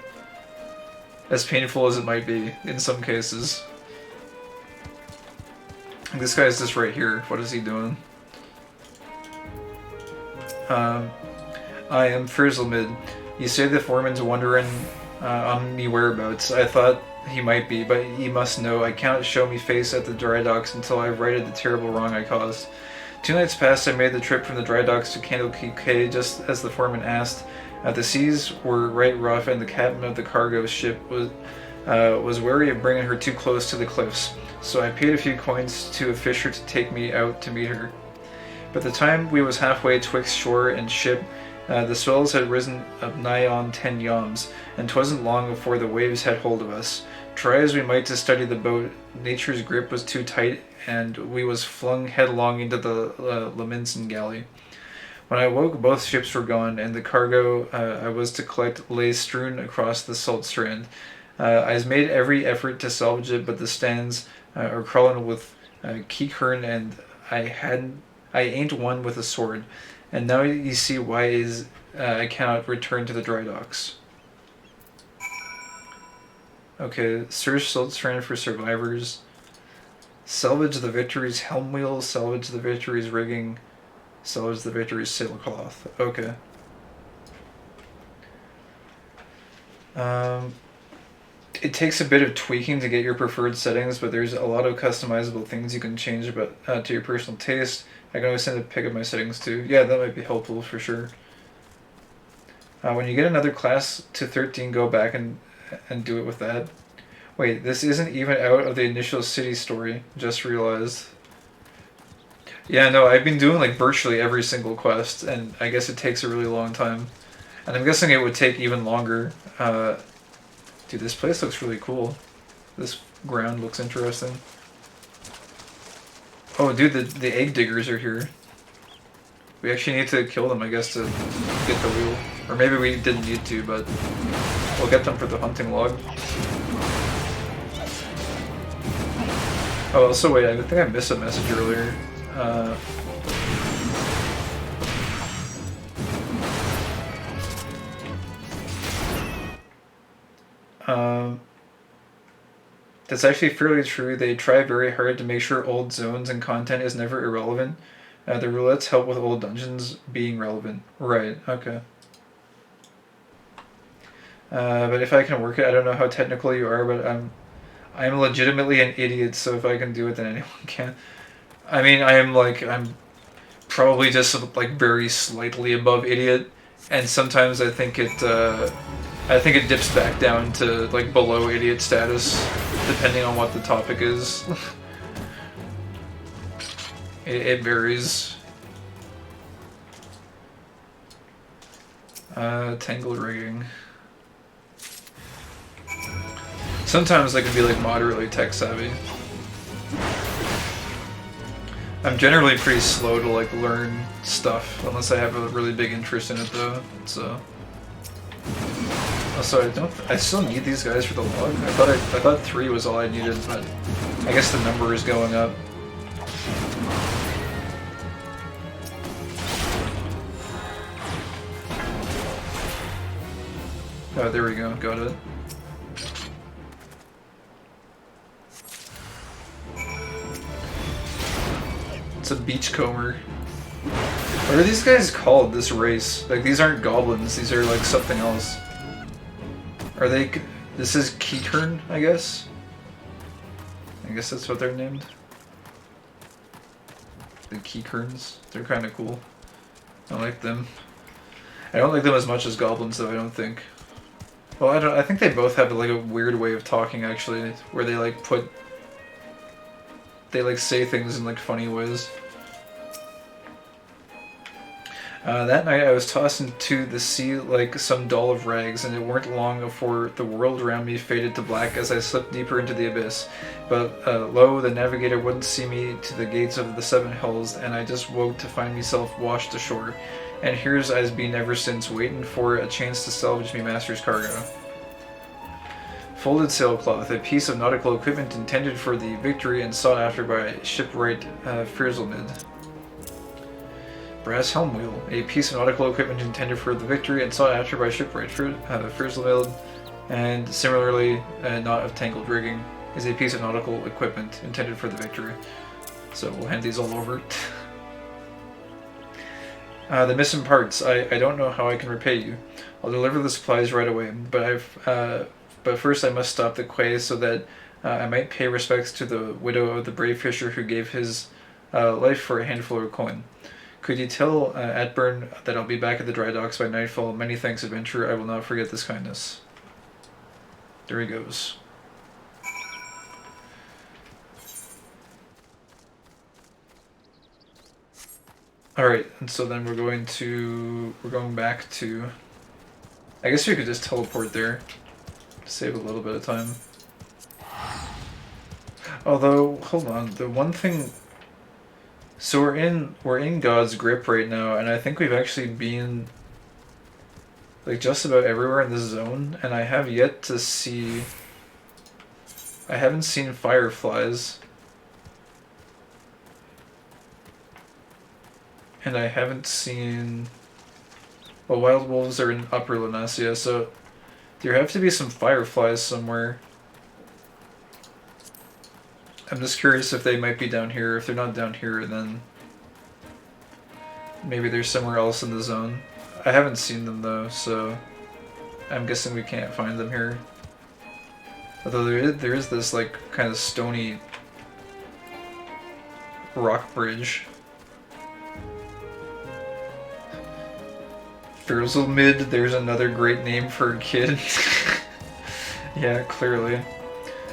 As painful as it might be, in some cases. This guy's just right here. What is he doing? I am Firzalmid. You say the foreman's wondering on me whereabouts. I thought he might be, but he must know I cannot show me face at the dry docks until I've righted the terrible wrong I caused. 2 nights past, I made the trip from the dry docks to Candlekeep Cay, just as the foreman asked. The seas were right rough, and the captain of the cargo ship was wary of bringing her too close to the cliffs. So I paid a few coins to a fisher to take me out to meet her. By the time we was halfway twixt shore and ship, the swells had risen up nigh on 10 yawms, and 'twasn't long before the waves had hold of us. Try as we might to steady the boat, nature's grip was too tight, and we was flung headlong into the Leminson galley. When I awoke, both ships were gone, and the cargo I was to collect lay strewn across the salt strand. I made every effort to salvage it, but the stands are crawling with keekhern, and I ain't one with a sword. And now you see why I cannot return to the dry docks. Okay, search Salt Strand for survivors. Salvage the Victory's helm wheel, salvage the Victory's rigging, salvage the Victory's sailcloth. Okay. It takes a bit of tweaking to get your preferred settings, but there's a lot of customizable things you can change about to your personal taste. I can always send a pic of my settings too. Yeah, that might be helpful for sure. When you get another class to 13, go back and do it with that. Wait, this isn't even out of the initial city story. Just realized. Yeah, no, I've been doing like virtually every single quest, and I guess it takes a really long time. And I'm guessing it would take even longer. Dude, this place looks really cool. This ground looks interesting. Oh, dude, the egg diggers are here. We actually need to kill them, I guess, to get the wheel. Or maybe we didn't need to, but we'll get them for the hunting log. Oh, also, wait, I think I missed a message earlier. That's actually fairly true. They try very hard to make sure old zones and content is never irrelevant. The roulettes help with old dungeons being relevant. Right, okay. But if I can work it, I don't know how technical you are, but I'm legitimately an idiot, so if I can do it, then anyone can. I mean, I'm probably just like very slightly above idiot, and sometimes I think it dips back down to like below idiot status, depending on what the topic is. It varies. Tangled rigging. Sometimes I can be like moderately tech savvy. I'm generally pretty slow to like learn stuff unless I have a really big interest in it though. So also I still need these guys for the log. I thought 3 was all I needed, but I guess the number is going up. Oh, there we go. Got it. It's a beachcomber. What are these guys called, this race? Like, these aren't goblins, these are like something else. Are they... This is Keyturn, I guess? I guess that's what they're named. The Keykerns. They're kind of cool. I like them. I don't like them as much as goblins, though, I don't think. Well, I think they both have like a weird way of talking, actually, where they like they like say things in like funny ways. That night I was tossed into the sea like some doll of rags, and it weren't long before the world around me faded to black as I slipped deeper into the abyss. But lo, the navigator wouldn't see me to the gates of the seven hells, and I just woke to find myself washed ashore. And here's I's been ever since, waiting for a chance to salvage me master's cargo. Folded sailcloth, a piece of nautical equipment intended for the Victory and sought after by shipwright FFXIV. Brass helm wheel, a piece of nautical equipment intended for the Victory and sought after by shipwright FFXIV, and similarly, a knot of tangled rigging is a piece of nautical equipment intended for the Victory. So we'll hand these all over. The missing parts. I don't know how I can repay you. I'll deliver the supplies right away, but first I must stop the quay so that I might pay respects to the widow of the brave fisher who gave his life for a handful of coin. Could you tell Atburn that I'll be back at the dry docks by nightfall? Many thanks, adventurer. I will not forget this kindness. There he goes. Alright, and so then we're going back to... I guess we could just teleport there to save a little bit of time. Although, hold on, the one thing... So we're in God's grip right now, and I think we've actually been like just about everywhere in this zone, and I have yet to see... I haven't seen fireflies. And I haven't seen... Well, wild wolves are in Upper Lunasia, so there have to be some fireflies somewhere. I'm just curious if they might be down here. If they're not down here, then maybe they're somewhere else in the zone. I haven't seen them though, so I'm guessing we can't find them here. Although there is this like kind of stony rock bridge. Furzelmid, there's another great name for a kid. Yeah, clearly.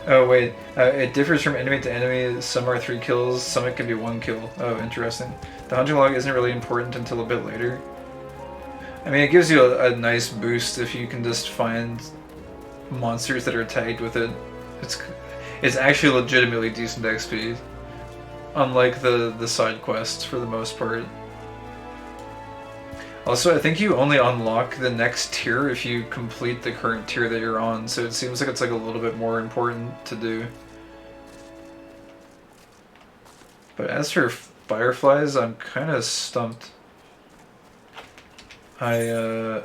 Oh wait, it differs from enemy to enemy. Some are 3 kills, some it can be 1 kill. Oh, interesting. The hunting log isn't really important until a bit later. I mean, it gives you a nice boost if you can just find monsters that are tagged with it. It's actually legitimately decent XP, unlike the side quests for the most part. Also, I think you only unlock the next tier if you complete the current tier that you're on, so it seems like it's like a little bit more important to do. But as for fireflies, I'm kind of stumped. I'm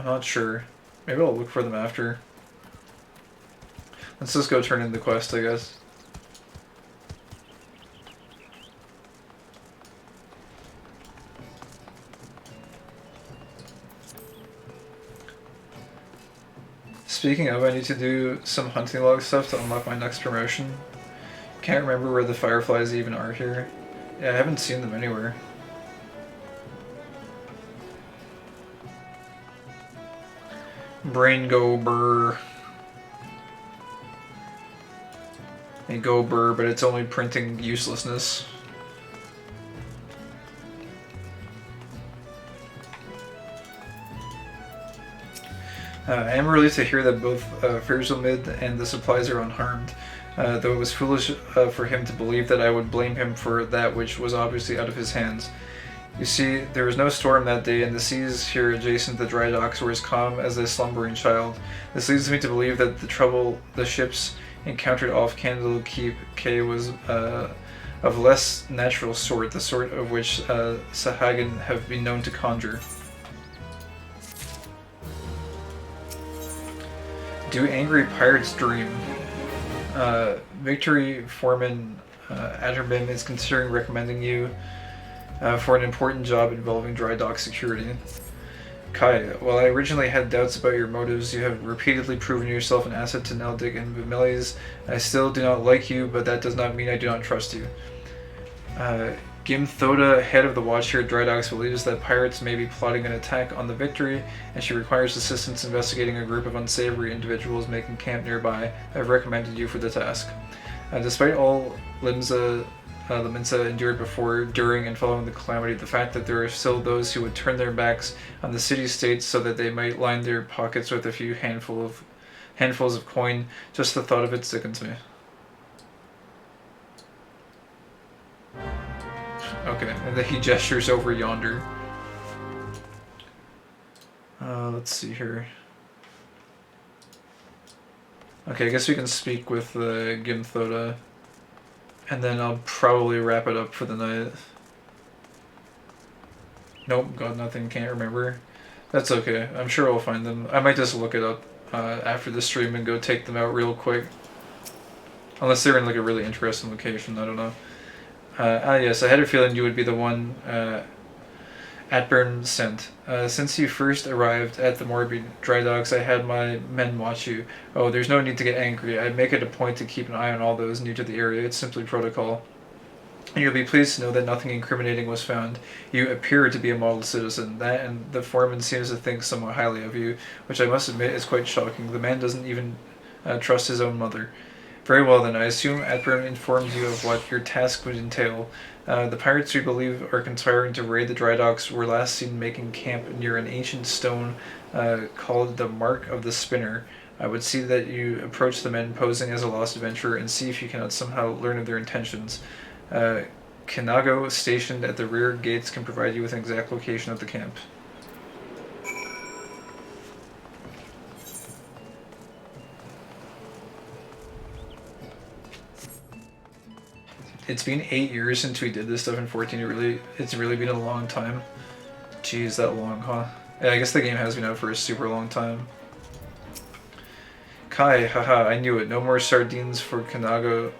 not sure. Maybe I'll look for them after. Let's just go turn in the quest, I guess. Speaking of, I need to do some hunting log stuff to unlock my next promotion. Can't remember where the fireflies even are here. Yeah, I haven't seen them anywhere. Brain go brr. A go brr, but it's only printing uselessness. I am relieved to hear that both Furzelmid and the supplies are unharmed, though it was foolish for him to believe that I would blame him for that which was obviously out of his hands. You see, there was no storm that day, and the seas here adjacent to the dry docks were as calm as a slumbering child. This leads me to believe that the trouble the ships encountered off Candlekeep Quay was of less natural sort, the sort of which Sahagin have been known to conjure. Do angry pirates dream? Victory Foreman Atterbim is considering recommending you for an important job involving dry dock security. Kai, while I originally had doubts about your motives, you have repeatedly proven yourself an asset to Neldik and Vimiles. I still do not like you, but that does not mean I do not trust you. Gimthoda, head of the watch here at Dry Docks, believes that pirates may be plotting an attack on the Victory, and she requires assistance investigating a group of unsavory individuals making camp nearby. I have recommended you for the task. Despite all the Minsa endured before, during, and following the calamity, the fact that there are still those who would turn their backs on the city-states so that they might line their pockets with a few handfuls of coin, just the thought of it sickens me. Okay, and then he gestures over yonder. Let's see here. Okay, I guess we can speak with Gimthoda, and then I'll probably wrap it up for the night. Nope, got nothing, can't remember. That's okay, I'm sure I'll find them. I might just look it up after the stream and go take them out real quick. Unless they're in like a really interesting location, I don't know. Yes, I had a feeling you would be the one Atburn sent. Since you first arrived at the Morbid Dry Docks, I had my men watch you. Oh, there's no need to get angry. I make it a point to keep an eye on all those new to the area. It's simply protocol. And you'll be pleased to know that nothing incriminating was found. You appear to be a model citizen. That and the foreman seems to think somewhat highly of you, which I must admit is quite shocking. The man doesn't even trust his own mother. Very well then, I assume Atburn informed you of what your task would entail. The pirates we believe are conspiring to raid the dry docks were last seen making camp near an ancient stone called the Mark of the Spinner. I would see that you approach the men posing as a lost adventurer and see if you cannot somehow learn of their intentions. Kanago, stationed at the rear gates, can provide you with an exact location of the camp. It's been 8 years since we did this stuff in 14. It's really been a long time. Jeez, that long, huh? Yeah, I guess the game has been out for a super long time. Kai, haha, I knew it. No more sardines for Kanago.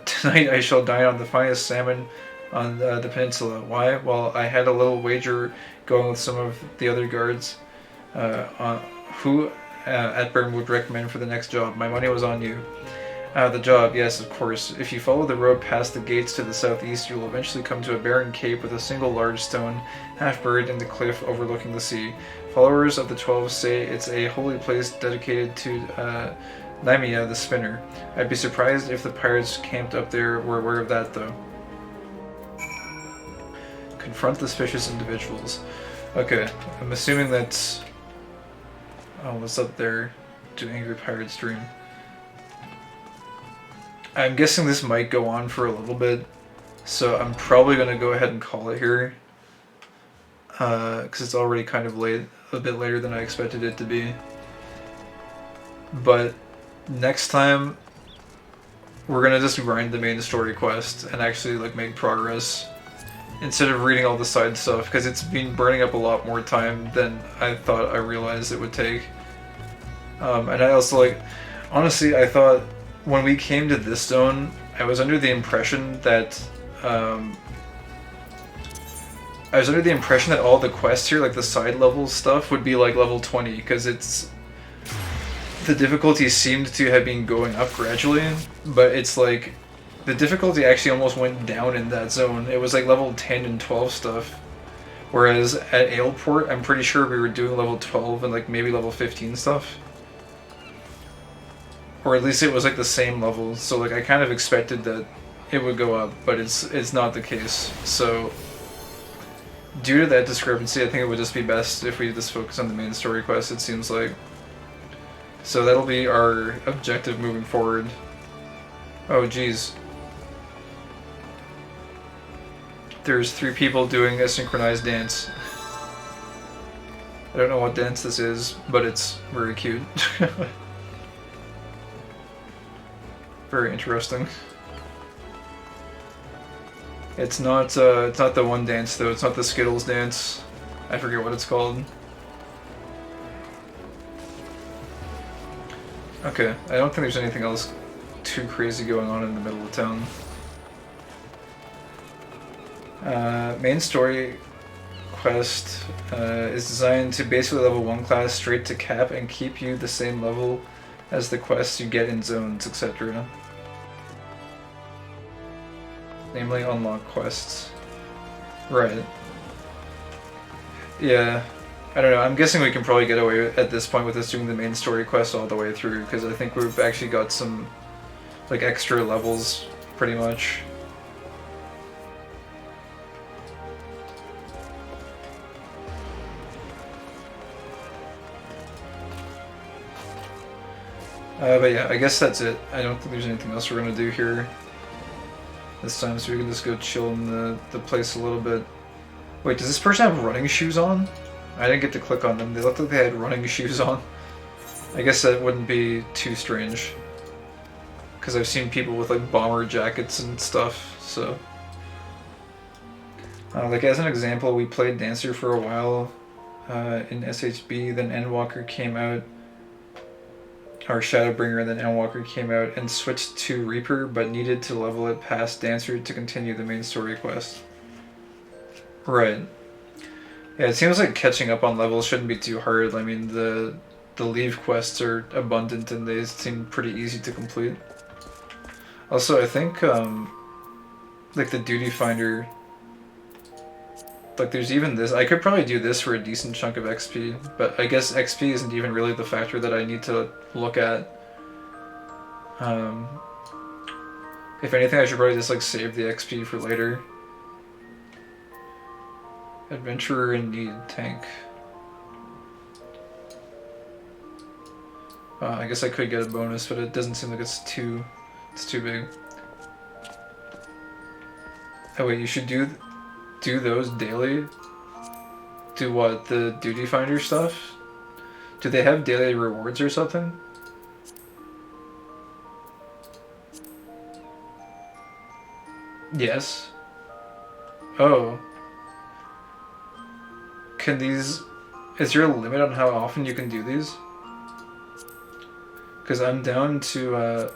Tonight I shall dine on the finest salmon on the peninsula. Why? Well, I had a little wager going with some of the other guards on who Atburn would recommend for the next job. My money was on you. The job, yes, of course. If you follow the road past the gates to the southeast, you will eventually come to a barren cape with a single large stone, half buried in the cliff overlooking the sea. Followers of the 12 say it's a holy place dedicated to Naimia the Spinner. I'd be surprised if the pirates camped up there were aware of that, though. Confront the suspicious individuals. Okay, I'm assuming that's... Oh, what's up there? To Angry Pirate's Dream. I'm guessing this might go on for a little bit, so I'm probably going to go ahead and call it here. Because it's already kind of late, a bit later than I expected it to be. But next time, we're going to just grind the main story quest and actually like make progress. Instead of reading all the side stuff, because it's been burning up a lot more time than I thought I realized it would take. And I also honestly, I thought when we came to this zone, I was under the impression that all the quests here, like the side level stuff, would be like level 20, because the difficulty seemed to have been going up gradually, but it's like the difficulty actually almost went down in that zone. It was like level 10 and 12 stuff, whereas at Aleport, I'm pretty sure we were doing level 12 and like maybe level 15 stuff. Or at least it was like the same level, so like I kind of expected that it would go up, but it's not the case. So due to that discrepancy, I think it would just be best if we just focus on the main story quest, it seems like. So that'll be our objective moving forward. Oh geez. There's 3 people doing a synchronized dance. I don't know what dance this is, but it's very cute. Very interesting. It's not the one dance though. It's not the Skittles dance. I forget what it's called. Okay, I don't think there's anything else too crazy going on in the middle of town. Main story quest is designed to basically level one class straight to cap and keep you the same level as the quests you get in zones, etc. Namely, unlock quests. Right. Yeah. I don't know, I'm guessing we can probably get away at this point with us doing the main story quest all the way through, because I think we've actually got some, like, extra levels, pretty much. But yeah, I guess that's it. I don't think there's anything else we're gonna do here this time, so we can just go chill in the place a little bit. Wait, does this person have running shoes on? I didn't get to click on them. They looked like they had running shoes on. I guess that wouldn't be too strange, because I've seen people with like bomber jackets and stuff, so... like as an example, we played Dancer for a while in SHB, then Endwalker came out, or Shadowbringer, and then Endwalker came out and switched to Reaper, but needed to level it past Dancer to continue the main story quest. Right. Yeah, it seems like catching up on levels shouldn't be too hard. I mean, the leave quests are abundant and they seem pretty easy to complete. Also, I think, like the Duty Finder, like there's even this, I could probably do this for a decent chunk of XP, but I guess XP isn't even really the factor that I need to look at. If anything, I should probably just like save the XP for later. Adventurer in need, tank. I guess I could get a bonus, but it doesn't seem like it's too big. Oh wait, you should do those daily? Do what? The Duty Finder stuff? Do they have daily rewards or something? Yes. Oh. Can these... Is there a limit on how often you can do these? Because I'm down to...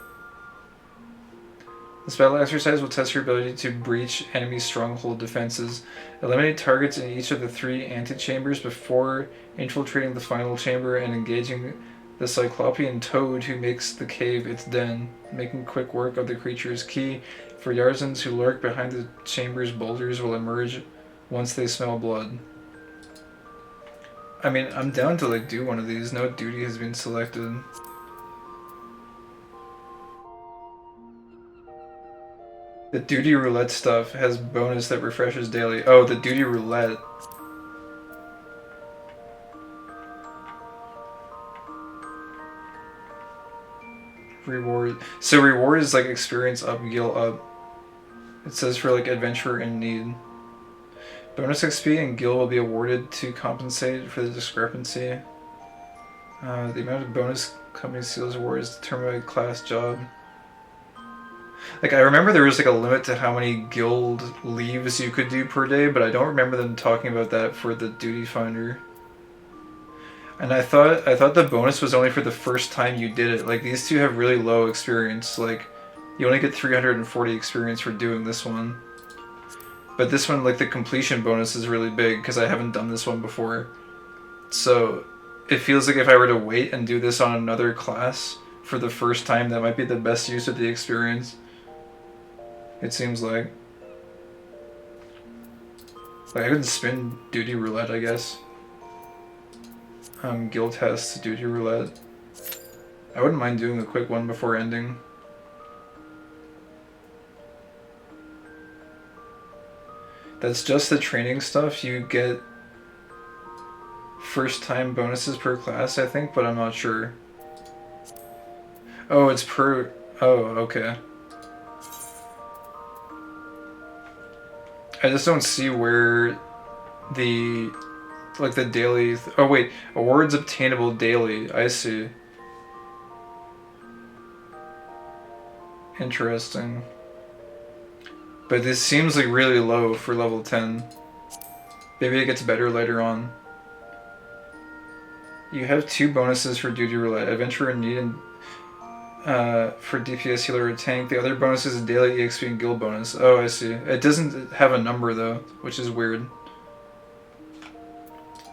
This battle exercise will test your ability to breach enemy stronghold defenses. Eliminate targets in each of the 3 antechambers before infiltrating the final chamber and engaging the Cyclopean toad who makes the cave its den. Making quick work of the creature is key. For Yarzans who lurk behind the chamber's boulders will emerge once they smell blood. I mean, I'm down to like do one of these. No duty has been selected. The Duty Roulette stuff has bonus that refreshes daily. Oh, the Duty Roulette. Reward. So reward is like experience up, gil up. It says for like adventurer in need. Bonus XP and gil will be awarded to compensate for the discrepancy. The amount of bonus company seals award is determined by class job. Like, I remember there was like a limit to how many guild leaves you could do per day, but I don't remember them talking about that for the Duty Finder. And I thought the bonus was only for the first time you did it. Like, these two have really low experience. Like, you only get 340 experience for doing this one. But this one, like, the completion bonus is really big, because I haven't done this one before. So, it feels like if I were to wait and do this on another class for the first time, that might be the best use of the experience. It seems like. Like, I could spin Duty Roulette, I guess. Guild tests, Duty Roulette. I wouldn't mind doing a quick one before ending. That's just the training stuff. You get first time bonuses per class, I think, but I'm not sure. Oh, it's per... Oh, okay. I just don't see where the... like the daily... Oh wait, awards obtainable daily. I see. Interesting. But this seems like really low for level 10. Maybe it gets better later on. You have 2 bonuses for Duty Roulette. Adventurer in need and... for DPS healer or tank. The other bonus is a daily EXP and guild bonus. Oh, I see. It doesn't have a number though, which is weird.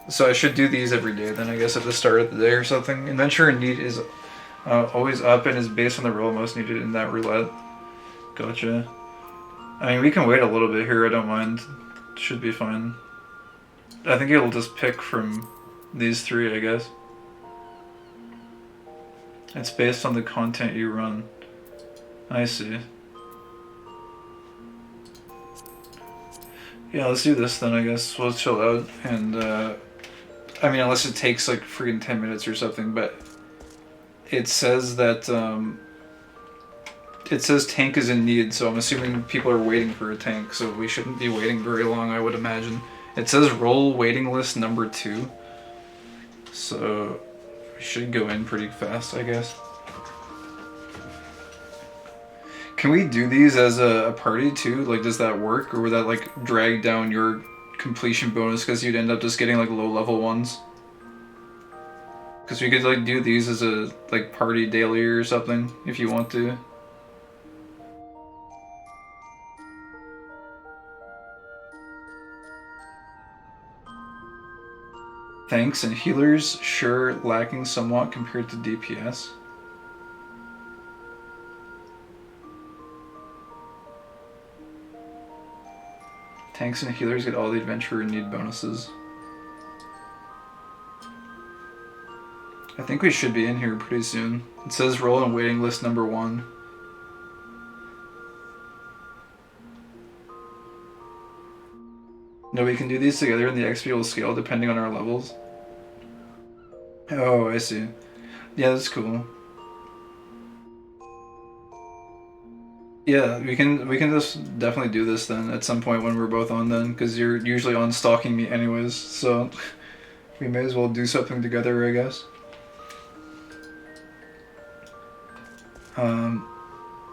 So I should do these every day then, I guess, at the start of the day or something. Adventure in Need is always up and is based on the role most needed in that roulette. Gotcha. I mean, we can wait a little bit here, I don't mind. Should be fine. I think it'll just pick from these three, I guess. It's based on the content you run. I see. Yeah, let's do this then, I guess. We'll chill out and, I mean, unless it takes like freaking 10 minutes or something, but it says that, it says tank is in need, so I'm assuming people are waiting for a tank, so we shouldn't be waiting very long, I would imagine. It says role waiting list number 2, so we should go in pretty fast, I guess. Can we do these as a party too? Like, does that work, or would that like drag down your completion bonus because you'd end up just getting like low level ones? Because we could like do these as a like party daily or something if you want to. Tanks and healers, sure, lacking somewhat compared to DPS. Tanks and healers get all the adventure and need bonuses. I think we should be in here pretty soon. It says role and waiting list number 1. No, we can do these together and the XP will scale depending on our levels. Oh, I see. Yeah, that's cool. Yeah, we can just definitely do this then at some point when we're both on then, because you're usually on stalking me anyways, so we may as well do something together, I guess.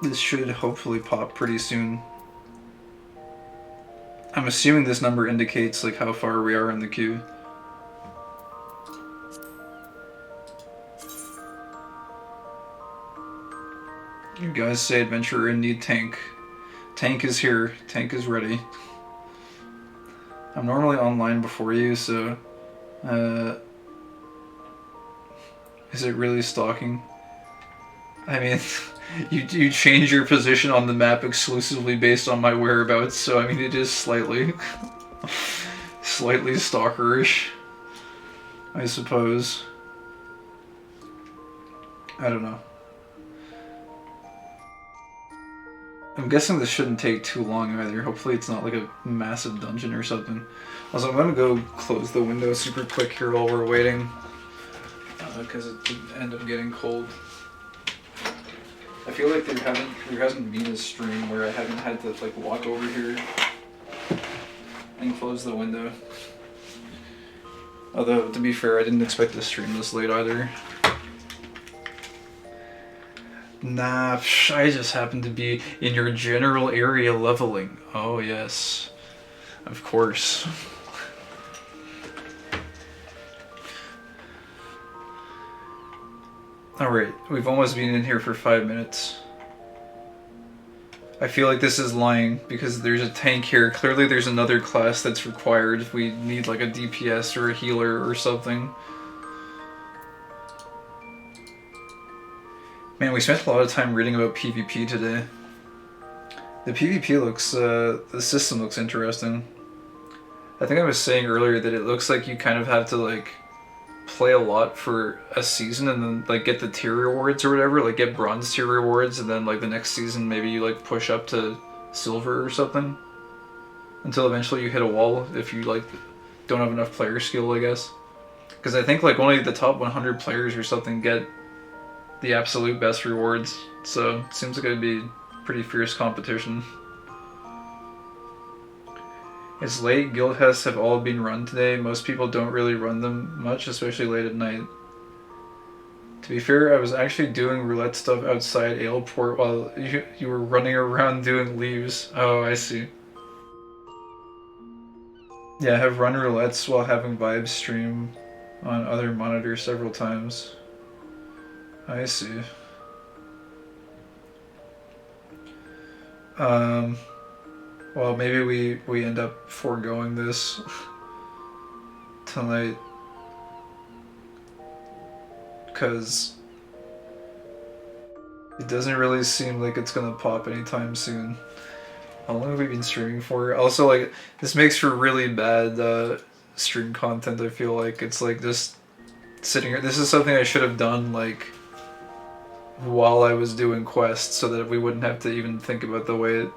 This should hopefully pop pretty soon. I'm assuming this number indicates like how far we are in the queue. You guys say adventurer in need tank. Tank is here. Tank is ready. I'm normally online before you, so is it really stalking? I mean, you change your position on the map exclusively based on my whereabouts, so I mean it is slightly stalkerish, I suppose. I don't know. I'm guessing this shouldn't take too long either. Hopefully it's not like a massive dungeon or something. Also, I'm gonna go close the window super quick here while we're waiting, because it could end up getting cold. I feel like there hasn't been a stream where I haven't had to like walk over here and close the window. Although, to be fair, I didn't expect to stream this late either. Nah, I just happen to be in your general area leveling. Oh yes, of course. Alright, we've almost been in here for 5 minutes. I feel like this is lying because there's a tank here. Clearly there's another class that's required if we need like a DPS or a healer or something. Man, we spent a lot of time reading about PvP today. The PvP looks, the system looks interesting. I think I was saying earlier that it looks like you kind of have to like play a lot for a season and then like get the tier rewards or whatever, like get bronze tier rewards, and then like the next season maybe you like push up to silver or something until eventually you hit a wall if you like don't have enough player skill, I guess. Because I think like only the top 100 players or something get the absolute best rewards, so it seems like it'd be pretty fierce competition. It's late, guild hests have all been run today. Most people don't really run them much, especially late at night. To be fair, I was actually doing roulette stuff outside Aleport while you were running around doing leaves. Oh, I see. Yeah, I have run roulettes while having Vibe stream on other monitors several times. I see. Well, maybe we end up foregoing this tonight, because it doesn't really seem like it's gonna pop anytime soon. How long have we been streaming for? Also, like, this makes for really bad stream content. I feel like it's like just sitting here. This is something I should have done like while I was doing quests, so that we wouldn't have to even think about the way it.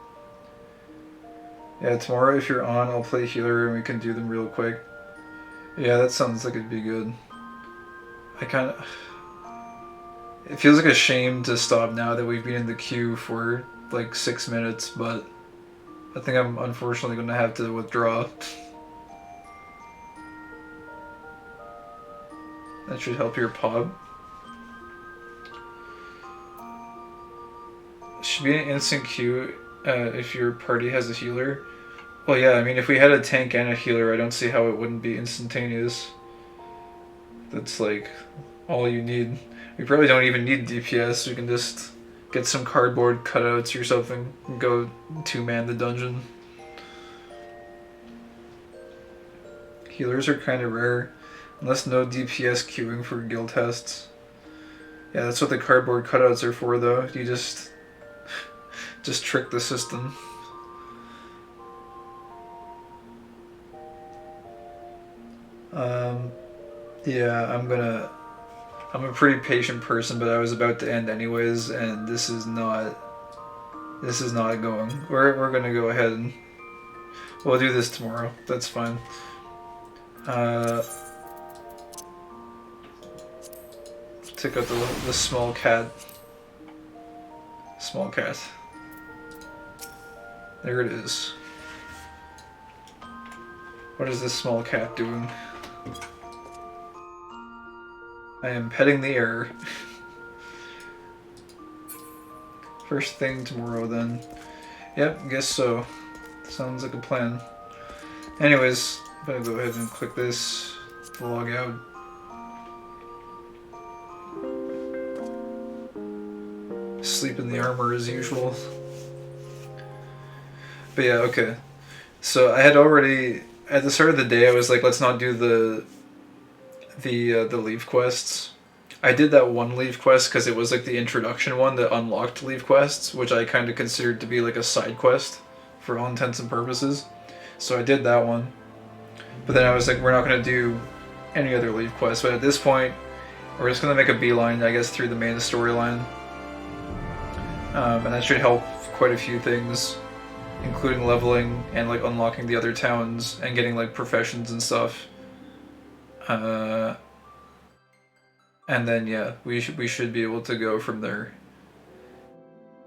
Yeah, tomorrow if you're on, I'll play healer and we can do them real quick. Yeah, that sounds like it'd be good. I kind of. It feels like a shame to stop now that we've been in the queue for like 6 minutes, but I think I'm unfortunately going to have to withdraw. That should help your pop. Should be an instant queue if your party has a healer. Well, yeah, I mean, if we had a tank and a healer, I don't see how it wouldn't be instantaneous. That's like all you need. We probably don't even need DPS. We can just get some cardboard cutouts or something and go two-man the dungeon. Healers are kind of rare, unless no DPS queuing for guild tests. Yeah, that's what the cardboard cutouts are for, though. You just trick the system. Yeah, I'm a pretty patient person, but I was about to end anyways, and this is not going. We're gonna go ahead and we'll do this tomorrow. That's fine. Take out the small cat. Small cat. There it is. What is this small cat doing? I am petting the air. First thing tomorrow then. Yep, guess so. Sounds like a plan. Anyways, I'm gonna go ahead and click this to log out. Sleep in the armor as usual. But yeah, okay. So I had already, at the start of the day, I was like, let's not do the leave quests. I did that one leave quest because it was like the introduction one that unlocked leave quests, which I kind of considered to be like a side quest for all intents and purposes. So I did that one. But then I was like, we're not going to do any other leave quests. But at this point, we're just going to make a beeline, I guess, through the main storyline. And that should help quite a few things, including leveling and like unlocking the other towns and getting like professions and stuff. And then yeah, we should be able to go from there.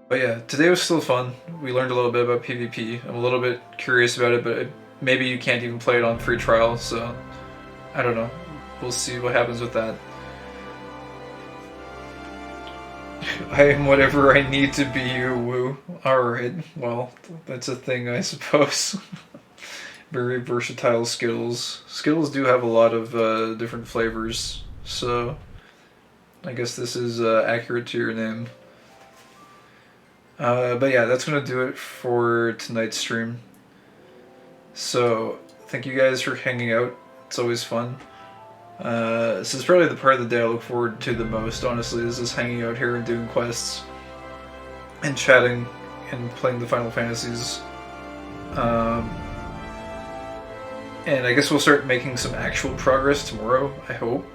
But yeah, today was still fun. We learned a little bit about PvP. I'm a little bit curious about it, but maybe you can't even play it on free trial, so I don't know. We'll see what happens with that. I am whatever I need to be, you woo. Alright, well, that's a thing, I suppose. Very versatile Skittles. Skittles do have a lot of different flavors, so I guess this is accurate to your name. But yeah, that's going to do it for tonight's stream. So, thank you guys for hanging out. It's always fun. This is probably the part of the day I look forward to the most, honestly, is just hanging out here and doing quests. And chatting and playing the Final Fantasies. And I guess we'll start making some actual progress tomorrow, I hope.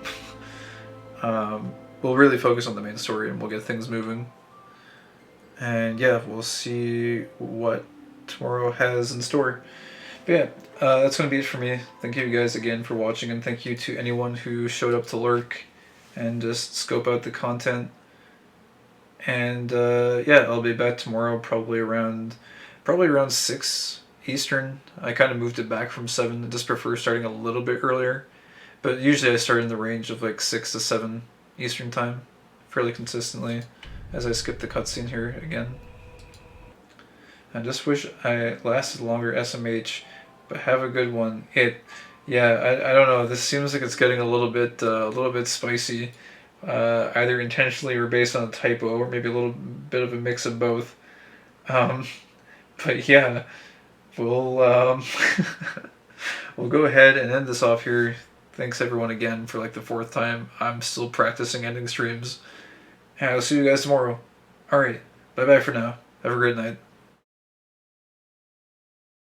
We'll really focus on the main story and we'll get things moving. And yeah, we'll see what tomorrow has in store. But yeah, that's going to be it for me. Thank you guys again for watching, and thank you to anyone who showed up to lurk and just scope out the content. And yeah, I'll be back tomorrow probably around 6 Eastern. I kind of moved it back from 7. I just prefer starting a little bit earlier. But usually I start in the range of like 6 to 7 Eastern time, fairly consistently, as I skip the cutscene here again. I just wish I lasted longer SMH, but have a good one. Yeah, I don't know. This seems like it's getting a little bit spicy, either intentionally or based on a typo, or maybe a little bit of a mix of both. But yeah, we'll we'll go ahead and end this off here. Thanks everyone again for like the fourth time. I'm still practicing ending streams. And I'll see you guys tomorrow. Alright, bye bye for now. Have a great night.